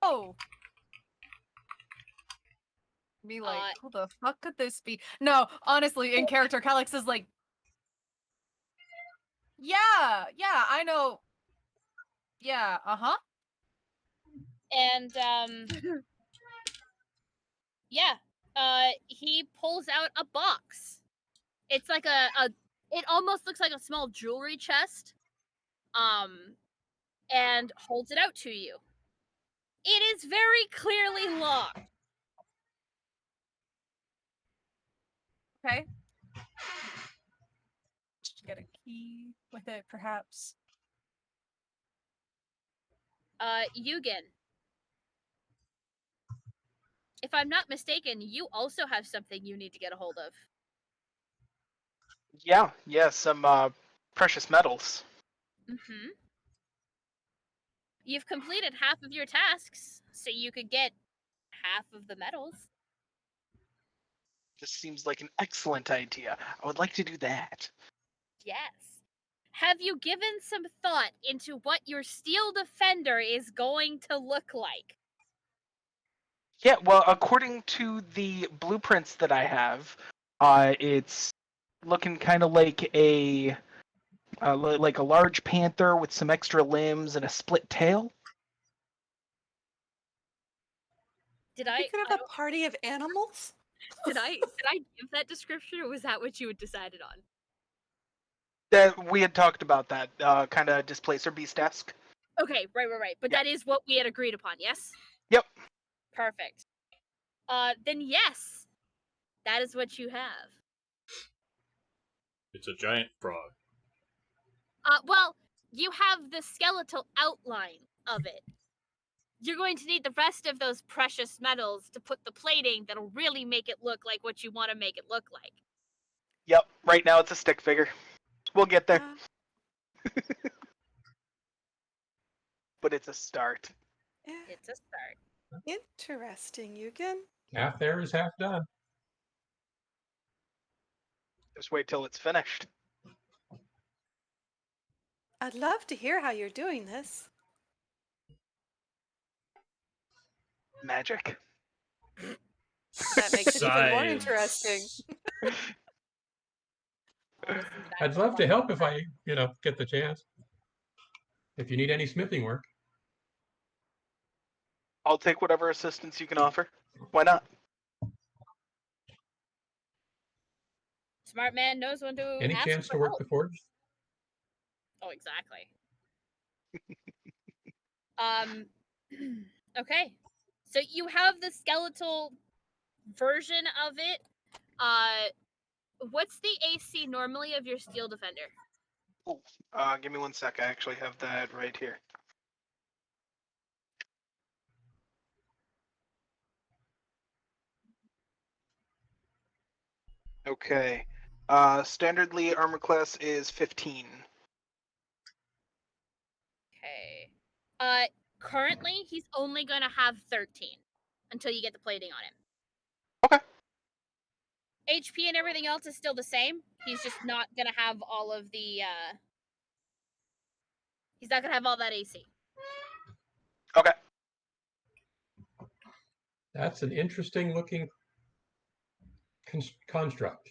[SPEAKER 6] Oh. Be like, who the fuck could this be? No, honestly, in character, Calix is like, yeah, I know. Yeah, uh-huh.
[SPEAKER 1] And, yeah, he pulls out a box. It's like it almost looks like a small jewelry chest, and holds it out to you. It is very clearly locked.
[SPEAKER 6] Okay. Just get a key with it, perhaps.
[SPEAKER 1] Yugen. If I'm not mistaken, you also have something you need to get a hold of.
[SPEAKER 2] Yeah, some precious metals.
[SPEAKER 1] Mm-hmm. You've completed half of your tasks, so you could get half of the medals.
[SPEAKER 2] This seems like an excellent idea. I would like to do that.
[SPEAKER 1] Yes. Have you given some thought into what your steel defender is going to look like?
[SPEAKER 2] Yeah, well, according to the blueprints that I have, it's looking kind of like a large panther with some extra limbs and a split tail.
[SPEAKER 1] Did
[SPEAKER 7] We
[SPEAKER 1] I
[SPEAKER 7] could have a party of animals.
[SPEAKER 1] did I give that description, or was that what you had decided on?
[SPEAKER 2] That we had talked about that kind of displacer beast-esque.
[SPEAKER 1] Okay, right. But
[SPEAKER 2] Yeah.
[SPEAKER 1] that is what we had agreed upon, yes?
[SPEAKER 2] Yep.
[SPEAKER 1] Perfect. Then yes, that is what you have.
[SPEAKER 4] It's a giant frog.
[SPEAKER 1] Well, you have the skeletal outline of it. You're going to need the rest of those precious metals to put the plating that'll really make it look like what you want to make it look like.
[SPEAKER 2] Yep. Right now it's a stick figure. We'll get there. But it's a start.
[SPEAKER 7] Yeah.
[SPEAKER 1] It's a start.
[SPEAKER 7] Interesting, Yugen.
[SPEAKER 3] Half there is half done.
[SPEAKER 2] Just wait till it's finished.
[SPEAKER 7] I'd love to hear how you're doing this.
[SPEAKER 2] Magic.
[SPEAKER 7] That makes it even more
[SPEAKER 4] Science.
[SPEAKER 7] interesting.
[SPEAKER 3] I'd love to help if I, get the chance. If you need any smithing work.
[SPEAKER 2] I'll take whatever assistance you can offer. Why not?
[SPEAKER 1] Smart man knows when to
[SPEAKER 3] Any
[SPEAKER 1] ask
[SPEAKER 3] chance
[SPEAKER 1] for
[SPEAKER 3] to work
[SPEAKER 1] help.
[SPEAKER 3] the forge?
[SPEAKER 1] Oh, exactly. Okay. So you have the skeletal version of it. What's the AC normally of your steel defender?
[SPEAKER 2] Give me 1 sec. I actually have that right here. Okay. Standardly, armor class is 15.
[SPEAKER 1] Okay. Currently he's only gonna have 13 until you get the plating on him.
[SPEAKER 2] Okay.
[SPEAKER 1] HP and everything else is still the same. He's just not gonna have all of the he's not gonna have all that AC.
[SPEAKER 2] Okay.
[SPEAKER 3] That's an interesting looking construct.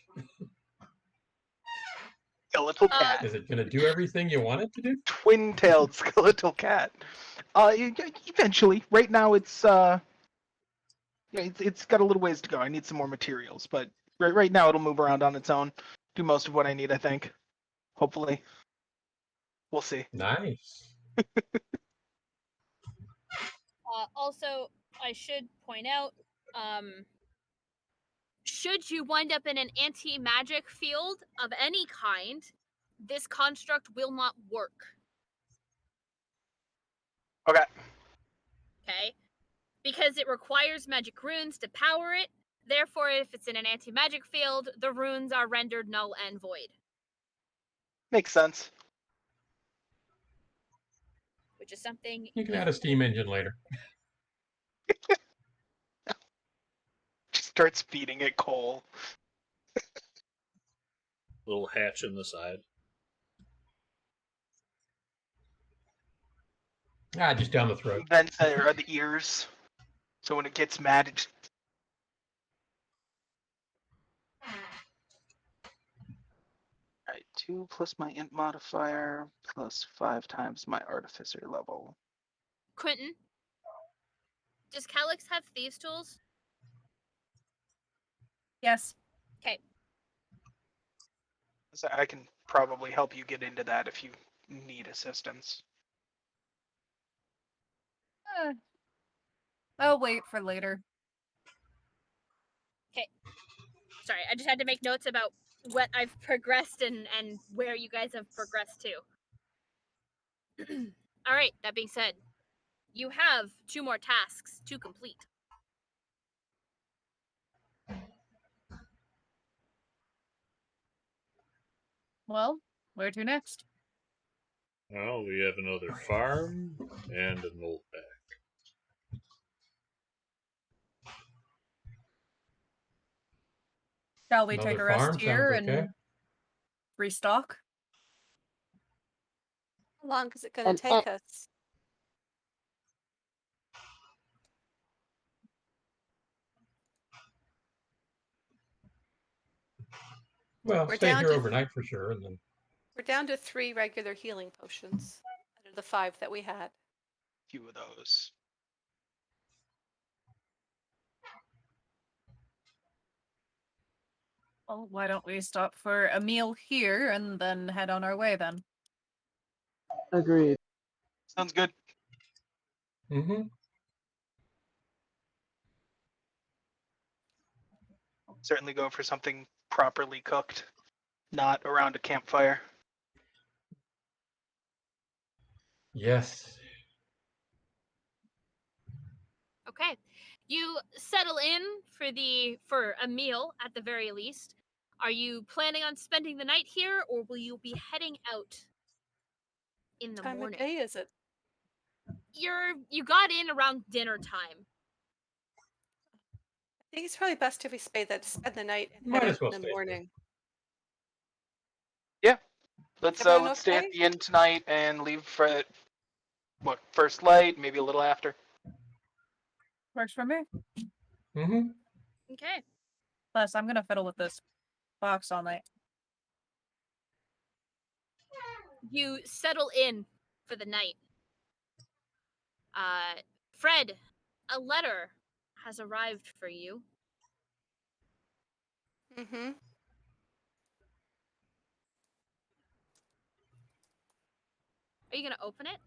[SPEAKER 2] Skeletal cat.
[SPEAKER 3] Is it going to do everything you want it to do?
[SPEAKER 2] Twin-tailed skeletal cat. Eventually. Right now it's it's got a little ways to go. I need some more materials, but right now it'll move around on its own. Do most of what I need, I think. Hopefully. We'll see.
[SPEAKER 3] Nice.
[SPEAKER 1] Also, I should point out, should you wind up in an anti-magic field of any kind, this construct will not work.
[SPEAKER 2] Okay.
[SPEAKER 1] Okay? Because it requires magic runes to power it. Therefore, if it's in an anti-magic field, the runes are rendered null and void.
[SPEAKER 2] Makes sense.
[SPEAKER 1] Which is something
[SPEAKER 3] You can add a steam engine later.
[SPEAKER 2] Just starts feeding it coal.
[SPEAKER 4] Little hatch in the side.
[SPEAKER 3] Just down the throat.
[SPEAKER 2] Vents are the ears. So when it gets mad, it just... Alright, 2 plus my int modifier, plus 5 times my artificer level.
[SPEAKER 1] Quentin, does Calyx have thieves' tools?
[SPEAKER 6] Yes.
[SPEAKER 1] Okay.
[SPEAKER 2] So I can probably help you get into that if you need assistance.
[SPEAKER 6] I'll wait for later.
[SPEAKER 1] Okay. Sorry, I just had to make notes about what I've progressed and where you guys have progressed to. All right, that being said, you have 2 more tasks to complete.
[SPEAKER 6] Well, where to next?
[SPEAKER 4] Well, we have another farm and an old bag.
[SPEAKER 6] Shall we take
[SPEAKER 3] Another
[SPEAKER 6] a rest
[SPEAKER 3] farm
[SPEAKER 6] here
[SPEAKER 3] sounds okay.
[SPEAKER 6] and restock?
[SPEAKER 7] How long is it going to
[SPEAKER 5] And-
[SPEAKER 7] take us?
[SPEAKER 3] Well,
[SPEAKER 7] We're
[SPEAKER 3] stay
[SPEAKER 7] down
[SPEAKER 3] here
[SPEAKER 7] to-
[SPEAKER 3] overnight for sure, and then
[SPEAKER 7] We're down to 3 regular healing potions out of the 5 that we had.
[SPEAKER 2] Few of those.
[SPEAKER 6] Well, why don't we stop for a meal here and then head on our way then?
[SPEAKER 5] Agreed.
[SPEAKER 2] Sounds good.
[SPEAKER 3] mm-hmm.
[SPEAKER 2] Certainly go for something properly cooked, not around a campfire.
[SPEAKER 3] Yes.
[SPEAKER 1] Okay. You settle in for a meal at the very least. Are you planning on spending the night here, or will you be heading out in the
[SPEAKER 7] Time
[SPEAKER 1] morning?
[SPEAKER 7] of day is it?
[SPEAKER 1] You got in around dinner time.
[SPEAKER 7] think it's probably best if we spend the night and
[SPEAKER 3] Might
[SPEAKER 7] head
[SPEAKER 3] as
[SPEAKER 7] out
[SPEAKER 3] well
[SPEAKER 7] in the
[SPEAKER 3] stay
[SPEAKER 7] morning.
[SPEAKER 2] Let's
[SPEAKER 7] Everyone
[SPEAKER 2] stay at
[SPEAKER 7] okay?
[SPEAKER 2] the inn tonight and leave for first light, maybe a little after.
[SPEAKER 6] Works for me.
[SPEAKER 3] Mm-hmm.
[SPEAKER 1] Okay.
[SPEAKER 6] Plus, I'm gonna fiddle with this box all night.
[SPEAKER 1] You settle in for the night. Fred, a letter has arrived for you.
[SPEAKER 7] Mm-hmm.
[SPEAKER 1] Are you gonna open it?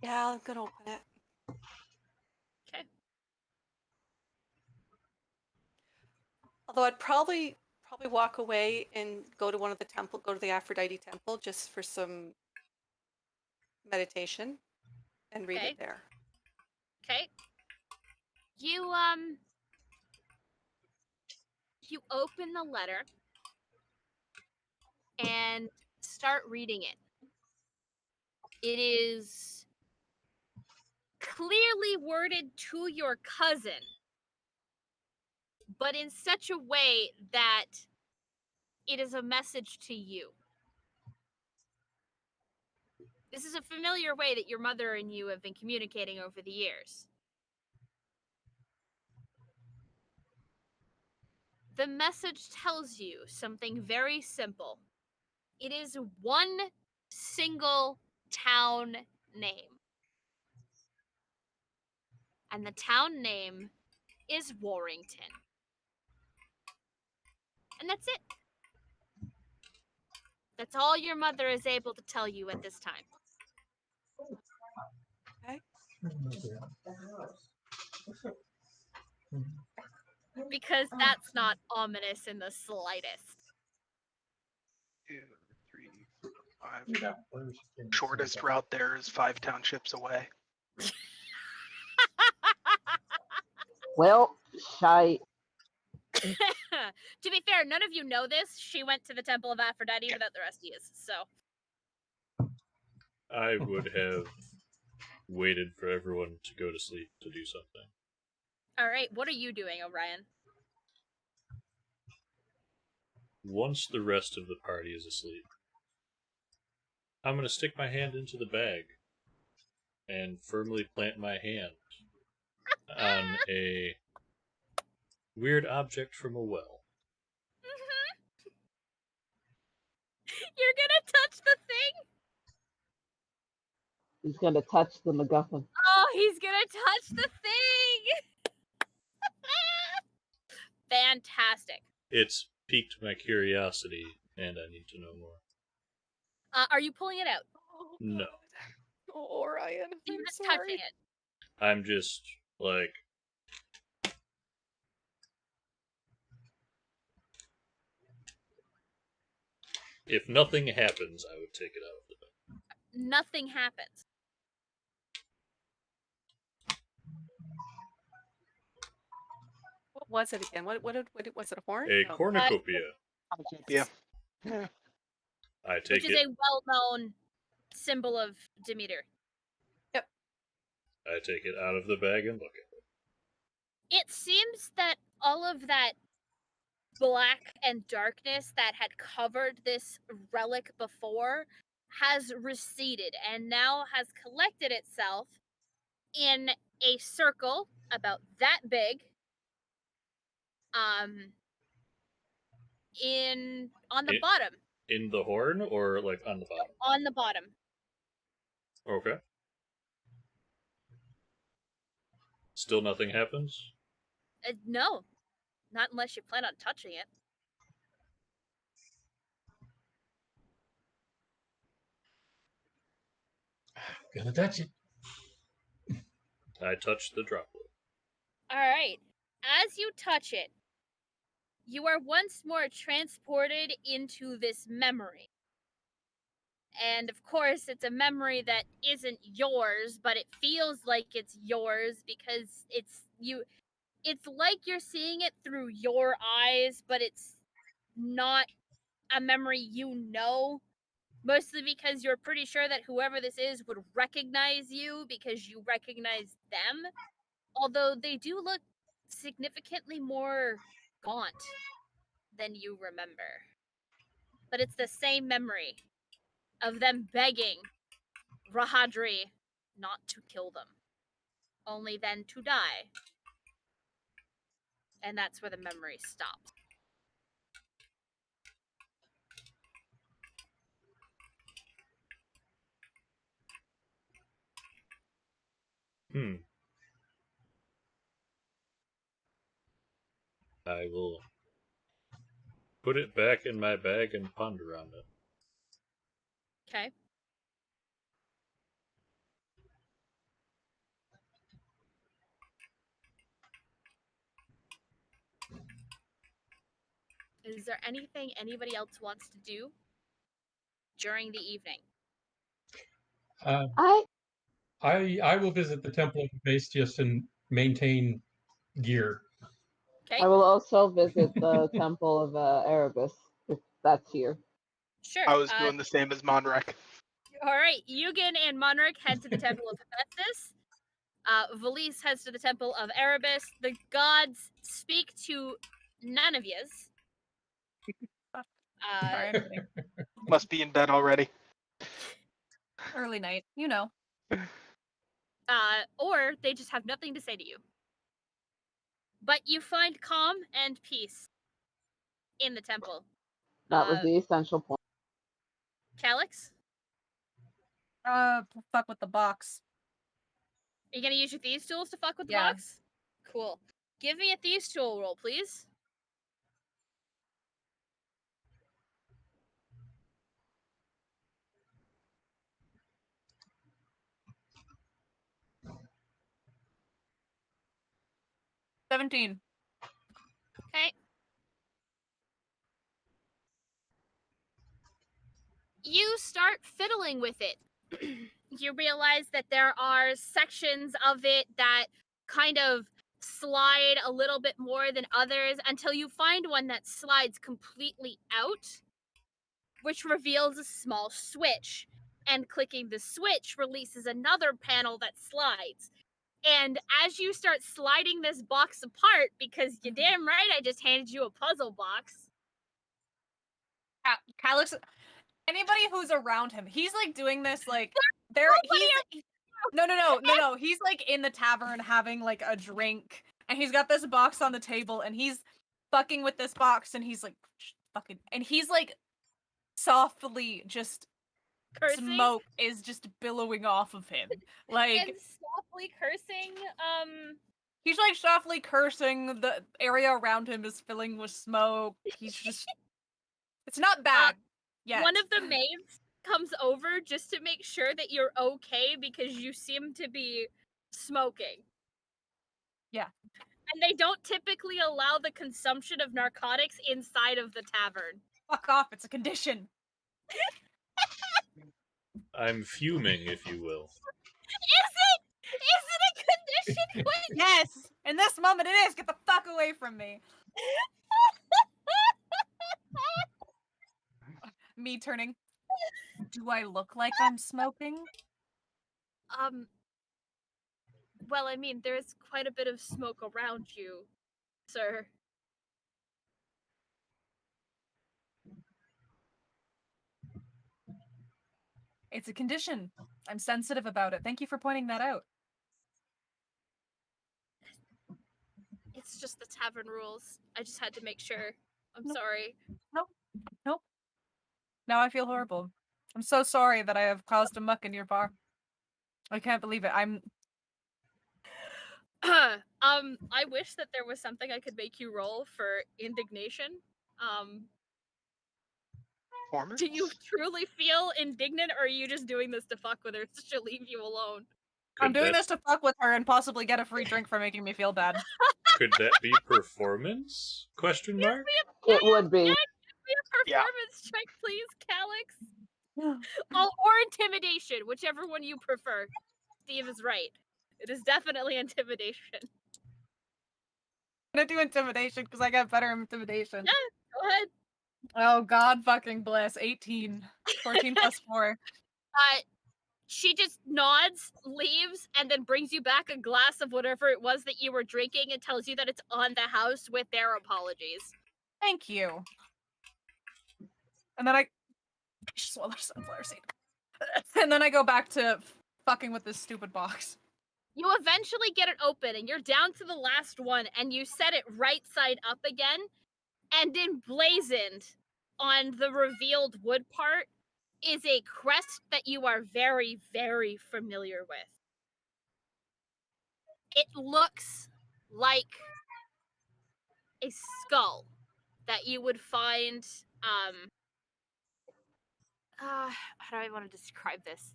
[SPEAKER 7] Yeah, I'm gonna open it.
[SPEAKER 1] Okay.
[SPEAKER 7] Although I'd probably walk away and go to go to the Aphrodite temple just for some meditation and read it
[SPEAKER 1] Okay.
[SPEAKER 7] there.
[SPEAKER 1] Okay. You you open the letter and start reading it. It is clearly worded to your cousin, but in such a way that it is a message to you. This is a familiar way that your mother and you have been communicating over the years. The message tells you something very simple. It is one single town name. And the town name is Warrington. And that's it. That's all your mother is able to tell you at this time.
[SPEAKER 7] Okay.
[SPEAKER 1] Because that's not ominous in the slightest.
[SPEAKER 2] 2, 3, 4, 5. Shortest route there is 5 townships away.
[SPEAKER 5] Well, shite.
[SPEAKER 1] To be fair, none of you know this. She went to the Temple of Aphrodite without the rest of you, so.
[SPEAKER 4] I would have waited for everyone to go to sleep to do something.
[SPEAKER 1] Alright, what are you doing, Orion?
[SPEAKER 4] Once the rest of the party is asleep, I'm going to stick my hand into the bag and firmly plant my hand on a weird object from a well.
[SPEAKER 1] You're gonna touch the thing?
[SPEAKER 5] He's gonna touch the MacGuffin.
[SPEAKER 1] Oh, he's gonna touch the thing! Fantastic.
[SPEAKER 4] It's piqued my curiosity, and I need to know more.
[SPEAKER 1] Are you pulling it out?
[SPEAKER 7] Oh,
[SPEAKER 4] No.
[SPEAKER 7] God. Oh, Orion,
[SPEAKER 1] You're
[SPEAKER 7] I'm
[SPEAKER 1] just
[SPEAKER 7] sorry.
[SPEAKER 1] touching it.
[SPEAKER 4] I'm just, like... If nothing happens, I would take it out of the bag.
[SPEAKER 1] Nothing happens.
[SPEAKER 7] What was it again? What was it? A horn?
[SPEAKER 4] A
[SPEAKER 7] No.
[SPEAKER 4] cornucopia.
[SPEAKER 2] Yeah.
[SPEAKER 4] I take
[SPEAKER 1] Which is
[SPEAKER 4] it.
[SPEAKER 1] a well-known symbol of Demeter.
[SPEAKER 4] I take it out of the bag and look at it.
[SPEAKER 1] It seems that all of that black and darkness that had covered this relic before has receded and now has collected itself in a circle about that big on the bottom.
[SPEAKER 4] In the horn or like on the bottom?
[SPEAKER 1] On the bottom.
[SPEAKER 4] Okay. Still nothing happens?
[SPEAKER 1] No. Not unless you plan on touching it.
[SPEAKER 3] Gonna touch it.
[SPEAKER 4] I touch the droplet.
[SPEAKER 1] Alright. As you touch it, you are once more transported into this memory. And of course, it's a memory that isn't yours, but it feels like it's yours because it's like you're seeing it through your eyes, but it's not a memory you know. Mostly because you're pretty sure that whoever this is would recognize you because you recognize them. Although they do look significantly more gaunt than you remember. But it's the same memory of them begging Rahadri not to kill them, only then to die. And that's where the memory stops.
[SPEAKER 4] I will put it back in my bag and ponder on it.
[SPEAKER 1] Okay. Is there anything anybody else wants to do during the evening?
[SPEAKER 3] I will visit the Temple of Hephaestus and maintain gear.
[SPEAKER 1] Okay.
[SPEAKER 5] I will also visit the Temple of Erebus, if that's here.
[SPEAKER 1] Sure.
[SPEAKER 2] I was doing the same as Monrek.
[SPEAKER 1] All right. Eugen and Monarch head to the Temple of Hephaestus. Valise heads to the Temple of Erebus. The gods speak to none of yous.
[SPEAKER 6] Sorry, I'm kidding.
[SPEAKER 2] Must be in bed already.
[SPEAKER 6] Early night, you know.
[SPEAKER 1] Or they just have nothing to say to you. But you find calm and peace in the temple.
[SPEAKER 5] That was the essential point.
[SPEAKER 1] Calix,
[SPEAKER 6] Fuck with the box.
[SPEAKER 1] are you gonna use your thieves tools to fuck with the
[SPEAKER 6] Yeah.
[SPEAKER 1] box? Cool. Give me a thieves tool roll, please.
[SPEAKER 6] $17.
[SPEAKER 1] Okay. You start fiddling with it. You realize that there are sections of it that kind of slide a little bit more than others until you find one that slides completely out, which reveals a small switch. And clicking the switch releases another panel that slides. And as you start sliding this box apart, because you're damn right I just handed you a puzzle box.
[SPEAKER 6] Calix, anybody who's around him, he's like doing this like no. He's like in the tavern having like a drink, and he's got this box on the table, and he's fucking with this box, and he's like fucking, and he's like softly just
[SPEAKER 1] Cursing
[SPEAKER 6] smoke is just billowing off of him, like
[SPEAKER 1] and softly cursing.
[SPEAKER 6] he's like softly cursing. The area around him is filling with smoke. He's just it's not bad. Yeah.
[SPEAKER 1] One of the maids comes over just to make sure that you're okay because you seem to be smoking.
[SPEAKER 6] Yeah.
[SPEAKER 1] And they don't typically allow the consumption of narcotics inside of the tavern.
[SPEAKER 6] Fuck off, it's a condition.
[SPEAKER 4] I'm fuming, if you will.
[SPEAKER 1] Is it a condition? Wait.
[SPEAKER 6] Yes! In this moment it is! Get the fuck away from me! Me turning. Do I look like I'm smoking?
[SPEAKER 1] Well, I mean, there's quite a bit of smoke around you, sir.
[SPEAKER 6] It's a condition. I'm sensitive about it. Thank you for pointing that out.
[SPEAKER 1] It's just the tavern rules. I just had to make sure. I'm
[SPEAKER 6] Nope.
[SPEAKER 1] sorry.
[SPEAKER 6] Nope. Now I feel horrible. I'm so sorry that I have caused a muck in your bar. I can't believe it.
[SPEAKER 1] I wish that there was something I could make you roll for indignation.
[SPEAKER 2] Performance?
[SPEAKER 1] Do you truly feel indignant, or are you just doing this to fuck with her so she'll leave you alone?
[SPEAKER 6] I'm doing
[SPEAKER 4] that,
[SPEAKER 6] this to fuck with her and possibly get a free drink for making me feel bad.
[SPEAKER 4] Could that be performance? Question mark?
[SPEAKER 5] It would be.
[SPEAKER 1] Give me a performance check, please, Calix. Or intimidation, whichever one you prefer. Steve is right. It is definitely intimidation.
[SPEAKER 6] I'm gonna do intimidation because I got better intimidation.
[SPEAKER 1] Yeah, go ahead.
[SPEAKER 6] Oh god fucking bless. 18. 14 plus 4.
[SPEAKER 1] She just nods, leaves, and then brings you back a glass of whatever it was that you were drinking and tells you that it's on the house with their apologies.
[SPEAKER 6] Thank you. And then I swallow sunflower seed. And then I go back to fucking with this stupid box.
[SPEAKER 1] You eventually get it open, and you're down to the last one, and you set it right side up again, and emblazoned on the revealed wood part is a crest that you are very, very familiar with. It looks like a skull that you would find, how do I want to describe this?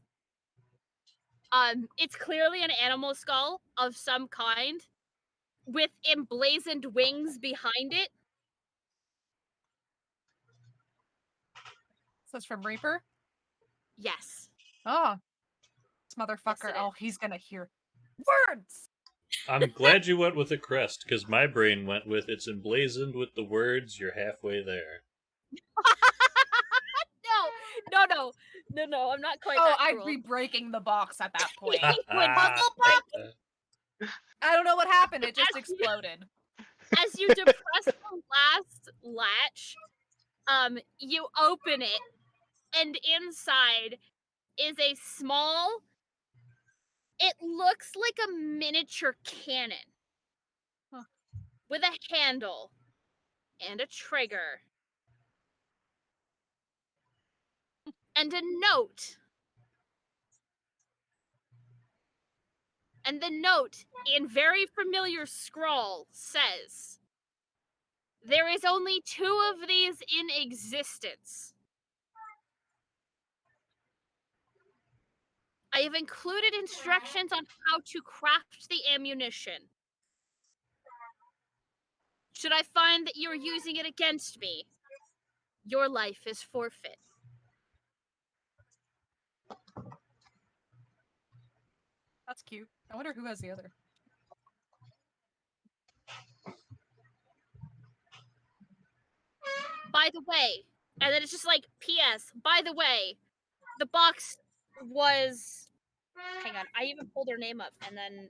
[SPEAKER 1] It's clearly an animal skull of some kind with emblazoned wings behind it.
[SPEAKER 6] So it's from Reaper?
[SPEAKER 1] Yes.
[SPEAKER 6] Oh. This motherfucker.
[SPEAKER 1] Yes, it
[SPEAKER 6] Oh,
[SPEAKER 1] is.
[SPEAKER 6] he's gonna hear words!
[SPEAKER 4] I'm glad you went with a crest, because my brain went with it's emblazoned with the words, you're halfway there.
[SPEAKER 1] No, I'm not quite
[SPEAKER 6] Oh,
[SPEAKER 1] that
[SPEAKER 6] I'd
[SPEAKER 1] cruel.
[SPEAKER 6] be breaking the box at that point.
[SPEAKER 1] Would puzzle break.
[SPEAKER 6] I don't know what happened. It just
[SPEAKER 1] As you-
[SPEAKER 6] exploded.
[SPEAKER 1] As you depress the last latch, you open it, and inside is a small, it looks like a miniature cannon.
[SPEAKER 6] Huh.
[SPEAKER 1] With a handle and a trigger. And a note. And the note, in very familiar scrawl, says, "There is only 2 of these in existence. I have included instructions on how to craft the ammunition. Should I find that you are using it against me, your life is forfeit."
[SPEAKER 6] That's cute. I wonder who has the other.
[SPEAKER 1] By the way, and then it's just like, P.S. By the way, the box was. Hang on, I even pulled her name up and then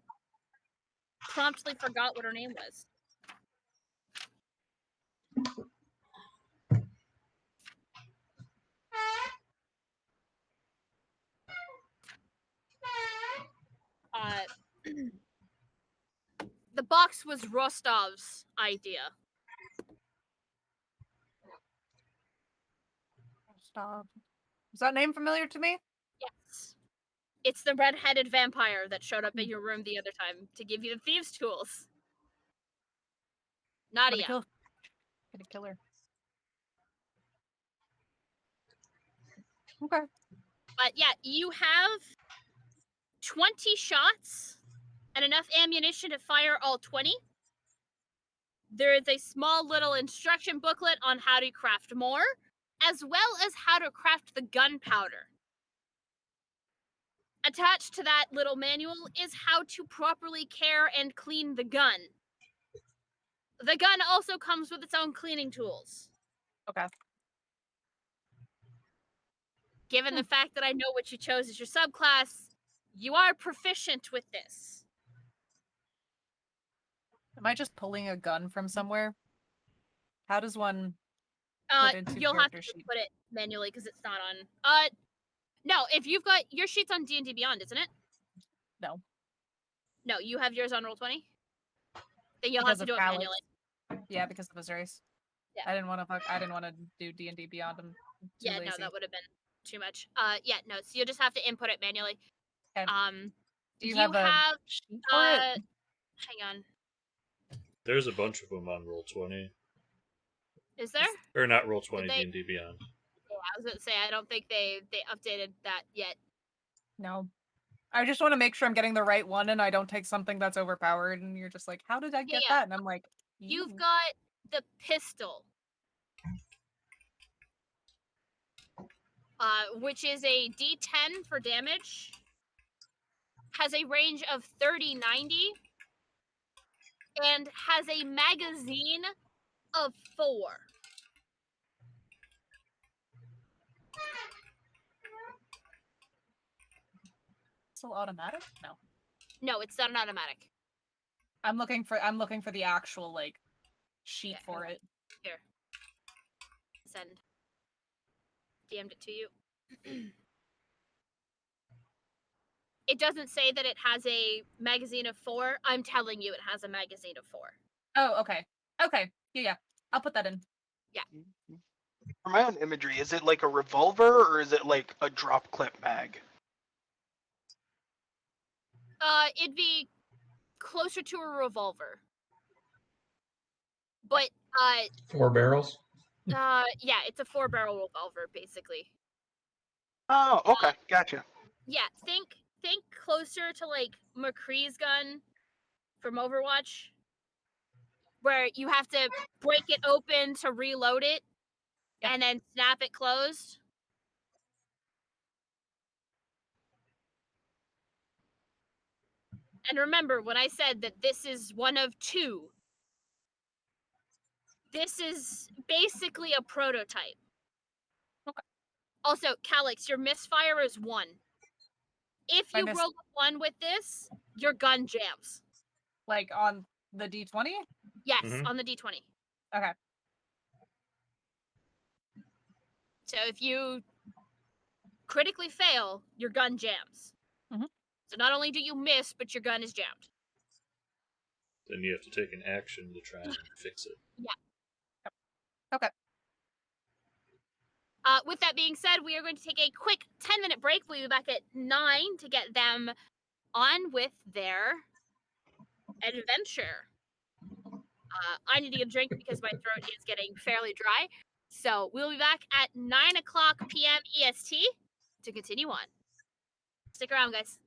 [SPEAKER 1] promptly forgot what her name was. The box was Rostov's idea.
[SPEAKER 6] Stop. Is that name familiar to me?
[SPEAKER 1] Yes. It's the red-headed vampire that showed up in your room the other time to give you the thieves' tools. Nadia.
[SPEAKER 6] Gonna kill her. Okay.
[SPEAKER 1] But yeah, you have 20 shots and enough ammunition to fire all 20. There is a small little instruction booklet on how to craft more, as well as how to craft the gunpowder. Attached to that little manual is how to properly care and clean the gun. The gun also comes with its own cleaning tools.
[SPEAKER 6] Okay.
[SPEAKER 1] Given the fact that I know what you chose as your subclass, you are proficient with this.
[SPEAKER 6] Am I just pulling a gun from somewhere? How does one put into
[SPEAKER 1] You'll have to
[SPEAKER 6] character sheet?
[SPEAKER 1] put it manually because it's not on. No, if you've got your sheet's on D&D Beyond, isn't it?
[SPEAKER 6] No.
[SPEAKER 1] No, you have yours on Roll20. Then you'll
[SPEAKER 6] Because
[SPEAKER 1] have to
[SPEAKER 6] of
[SPEAKER 1] do it
[SPEAKER 6] Alex.
[SPEAKER 1] manually.
[SPEAKER 6] Yeah, because of his race.
[SPEAKER 1] Yeah.
[SPEAKER 6] I didn't want to do D&D Beyond. I'm too
[SPEAKER 1] Yeah,
[SPEAKER 6] lazy.
[SPEAKER 1] no, that would have been too much. Yeah, no, so you'll just have to input it manually.
[SPEAKER 6] Okay. Do you
[SPEAKER 1] you
[SPEAKER 6] have a sheet for it?
[SPEAKER 1] Hang on.
[SPEAKER 4] There's a bunch of them on Roll20.
[SPEAKER 1] Is there?
[SPEAKER 4] Or not Roll20,
[SPEAKER 1] Did they-
[SPEAKER 4] D&D Beyond.
[SPEAKER 1] Yeah, I was gonna say I don't think they updated that yet.
[SPEAKER 6] No. I just want to make sure I'm getting the right one and I don't take something that's overpowered and you're just like, how did I get
[SPEAKER 1] yeah.
[SPEAKER 6] that? And I'm like,
[SPEAKER 1] You've got the pistol. Which is a D10 for damage. Has a range of 30-90. And has a magazine of 4.
[SPEAKER 6] still automatic? No.
[SPEAKER 1] No, it's not an automatic.
[SPEAKER 6] I'm looking for the actual like sheet
[SPEAKER 1] Yeah,
[SPEAKER 6] for it.
[SPEAKER 1] Here. Send. DM'd it to you. It doesn't say that it has a magazine of 4. I'm telling you it has a magazine of 4.
[SPEAKER 6] Oh, okay. Okay. Yeah. I'll put that in.
[SPEAKER 2] For my own imagery, is it like a revolver or is it like a drop clip mag?
[SPEAKER 1] It'd be closer to a revolver. But
[SPEAKER 3] 4 barrels.
[SPEAKER 1] yeah, it's a 4-barrel revolver basically.
[SPEAKER 2] Oh, okay, gotcha.
[SPEAKER 1] Yeah, think closer to like McCree's gun from Overwatch, where you have to break it open to reload it,
[SPEAKER 6] Yep.
[SPEAKER 1] and then snap it closed. And remember, when I said that this is one of 2, this is basically a prototype.
[SPEAKER 6] Okay.
[SPEAKER 1] Also, Calix, your misfire is 1. If
[SPEAKER 6] My
[SPEAKER 1] you roll a 1 with this, your gun jams.
[SPEAKER 6] Like on the D20?
[SPEAKER 1] Yes,
[SPEAKER 4] Mhm.
[SPEAKER 1] on the D20.
[SPEAKER 6] Okay.
[SPEAKER 1] So if you critically fail, your gun jams.
[SPEAKER 6] Mhm.
[SPEAKER 1] So not only do you miss, but your gun is jammed.
[SPEAKER 4] Then you have to take an action to try and fix it.
[SPEAKER 6] Okay.
[SPEAKER 1] With that being said, we are going to take a quick 10-minute break. We'll be back at 9 to get them on with their adventure. I need to get a drink because my throat is getting fairly dry. So we'll be back at 9 o'clock p.m. EST to continue on. Stick around, guys.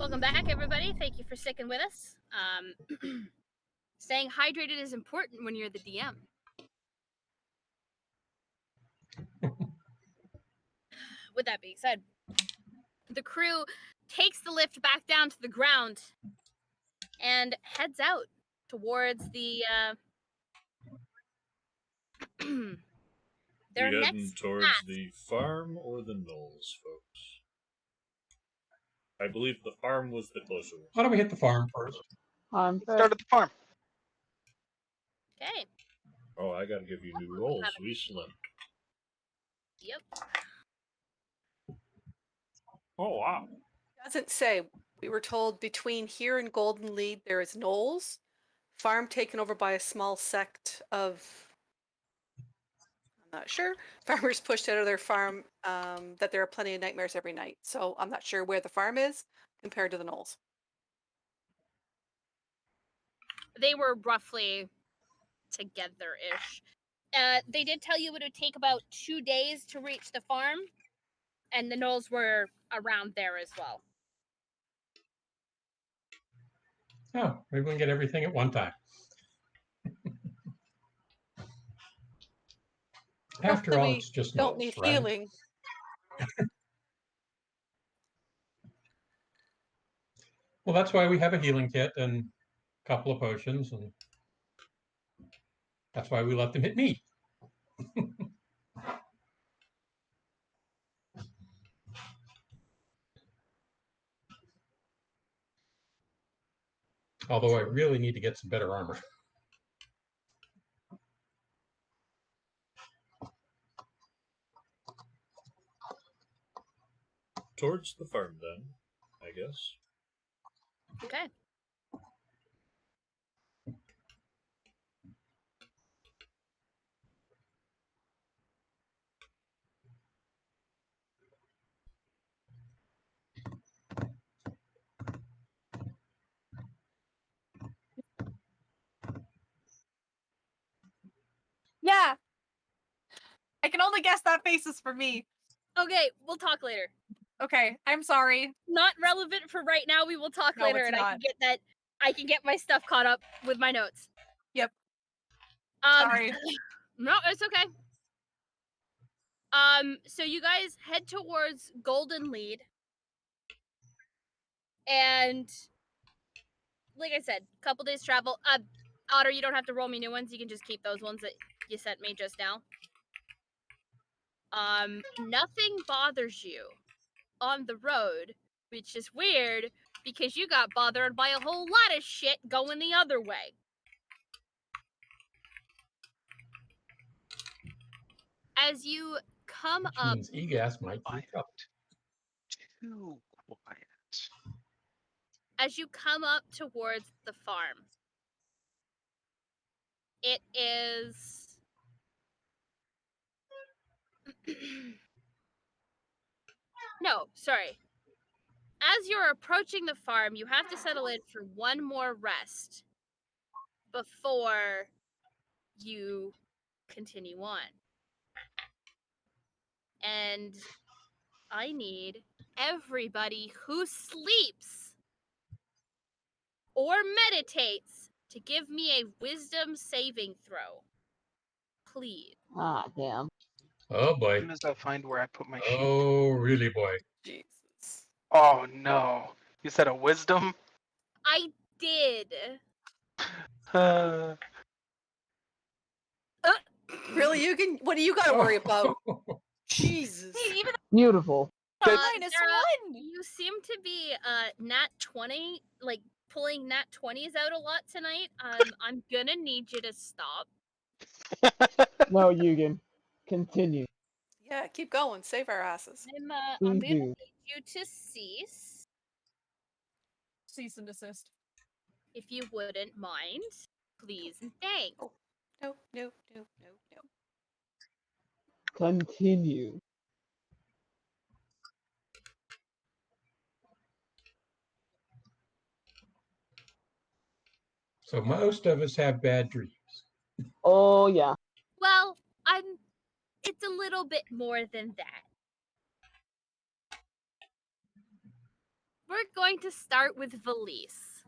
[SPEAKER 1] Welcome back, everybody. Thank you for sticking with us. Staying hydrated is important when you're the DM. With that being said, the crew takes the lift back down to the ground and heads out towards the their
[SPEAKER 4] We heading
[SPEAKER 1] next
[SPEAKER 4] towards
[SPEAKER 1] task.
[SPEAKER 4] the farm or the knolls, folks? I believe the farm was the closer one.
[SPEAKER 3] Why don't we hit the farm first?
[SPEAKER 5] I'm
[SPEAKER 2] Start at the farm.
[SPEAKER 1] Okay.
[SPEAKER 4] Oh, I gotta give you new rolls. We slept.
[SPEAKER 1] Yep.
[SPEAKER 4] Oh, wow.
[SPEAKER 7] Doesn't say. We were told between here and Golden Lead there is Knolls, farm taken over by a small sect of, I'm not sure, farmers pushed out of their farm, that there are plenty of nightmares every night. So I'm not sure where the farm is compared to the Knolls.
[SPEAKER 1] They were roughly together-ish. They did tell you it would take about 2 days to reach the farm, and the knolls were around there as well.
[SPEAKER 3] Oh, maybe we can get everything at one time. After
[SPEAKER 7] Hopefully
[SPEAKER 3] all,
[SPEAKER 7] we
[SPEAKER 3] it's just
[SPEAKER 7] don't
[SPEAKER 3] knolls,
[SPEAKER 7] need
[SPEAKER 3] right?
[SPEAKER 7] healing.
[SPEAKER 3] Well, that's why we have a healing kit and a couple of potions, and that's why we let them hit me. Although I really need to get some better armor.
[SPEAKER 4] Towards the farm, then, I guess.
[SPEAKER 1] Okay.
[SPEAKER 6] Yeah. I can only guess that face is for me.
[SPEAKER 1] Okay, we'll talk later.
[SPEAKER 6] Okay, I'm sorry.
[SPEAKER 1] Not relevant for right now. We will talk
[SPEAKER 6] No,
[SPEAKER 1] later,
[SPEAKER 6] it's
[SPEAKER 1] and
[SPEAKER 6] not.
[SPEAKER 1] I can get my stuff caught up with my notes.
[SPEAKER 6] Yep.
[SPEAKER 1] Um,
[SPEAKER 6] Sorry.
[SPEAKER 1] No, it's okay. So you guys head towards Golden Lead, and like I said, couple days travel. Otter, you don't have to roll me new ones. You can just keep those ones that you sent me just now. Nothing bothers you on the road, which is weird because you got bothered by a whole lot of shit going the other way. As you come
[SPEAKER 3] Which
[SPEAKER 1] up,
[SPEAKER 3] means EGAS might be in trouble.
[SPEAKER 2] Too quiet.
[SPEAKER 1] as you come up towards the farm, it is no, sorry. As you're approaching the farm, you have to settle in for one more rest before you continue on. And I need everybody who sleeps or meditates to give me a wisdom saving throw. Please.
[SPEAKER 5] Ah, damn.
[SPEAKER 3] Oh
[SPEAKER 2] As
[SPEAKER 3] boy.
[SPEAKER 2] soon as I find where I put my sheet.
[SPEAKER 3] Oh, really, boy.
[SPEAKER 7] Jesus.
[SPEAKER 2] Oh no. You said a wisdom?
[SPEAKER 1] I did.
[SPEAKER 2] Uh,
[SPEAKER 7] Really, you can. What do you got to worry about? Jesus.
[SPEAKER 6] Hey, even
[SPEAKER 5] Beautiful.
[SPEAKER 2] That's-
[SPEAKER 6] minus
[SPEAKER 1] Sarah,
[SPEAKER 6] 1.
[SPEAKER 1] you seem to be nat 20, like pulling nat 20s out a lot tonight. I'm gonna need you to stop.
[SPEAKER 5] No, Yugen. Continue.
[SPEAKER 7] Yeah, keep going. Save our asses.
[SPEAKER 1] I'm
[SPEAKER 5] Please
[SPEAKER 1] gonna
[SPEAKER 5] do.
[SPEAKER 1] need you to cease,
[SPEAKER 6] Cease and desist.
[SPEAKER 1] if you wouldn't mind. Please and thanks.
[SPEAKER 7] Oh. No, no, no, no, no.
[SPEAKER 5] Continue.
[SPEAKER 3] So most of us have bad dreams.
[SPEAKER 5] Oh, yeah.
[SPEAKER 1] Well, it's a little bit more than that. We're going to start with Valise.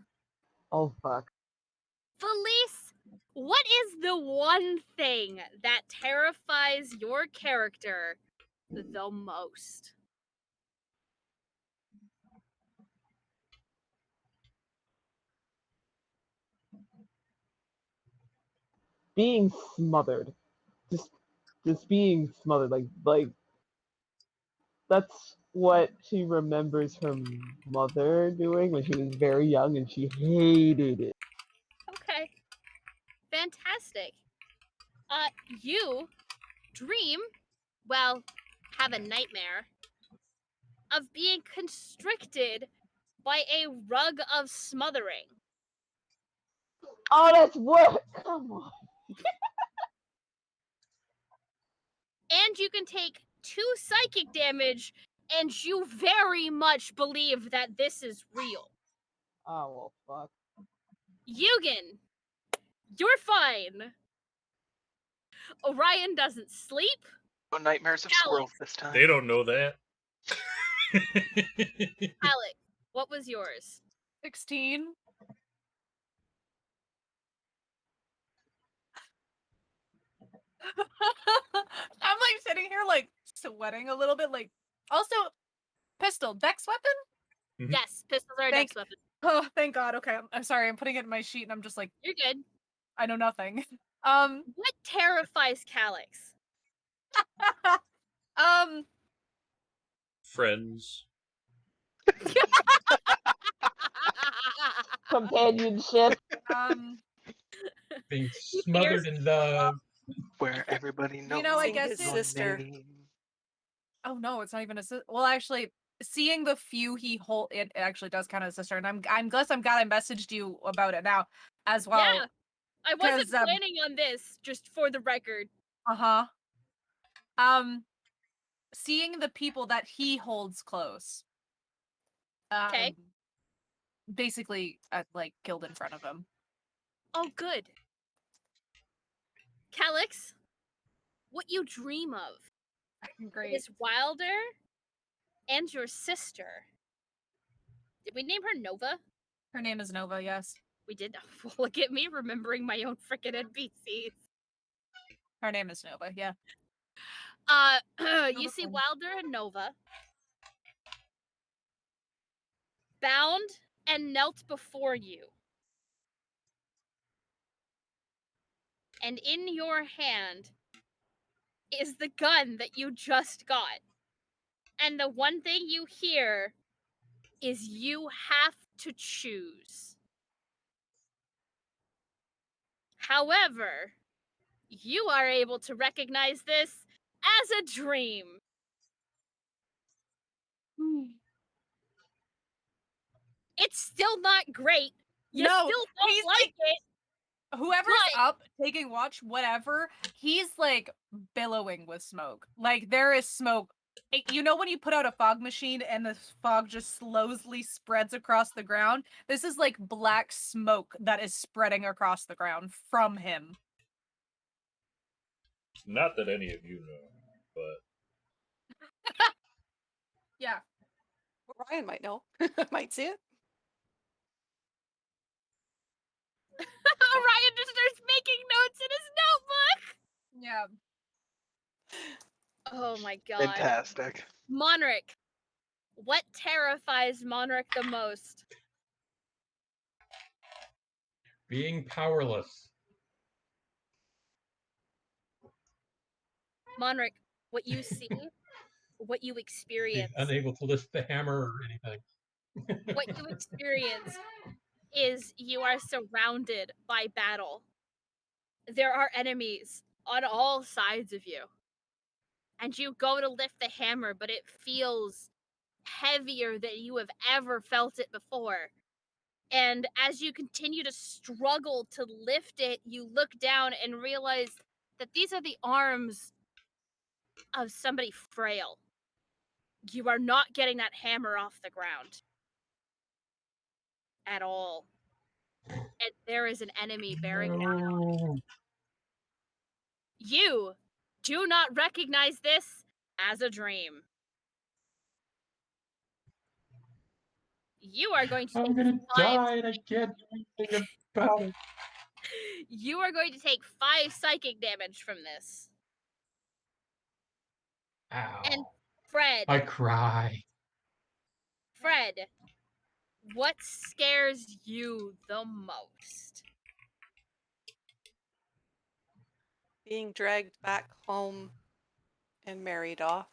[SPEAKER 5] Oh fuck.
[SPEAKER 1] Valise, what is the one thing that terrifies your character the most?
[SPEAKER 5] Being smothered. Just being smothered. Like that's what she remembers her mother doing when she was very young, and she hated it.
[SPEAKER 1] Okay. Fantastic. You dream, well, have a nightmare of being constricted by a rug of smothering.
[SPEAKER 5] Oh, that's what. Come on.
[SPEAKER 1] And you can take 2 psychic damage, and you very much believe that this is real.
[SPEAKER 5] Oh well, fuck.
[SPEAKER 1] Yugen, you're fine. Orion doesn't sleep.
[SPEAKER 2] No nightmares of squirrels this time.
[SPEAKER 4] They don't know that.
[SPEAKER 1] Alec, what was yours?
[SPEAKER 6] 16. I'm like sitting here like sweating a little bit. Like, also, pistol, dex weapon?
[SPEAKER 4] Mhm.
[SPEAKER 1] Yes, pistols are a
[SPEAKER 6] Thank-
[SPEAKER 1] dex weapon.
[SPEAKER 6] Oh, thank God. Okay, I'm sorry. I'm putting it in my sheet, and I'm just like,
[SPEAKER 1] You're good.
[SPEAKER 6] I know nothing.
[SPEAKER 1] What terrifies Calyx?
[SPEAKER 6] Um,
[SPEAKER 4] Friends.
[SPEAKER 5] Companionship.
[SPEAKER 3] Being
[SPEAKER 1] He
[SPEAKER 3] smothered
[SPEAKER 1] fears-
[SPEAKER 3] in love.
[SPEAKER 2] Where everybody knows
[SPEAKER 6] know, I
[SPEAKER 7] Seeing
[SPEAKER 6] guess
[SPEAKER 7] his
[SPEAKER 2] your
[SPEAKER 7] sister.
[SPEAKER 2] name.
[SPEAKER 6] oh no, it's not even a sister. Well, actually, seeing the few he hold, it actually does count as a sister, and I'm glad I messaged you about it now as well.
[SPEAKER 1] Yeah, I wasn't
[SPEAKER 6] 'cause,
[SPEAKER 1] planning on this, just for the record.
[SPEAKER 6] Uh-huh. Seeing the people that he holds close.
[SPEAKER 1] Okay.
[SPEAKER 6] Basically, like killed in front of him.
[SPEAKER 1] Oh, good. Calyx, what you dream of
[SPEAKER 6] Great.
[SPEAKER 1] is Wilder and your sister. Did we name her Nova?
[SPEAKER 6] Her name is Nova. Yes.
[SPEAKER 1] We did. Look at me remembering my own freaking NPCs.
[SPEAKER 6] Her name is Nova. Yeah.
[SPEAKER 1] You see
[SPEAKER 6] Quinn.
[SPEAKER 1] Wilder and Nova bound and knelt before you. And in your hand is the gun that you just got. And the one thing you hear is you have to choose. However, you are able to recognize this as a dream. It's still not great. You
[SPEAKER 6] No,
[SPEAKER 1] still don't
[SPEAKER 6] he's
[SPEAKER 1] like it.
[SPEAKER 6] Whoever's
[SPEAKER 1] But-
[SPEAKER 6] up taking watch, whatever, he's like billowing with smoke. Like there is smoke. You know when you put out a fog machine and the fog just slowly spreads across the ground? This is like black smoke that is spreading across the ground from him.
[SPEAKER 4] Not that any of you know, but
[SPEAKER 6] Yeah.
[SPEAKER 7] Ryan might know. Might see it.
[SPEAKER 1] Ryan just starts making notes in his notebook.
[SPEAKER 6] Yeah.
[SPEAKER 1] Oh my god.
[SPEAKER 2] Fantastic.
[SPEAKER 1] Monarch. What terrifies Monarch the most?
[SPEAKER 3] Being powerless.
[SPEAKER 1] Monarch, what you see, what you
[SPEAKER 3] Being
[SPEAKER 1] experience,
[SPEAKER 3] unable to lift the hammer or anything.
[SPEAKER 1] what you experience is you are surrounded by battle. There are enemies on all sides of you. And you go to lift the hammer, but it feels heavier than you have ever felt it before. And as you continue to struggle to lift it, you look down and realize that these are the arms of somebody frail. You are not getting that hammer off the ground at all. And there is an enemy bearing down on
[SPEAKER 3] No.
[SPEAKER 1] you. Do not recognize this as a dream. You are going to
[SPEAKER 3] I'm
[SPEAKER 1] take
[SPEAKER 3] gonna
[SPEAKER 1] 5.
[SPEAKER 3] die and I can't do anything about it.
[SPEAKER 1] You are going to take 5 psychic damage from this. And
[SPEAKER 3] Ow.
[SPEAKER 1] Fred,
[SPEAKER 3] I cry.
[SPEAKER 1] what scares you the most?
[SPEAKER 7] Being dragged back home and married off.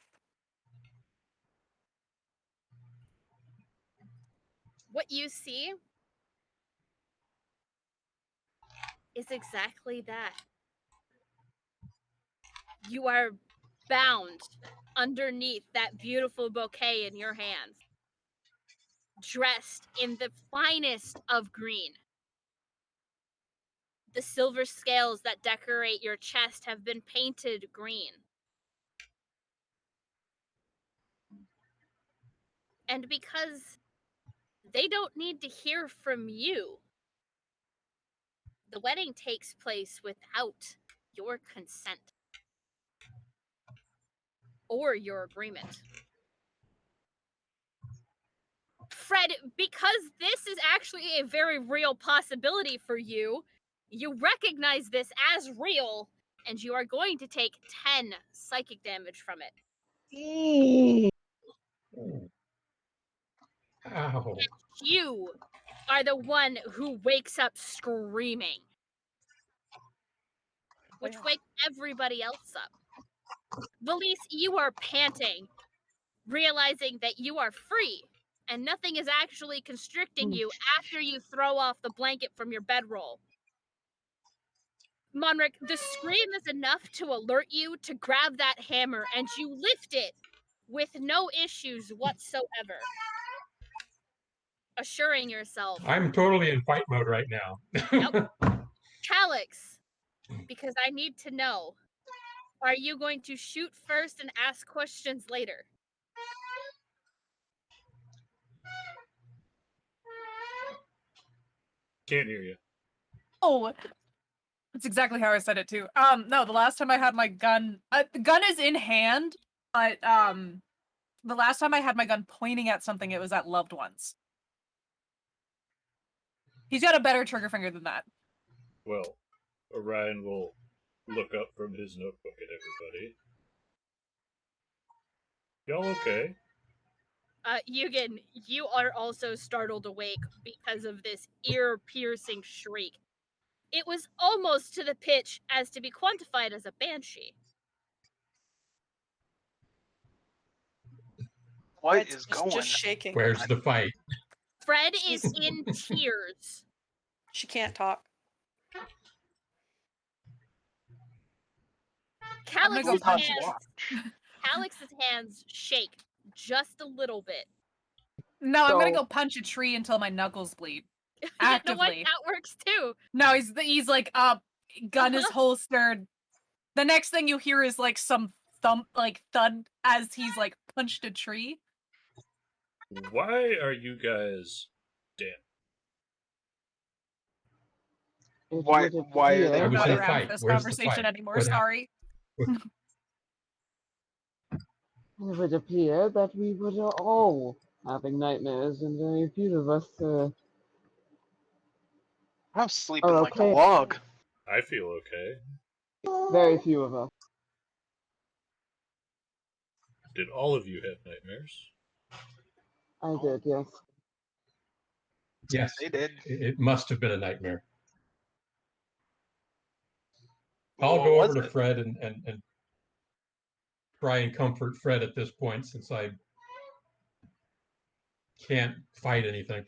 [SPEAKER 1] What you see is exactly that. You are bound underneath that beautiful bouquet in your hands, dressed in the finest of green. The silver scales that decorate your chest have been painted green. And because they don't need to hear from you, the wedding takes place without your consent or your agreement. Fred, because this is actually a very real possibility for you, you recognize this as real, and you are going to take 10 psychic damage from it.
[SPEAKER 3] Ow.
[SPEAKER 1] You are the one who wakes up screaming, which
[SPEAKER 7] Yeah.
[SPEAKER 1] wakes everybody else up. Valise, you are panting, realizing that you are free, and nothing is actually constricting you after you throw off the blanket from your bedroll. Monric, the scream is enough to alert you to grab that hammer, and you lift it with no issues whatsoever, assuring yourself.
[SPEAKER 3] I'm totally in fight mode right now.
[SPEAKER 1] Yep. Calix, because I need to know, are you going to shoot first and ask questions later?
[SPEAKER 4] Can't hear you.
[SPEAKER 6] Oh, that's exactly how I said it too. No, the last time I had my gun, the gun is in hand, but the last time I had my gun pointing at something, it was at loved ones. He's got a better trigger finger than that.
[SPEAKER 4] Well, Orion will look up from his notebook at everybody. Y'all okay?
[SPEAKER 1] Eugen, you are also startled awake because of this ear-piercing shriek. It was almost to the pitch as to be quantified as a banshee.
[SPEAKER 2] What
[SPEAKER 7] Red's
[SPEAKER 2] is
[SPEAKER 7] just
[SPEAKER 2] going?
[SPEAKER 7] shaking.
[SPEAKER 3] Where's the fight?
[SPEAKER 1] Fred is in tears.
[SPEAKER 7] She can't talk.
[SPEAKER 6] I'm gonna go punch it.
[SPEAKER 1] Calix's hands shake just a little bit.
[SPEAKER 6] No, I'm gonna
[SPEAKER 5] So-
[SPEAKER 6] go punch a tree until my knuckles bleed.
[SPEAKER 1] You know what?
[SPEAKER 6] Actively.
[SPEAKER 1] That works too.
[SPEAKER 6] No, he's like up, gun is holstered. The next thing you hear is like some thump, like thud, as he's like punched a tree.
[SPEAKER 4] Why are you guys dead?
[SPEAKER 5] It
[SPEAKER 2] Why-
[SPEAKER 5] would
[SPEAKER 2] why are they
[SPEAKER 5] appear-
[SPEAKER 3] I
[SPEAKER 6] I'm
[SPEAKER 3] was
[SPEAKER 6] not
[SPEAKER 3] in a
[SPEAKER 6] around
[SPEAKER 3] fight.
[SPEAKER 6] for this
[SPEAKER 3] Where's the
[SPEAKER 6] conversation
[SPEAKER 3] fight?
[SPEAKER 6] anymore.
[SPEAKER 3] What happened?
[SPEAKER 6] Sorry.
[SPEAKER 5] It would appear that we were all having nightmares, and very few of us
[SPEAKER 2] I was sleeping
[SPEAKER 5] are
[SPEAKER 2] like a
[SPEAKER 5] okay.
[SPEAKER 2] log.
[SPEAKER 4] I feel okay.
[SPEAKER 5] Very few of us.
[SPEAKER 4] Did all of you have nightmares?
[SPEAKER 5] I did, yes.
[SPEAKER 3] Yes,
[SPEAKER 2] They did.
[SPEAKER 3] it must have been a nightmare. I'll
[SPEAKER 2] What
[SPEAKER 3] go
[SPEAKER 2] was
[SPEAKER 3] over to
[SPEAKER 2] it?
[SPEAKER 3] Fred and try and comfort Fred at this point, since I can't fight anything.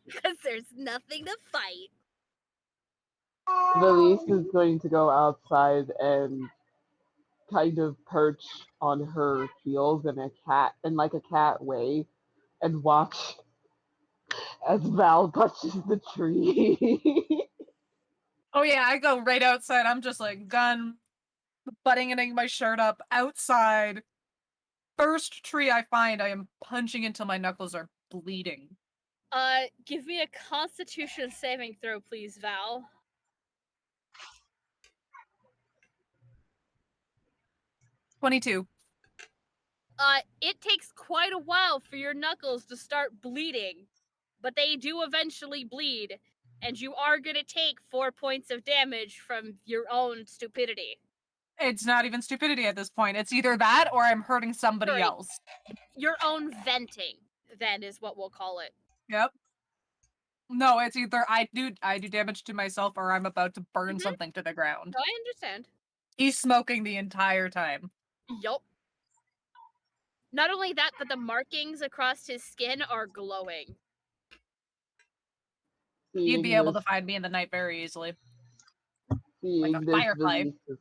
[SPEAKER 1] Because there's nothing to fight.
[SPEAKER 5] Valise is going to go outside and kind of perch on her heels in like a cat way and watch as Val touches the tree.
[SPEAKER 6] Oh yeah, I go right outside. I'm just like gun, buttoning my shirt up outside. First tree I find, I am punching until my knuckles are bleeding.
[SPEAKER 1] Give me a Constitution saving throw, please, Val.
[SPEAKER 6] 22.
[SPEAKER 1] It takes quite a while for your knuckles to start bleeding, but they do eventually bleed, and you are gonna take 4 points of damage from your own stupidity.
[SPEAKER 6] It's not even stupidity at this point. It's either that or I'm hurting somebody
[SPEAKER 1] Sorry.
[SPEAKER 6] else.
[SPEAKER 1] Your own venting, then, is what we'll call it.
[SPEAKER 6] Yep. No, it's either I do damage to myself or I'm about to burn something to the ground.
[SPEAKER 1] I understand.
[SPEAKER 6] He's smoking the entire time.
[SPEAKER 1] Yup. Not only that, but the markings across his skin are glowing.
[SPEAKER 6] You'd be able to find me in the night very easily.
[SPEAKER 5] Seeing
[SPEAKER 6] like a
[SPEAKER 5] this
[SPEAKER 6] firefly.
[SPEAKER 5] release is,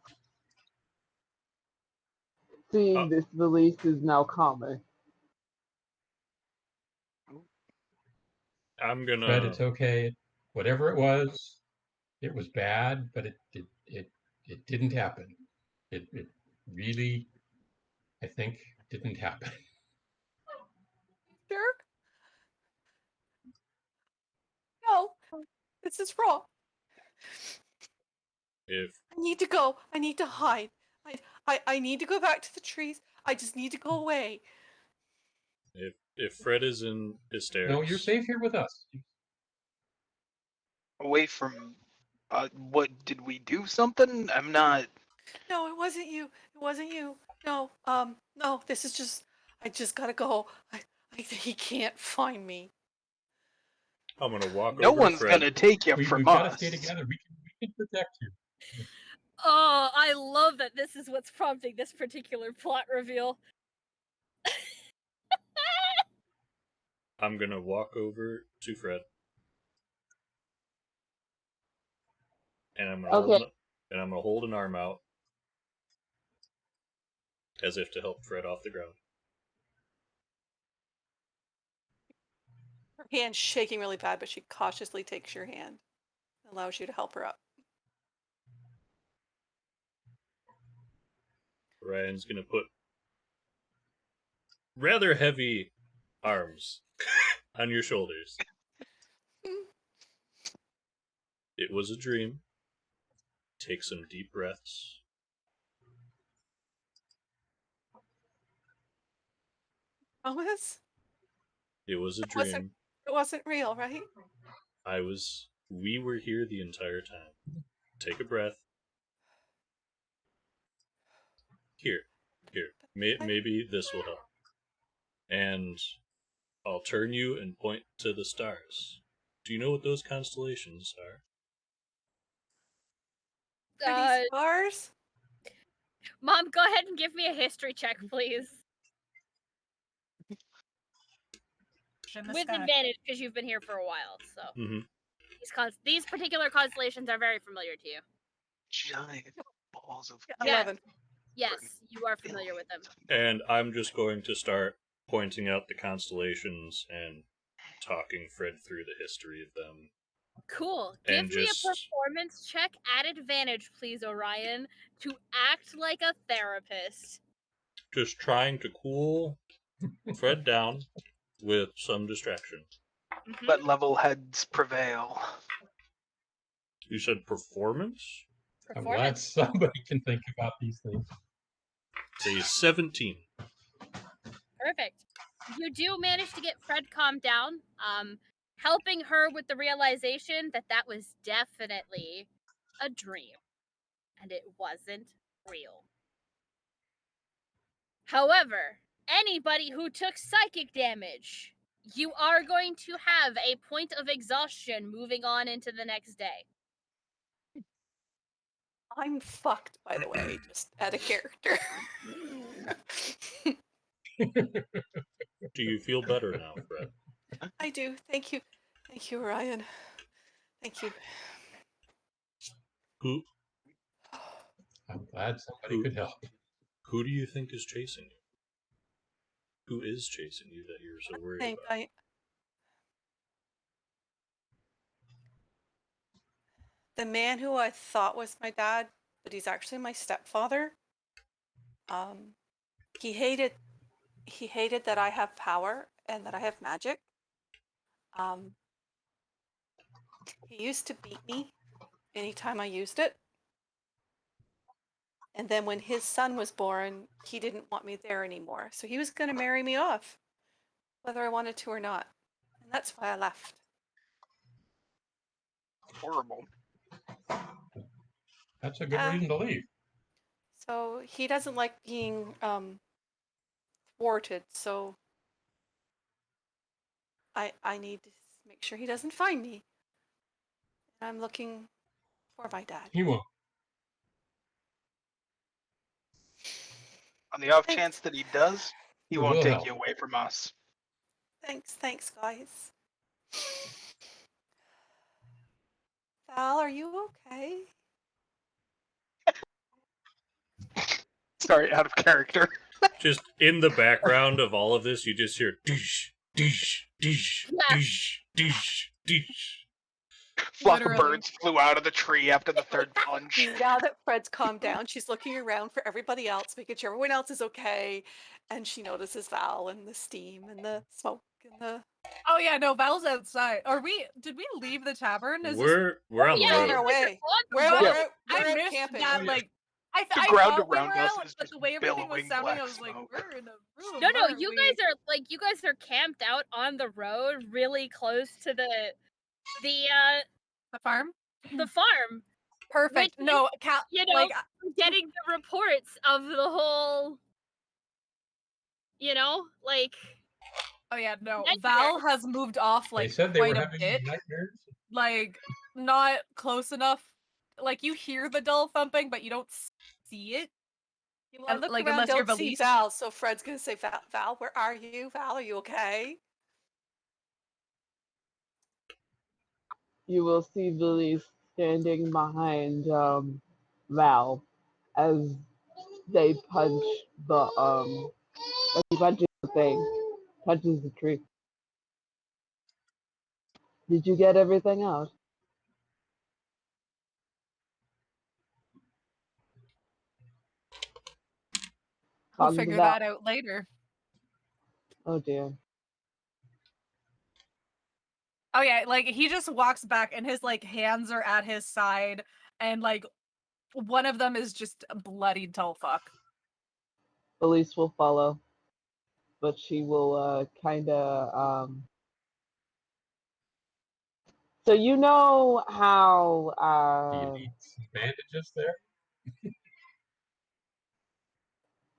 [SPEAKER 5] seeing this release is now calmer.
[SPEAKER 4] I'm gonna.
[SPEAKER 3] Fred, it's okay. Whatever it was bad, but it didn't happen. It really, I think, didn't happen.
[SPEAKER 7] Sure. No, this is wrong.
[SPEAKER 4] If
[SPEAKER 7] I need to go. I need to hide. I need to go back to the trees. I just need to go away.
[SPEAKER 4] if Fred is in hysterics,
[SPEAKER 3] No, you're safe here with us.
[SPEAKER 2] Away from. What did we do? Something? I'm not.
[SPEAKER 7] No, it wasn't you. It wasn't you. No, no. This is just. I just gotta go. He can't find me.
[SPEAKER 4] I'm gonna walk
[SPEAKER 2] No
[SPEAKER 4] over to
[SPEAKER 2] one's
[SPEAKER 4] Fred.
[SPEAKER 2] gonna take you
[SPEAKER 3] We've
[SPEAKER 2] from
[SPEAKER 3] got to
[SPEAKER 2] us.
[SPEAKER 3] stay together. We can protect you.
[SPEAKER 1] Oh, I love that this is what's prompting this particular plot reveal.
[SPEAKER 4] I'm gonna walk over to Fred, and I'm gonna hold an arm out, as if to help Fred off the ground.
[SPEAKER 7] Her hand's shaking really bad, but she cautiously takes your hand, allows you to help her up.
[SPEAKER 4] Ryan's gonna put rather heavy arms on your shoulders. It was a dream. Take some deep breaths.
[SPEAKER 7] Promise?
[SPEAKER 4] It was a
[SPEAKER 7] It wasn't-
[SPEAKER 4] dream.
[SPEAKER 7] It wasn't real, right?
[SPEAKER 4] We were here the entire time. Take a breath. Here. Maybe this will help. And I'll turn you and point to the stars. Do you know what those constellations are?
[SPEAKER 7] Pretty stars?
[SPEAKER 1] Mom, go ahead and give me a history check, please. With advantage, because you've been here for a while, so.
[SPEAKER 4] Mm-hmm.
[SPEAKER 1] These particular constellations are very familiar to you.
[SPEAKER 2] Giant balls of.
[SPEAKER 1] Yeah.
[SPEAKER 7] 11.
[SPEAKER 1] Yes, you are familiar with them.
[SPEAKER 4] And I'm just going to start pointing out the constellations and talking Fred through the history of them.
[SPEAKER 1] Cool. Give me a performance check at advantage, please, Orion, to act like a therapist.
[SPEAKER 4] Just trying to cool Fred down with some distraction.
[SPEAKER 2] Let level heads prevail.
[SPEAKER 4] You said performance?
[SPEAKER 3] I'm glad somebody can think about these things.
[SPEAKER 4] Say 17.
[SPEAKER 1] Perfect. You do manage to get Fred calmed down, helping her with the realization that that was definitely a dream, and it wasn't real. However, anybody who took psychic damage, you are going to have a point of exhaustion moving on into the next day.
[SPEAKER 7] I'm fucked, by the way, just at a character.
[SPEAKER 4] Do you feel better now, Fred?
[SPEAKER 7] I do. Thank you. Thank you, Ryan. Thank you.
[SPEAKER 4] Who?
[SPEAKER 3] I'm glad somebody could help.
[SPEAKER 4] Who do you think is chasing you? Who is chasing you that you're so worried about?
[SPEAKER 7] The man who I thought was my dad, but he's actually my stepfather. He hated that I have power and that I have magic. He used to beat me anytime I used it. And then when his son was born, he didn't want me there anymore. So he was going to marry me off, whether I wanted to or not. And that's why I left.
[SPEAKER 2] Horrible.
[SPEAKER 3] That's a good
[SPEAKER 7] Yeah.
[SPEAKER 3] reason to leave.
[SPEAKER 7] So he doesn't like being thwarted. So I need to make sure he doesn't find me. And I'm looking for my dad.
[SPEAKER 3] He won't.
[SPEAKER 2] On the off
[SPEAKER 7] Thanks.
[SPEAKER 2] chance that he does, he
[SPEAKER 3] We
[SPEAKER 2] won't
[SPEAKER 3] will
[SPEAKER 2] take
[SPEAKER 3] help.
[SPEAKER 2] you away from us.
[SPEAKER 7] Thanks, guys. Val, are you okay?
[SPEAKER 2] Sorry, out of character.
[SPEAKER 4] Just in the background of all of this, you just hear dish, dish, dish,
[SPEAKER 1] Yeah.
[SPEAKER 4] dish, dish, dish.
[SPEAKER 2] Flock of
[SPEAKER 6] Literally.
[SPEAKER 2] birds flew out of the tree after the third punch.
[SPEAKER 7] Now that Fred's calmed down, she's looking around for everybody else, making sure everyone else is okay. And she notices Val and the steam and the smoke and the.
[SPEAKER 6] Oh yeah, no, Val's outside. Did we leave the tavern? Is this
[SPEAKER 4] We're on the
[SPEAKER 1] Yeah,
[SPEAKER 7] We're on
[SPEAKER 4] road.
[SPEAKER 7] our way.
[SPEAKER 1] on the
[SPEAKER 7] We're,
[SPEAKER 1] road.
[SPEAKER 7] we're,
[SPEAKER 2] Yeah.
[SPEAKER 7] out- we're
[SPEAKER 6] I
[SPEAKER 7] out
[SPEAKER 6] missed
[SPEAKER 7] camping.
[SPEAKER 6] that.
[SPEAKER 3] Oh, yeah.
[SPEAKER 6] Like,
[SPEAKER 2] The
[SPEAKER 6] I
[SPEAKER 2] ground
[SPEAKER 6] thought we
[SPEAKER 2] around
[SPEAKER 6] were
[SPEAKER 2] us
[SPEAKER 6] out,
[SPEAKER 2] is
[SPEAKER 6] but
[SPEAKER 2] just
[SPEAKER 6] the way everything was
[SPEAKER 2] billowing
[SPEAKER 6] sounding,
[SPEAKER 2] black
[SPEAKER 6] I was like,
[SPEAKER 2] smoke.
[SPEAKER 6] we're in a room.
[SPEAKER 1] No,
[SPEAKER 6] aren't
[SPEAKER 1] you
[SPEAKER 6] we?
[SPEAKER 1] guys are camped out on the road, really close to the
[SPEAKER 6] The farm.
[SPEAKER 1] farm.
[SPEAKER 6] Perfect.
[SPEAKER 1] Which
[SPEAKER 6] No,
[SPEAKER 1] You know,
[SPEAKER 6] like
[SPEAKER 1] getting the reports of the whole. Like
[SPEAKER 6] oh yeah, no.
[SPEAKER 1] nightmare.
[SPEAKER 6] Val has moved off
[SPEAKER 3] They
[SPEAKER 6] like
[SPEAKER 3] said they
[SPEAKER 6] quite
[SPEAKER 3] were
[SPEAKER 6] a
[SPEAKER 3] having
[SPEAKER 6] bit.
[SPEAKER 3] nightmares.
[SPEAKER 6] Like not close enough. Like you hear the dull thumping, but you don't see it.
[SPEAKER 7] I look
[SPEAKER 6] like
[SPEAKER 7] around,
[SPEAKER 6] unless you're
[SPEAKER 7] don't see
[SPEAKER 6] Valise.
[SPEAKER 7] Val. So Fred's gonna say, Val, where are you? Val, are you okay?
[SPEAKER 5] You will see Lily standing behind Val as they punch as he punches the thing, punches the tree. Did you get everything out?
[SPEAKER 6] We'll
[SPEAKER 5] Talking to
[SPEAKER 6] figure
[SPEAKER 5] Val.
[SPEAKER 6] that out later.
[SPEAKER 5] Oh dear.
[SPEAKER 6] Oh yeah, like he just walks back and his like hands are at his side and like one of them is just bloodied till fuck.
[SPEAKER 5] Elise will follow, but she will kind of. So you know how
[SPEAKER 3] Do you need some bandages there?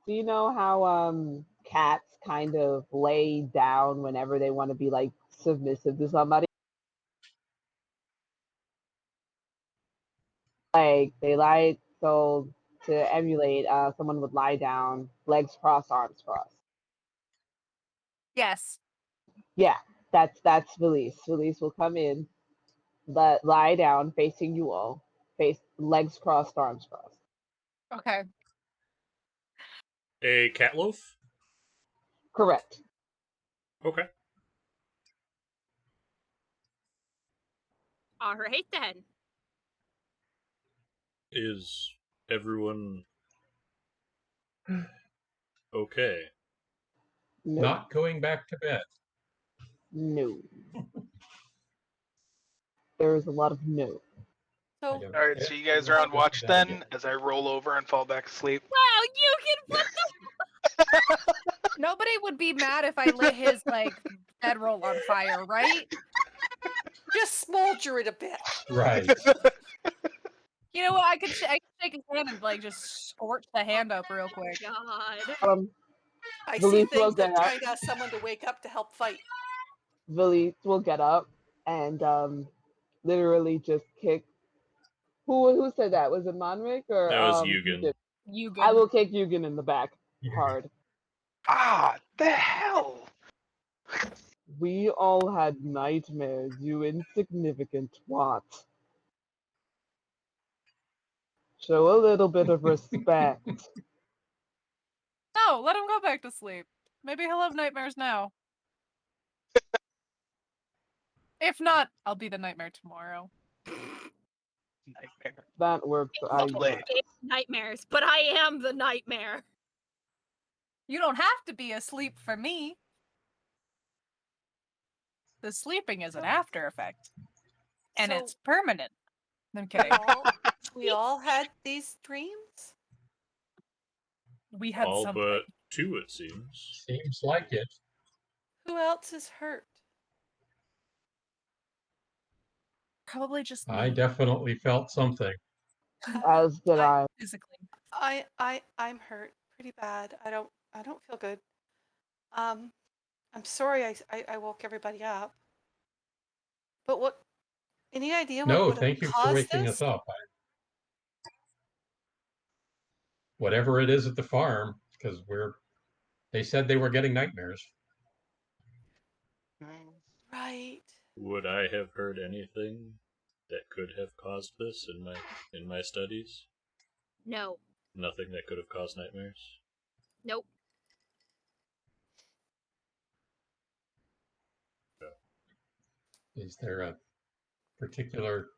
[SPEAKER 5] do you know how cats kind of lay down whenever they want to be like submissive to somebody? Like they lie so to emulate someone would lie down, legs crossed, arms crossed.
[SPEAKER 6] Yes.
[SPEAKER 5] Yeah, that's Felice. Felice will come in, lie down facing you all, face legs crossed, arms crossed.
[SPEAKER 6] Okay.
[SPEAKER 4] A cat loaf?
[SPEAKER 5] Correct.
[SPEAKER 4] Okay.
[SPEAKER 1] All right then.
[SPEAKER 4] Is everyone okay?
[SPEAKER 5] No.
[SPEAKER 3] Not going back to bed.
[SPEAKER 5] No. There is a lot of no.
[SPEAKER 3] I
[SPEAKER 7] So
[SPEAKER 3] don't
[SPEAKER 2] All right,
[SPEAKER 3] know.
[SPEAKER 2] so you guys
[SPEAKER 3] We'll
[SPEAKER 2] are
[SPEAKER 3] have
[SPEAKER 2] on
[SPEAKER 3] to
[SPEAKER 2] watch
[SPEAKER 3] do that
[SPEAKER 2] then,
[SPEAKER 3] again.
[SPEAKER 2] as I roll over and fall back asleep.
[SPEAKER 1] Wow, you can
[SPEAKER 6] Nobody would be mad if I lit his like bedroll on fire, right?
[SPEAKER 7] just smolder it a bit.
[SPEAKER 3] Right.
[SPEAKER 6] You know what? I could shake his hand and like just scorch the hand up real quick.
[SPEAKER 1] God.
[SPEAKER 7] I see
[SPEAKER 5] Valise will
[SPEAKER 7] things
[SPEAKER 5] get
[SPEAKER 7] that
[SPEAKER 5] up.
[SPEAKER 7] trying to ask someone to wake up to help fight.
[SPEAKER 5] Valise will get up and literally just kick. Who said that? Was it Monric or
[SPEAKER 4] That was
[SPEAKER 5] you
[SPEAKER 4] Eugen.
[SPEAKER 5] did?
[SPEAKER 6] You good?
[SPEAKER 5] I will kick Eugen in the back
[SPEAKER 3] Yeah.
[SPEAKER 5] hard.
[SPEAKER 2] Ah, the hell!
[SPEAKER 5] We all had nightmares, you insignificant twat. Show a little bit of respect.
[SPEAKER 6] No, let him go back to sleep. Maybe he'll have nightmares now. If not, I'll be the nightmare tomorrow.
[SPEAKER 2] Nightmare.
[SPEAKER 5] That works.
[SPEAKER 2] Lovely.
[SPEAKER 1] Escape nightmares, but I am the nightmare.
[SPEAKER 6] You don't have to be asleep for me. The sleeping is an after effect. And
[SPEAKER 7] So-
[SPEAKER 6] it's permanent. I'm
[SPEAKER 7] We
[SPEAKER 6] kidding.
[SPEAKER 7] all, we all had these dreams.
[SPEAKER 6] We had
[SPEAKER 4] All
[SPEAKER 6] something.
[SPEAKER 4] but 2, it seems.
[SPEAKER 3] Seems like it.
[SPEAKER 7] Who else is hurt?
[SPEAKER 6] Probably just
[SPEAKER 3] I
[SPEAKER 6] me.
[SPEAKER 3] definitely felt something.
[SPEAKER 5] As did I.
[SPEAKER 6] Physically.
[SPEAKER 7] I'm hurt pretty bad. I don't feel good. I'm sorry I woke everybody up. But what? Any idea what
[SPEAKER 3] No,
[SPEAKER 7] would have
[SPEAKER 3] thank you for
[SPEAKER 7] caused
[SPEAKER 3] waking
[SPEAKER 7] this?
[SPEAKER 3] us up. Whatever it is at the farm, because they said they were getting nightmares.
[SPEAKER 7] Right.
[SPEAKER 4] Would I have heard anything that could have caused this in my studies?
[SPEAKER 1] No.
[SPEAKER 4] Nothing that could have caused nightmares?
[SPEAKER 1] Nope.
[SPEAKER 3] Is there a particular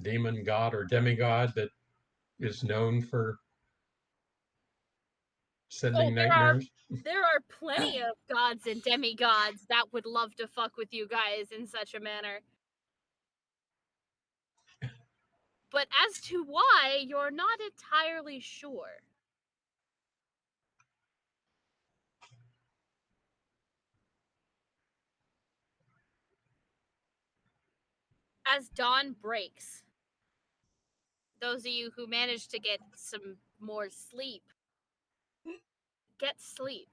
[SPEAKER 3] demon god or demigod that is known for sending nightmares?
[SPEAKER 1] There are plenty of gods and demigods that would love to fuck with you guys in such a manner. But as to why, you're not entirely sure. As dawn breaks, those of you who managed to get some more sleep, get sleep.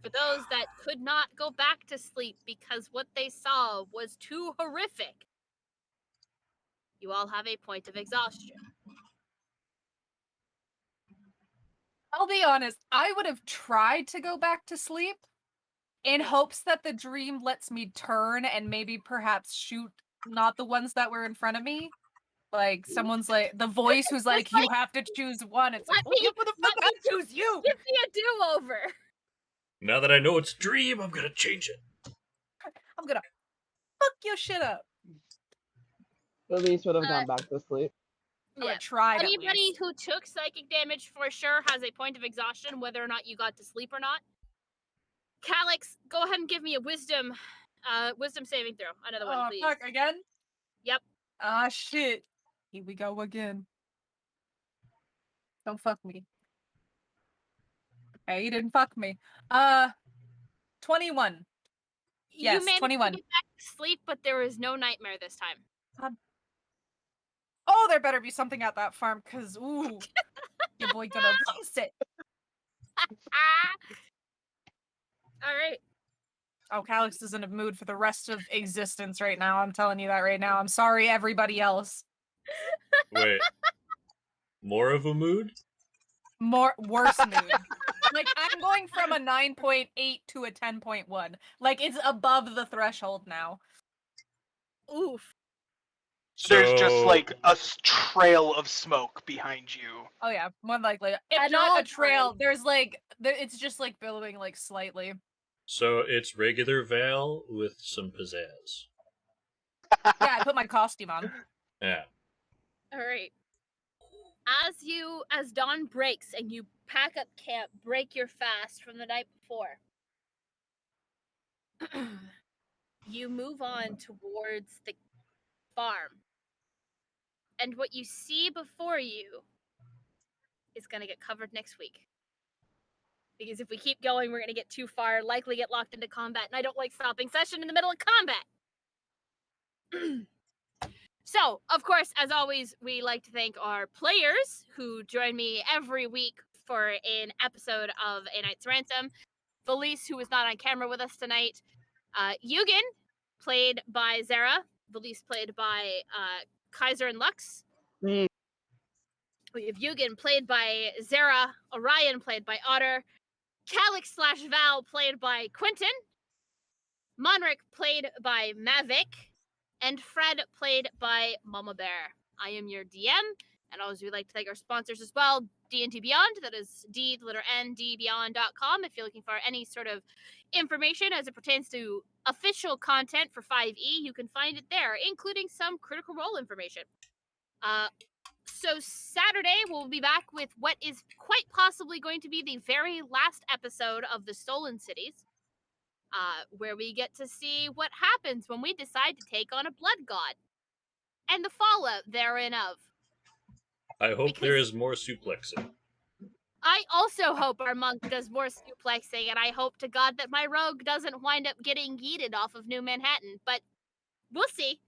[SPEAKER 1] For those that could not go back to sleep because what they saw was too horrific, you all have a point of exhaustion.
[SPEAKER 6] I'll be honest, I would have tried to go back to sleep in hopes that the dream lets me turn and maybe perhaps shoot not the ones that were in front of me. Like someone's like the voice who's like, you have to choose one. It's like, well, yeah, but the fuck, I choose you.
[SPEAKER 1] Give me a do-over.
[SPEAKER 4] Now that I know it's a dream, I'm gonna change it.
[SPEAKER 6] I'm gonna fuck your shit up.
[SPEAKER 5] At least would have gone back to sleep.
[SPEAKER 6] I would
[SPEAKER 1] Yeah.
[SPEAKER 6] have tried at
[SPEAKER 1] Anybody
[SPEAKER 6] least.
[SPEAKER 1] who took psychic damage for sure has a point of exhaustion, whether or not you got to sleep or not. Calix, go ahead and give me a wisdom saving throw. Another one, please.
[SPEAKER 6] Fuck, again?
[SPEAKER 1] Yep.
[SPEAKER 6] Ah, shit. Here we go again. Don't fuck me. Hey, you didn't fuck me. 21. Yes,
[SPEAKER 1] You managed
[SPEAKER 6] 21.
[SPEAKER 1] to get back to sleep, but there was no nightmare this time.
[SPEAKER 6] Oh, there better be something at that farm, cause ooh, your boy gonna lose it.
[SPEAKER 1] All right.
[SPEAKER 6] Oh, Calix is in a mood for the rest of existence right now. I'm telling you that right now. I'm sorry, everybody else.
[SPEAKER 4] Wait. More of a mood?
[SPEAKER 6] Worse mood. Like, I'm going from a 9.8 to a 10.1. Like, it's above the threshold now.
[SPEAKER 1] Oof.
[SPEAKER 2] There's just
[SPEAKER 4] So-
[SPEAKER 2] like a trail of smoke behind you.
[SPEAKER 6] Oh yeah, more likely. If
[SPEAKER 1] At
[SPEAKER 6] not
[SPEAKER 1] all
[SPEAKER 6] a trail,
[SPEAKER 1] times.
[SPEAKER 6] there's like, it's just like billowing like slightly.
[SPEAKER 4] So it's regular Val with some pizzazz.
[SPEAKER 6] Yeah, I put my costume on.
[SPEAKER 4] Yeah.
[SPEAKER 1] All right. As dawn breaks and you pack up camp, break your fast from the night before, you move on towards the farm. And what you see before you is going to get covered next week. Because if we keep going, we're going to get too far, likely get locked into combat, and I don't like stopping session in the middle of combat. So, of course, as always, we like to thank our players who join me every week for an episode of A Knight's Ransom. Valise, who is not on camera with us tonight. Yugen, played by Zara. Valise, played by Kaiser and Lux.
[SPEAKER 5] Me.
[SPEAKER 1] We have Yugen, played by Zara. Orion, played by Otter. Calix / Val, played by Quentin. Monric, played by Mavic. And Fred, played by Mama Bear. I am your DM, and always we'd like to thank our sponsors as well. D&D Beyond, that is D_Beyond.com. If you're looking for any sort of information as it pertains to official content for 5e, you can find it there, including some Critical Role information. So Saturday, we'll be back with what is quite possibly going to be the very last episode of the Stolen Cities, where we get to see what happens when we decide to take on a blood god and the fallout therein of.
[SPEAKER 4] I hope there
[SPEAKER 1] Because-
[SPEAKER 4] is more suplexing.
[SPEAKER 1] I also hope our monk does more suplexing, and I hope to God that my rogue doesn't wind up getting yeeted off of New Manhattan. But we'll see.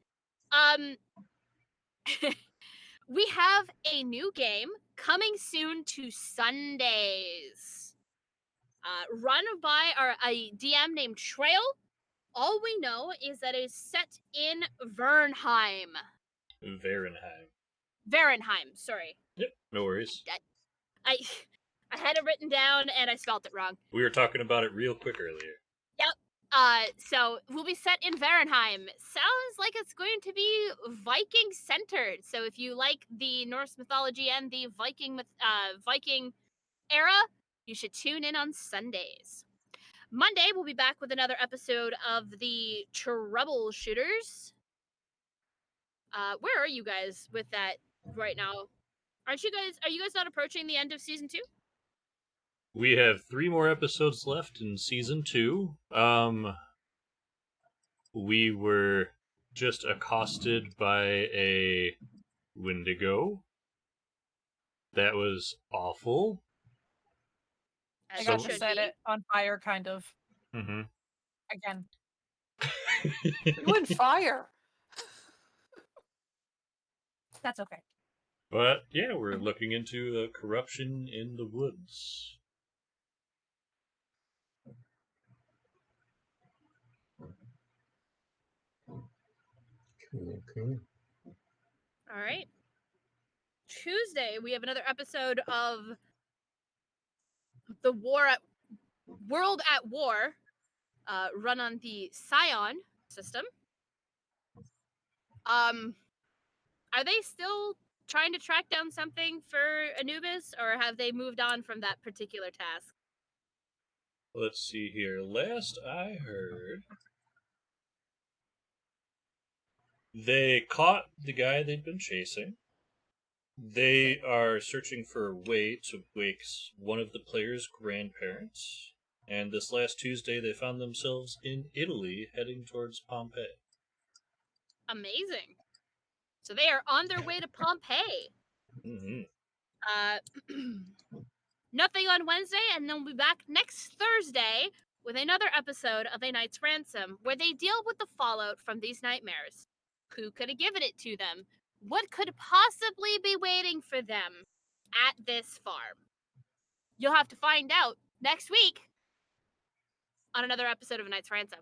[SPEAKER 1] We have a new game coming soon to Sundays. Run by a DM named Trail. All we know is that it is set in Vernheim. Varenheim, sorry.
[SPEAKER 4] Yep, no worries.
[SPEAKER 1] I had it written down and I spelled it wrong.
[SPEAKER 4] We were talking about it real quick earlier.
[SPEAKER 1] Yep. So we'll be set in Varenheim. Sounds like it's going to be Viking centered. So if you like the Norse mythology and the Viking era, you should tune in on Sundays. Monday we'll be back with another episode of the Troubleshooters. Where are you guys with that right now? Are you guys not approaching the end of season 2?
[SPEAKER 4] We have 3 more episodes left in season 2. We were just accosted by a Wendigo. That was awful.
[SPEAKER 1] As
[SPEAKER 6] I
[SPEAKER 1] it
[SPEAKER 6] got to
[SPEAKER 1] should
[SPEAKER 6] set
[SPEAKER 1] be.
[SPEAKER 6] it on fire, kind of.
[SPEAKER 4] Mm-hmm.
[SPEAKER 6] Again.
[SPEAKER 7] You and fire.
[SPEAKER 6] That's okay.
[SPEAKER 4] But yeah, we're looking into corruption in the woods.
[SPEAKER 3] Cool.
[SPEAKER 1] All right. Tuesday we have another episode of the World at War, run on the Scion system. Are they still trying to track down something for Anubis, or have they moved on from that particular task?
[SPEAKER 4] Let's see here. Last I heard, they caught the guy they'd been chasing. They are searching for a way to wake one of the players' grandparents. And this last Tuesday, they found themselves in Italy, heading towards Pompeii.
[SPEAKER 1] Amazing. So they are on their way to Pompeii.
[SPEAKER 4] Mm-hmm.
[SPEAKER 1] Nothing on Wednesday, and then we'll be back next Thursday with another episode of A Knight's Ransom, where they deal with the fallout from these nightmares. Who could have given it to them? What could possibly be waiting for them at this farm? You'll have to find out next week on another episode of A Knight's Ransom.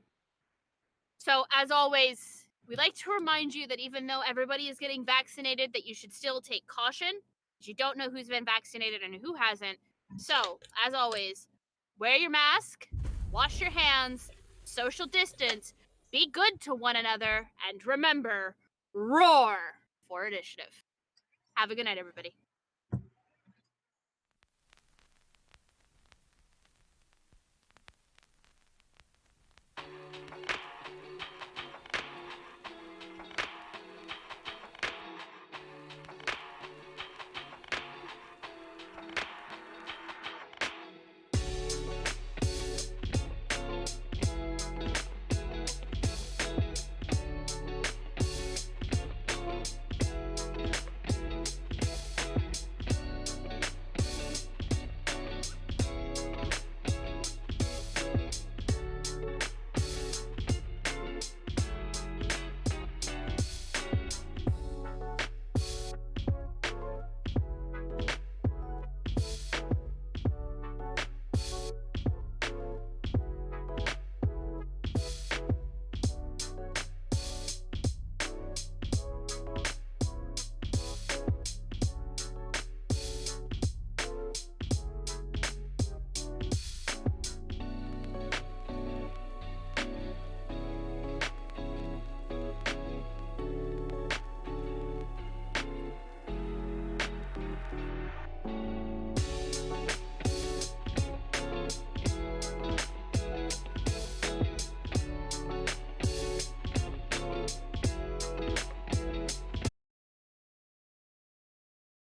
[SPEAKER 1] So, as always, we like to remind you that even though everybody is getting vaccinated, that you should still take caution. You don't know who's been vaccinated and who hasn't. So, as always, wear your mask, wash your hands, social distance, be good to one another, and remember, roar for initiative. Have a good night, everybody.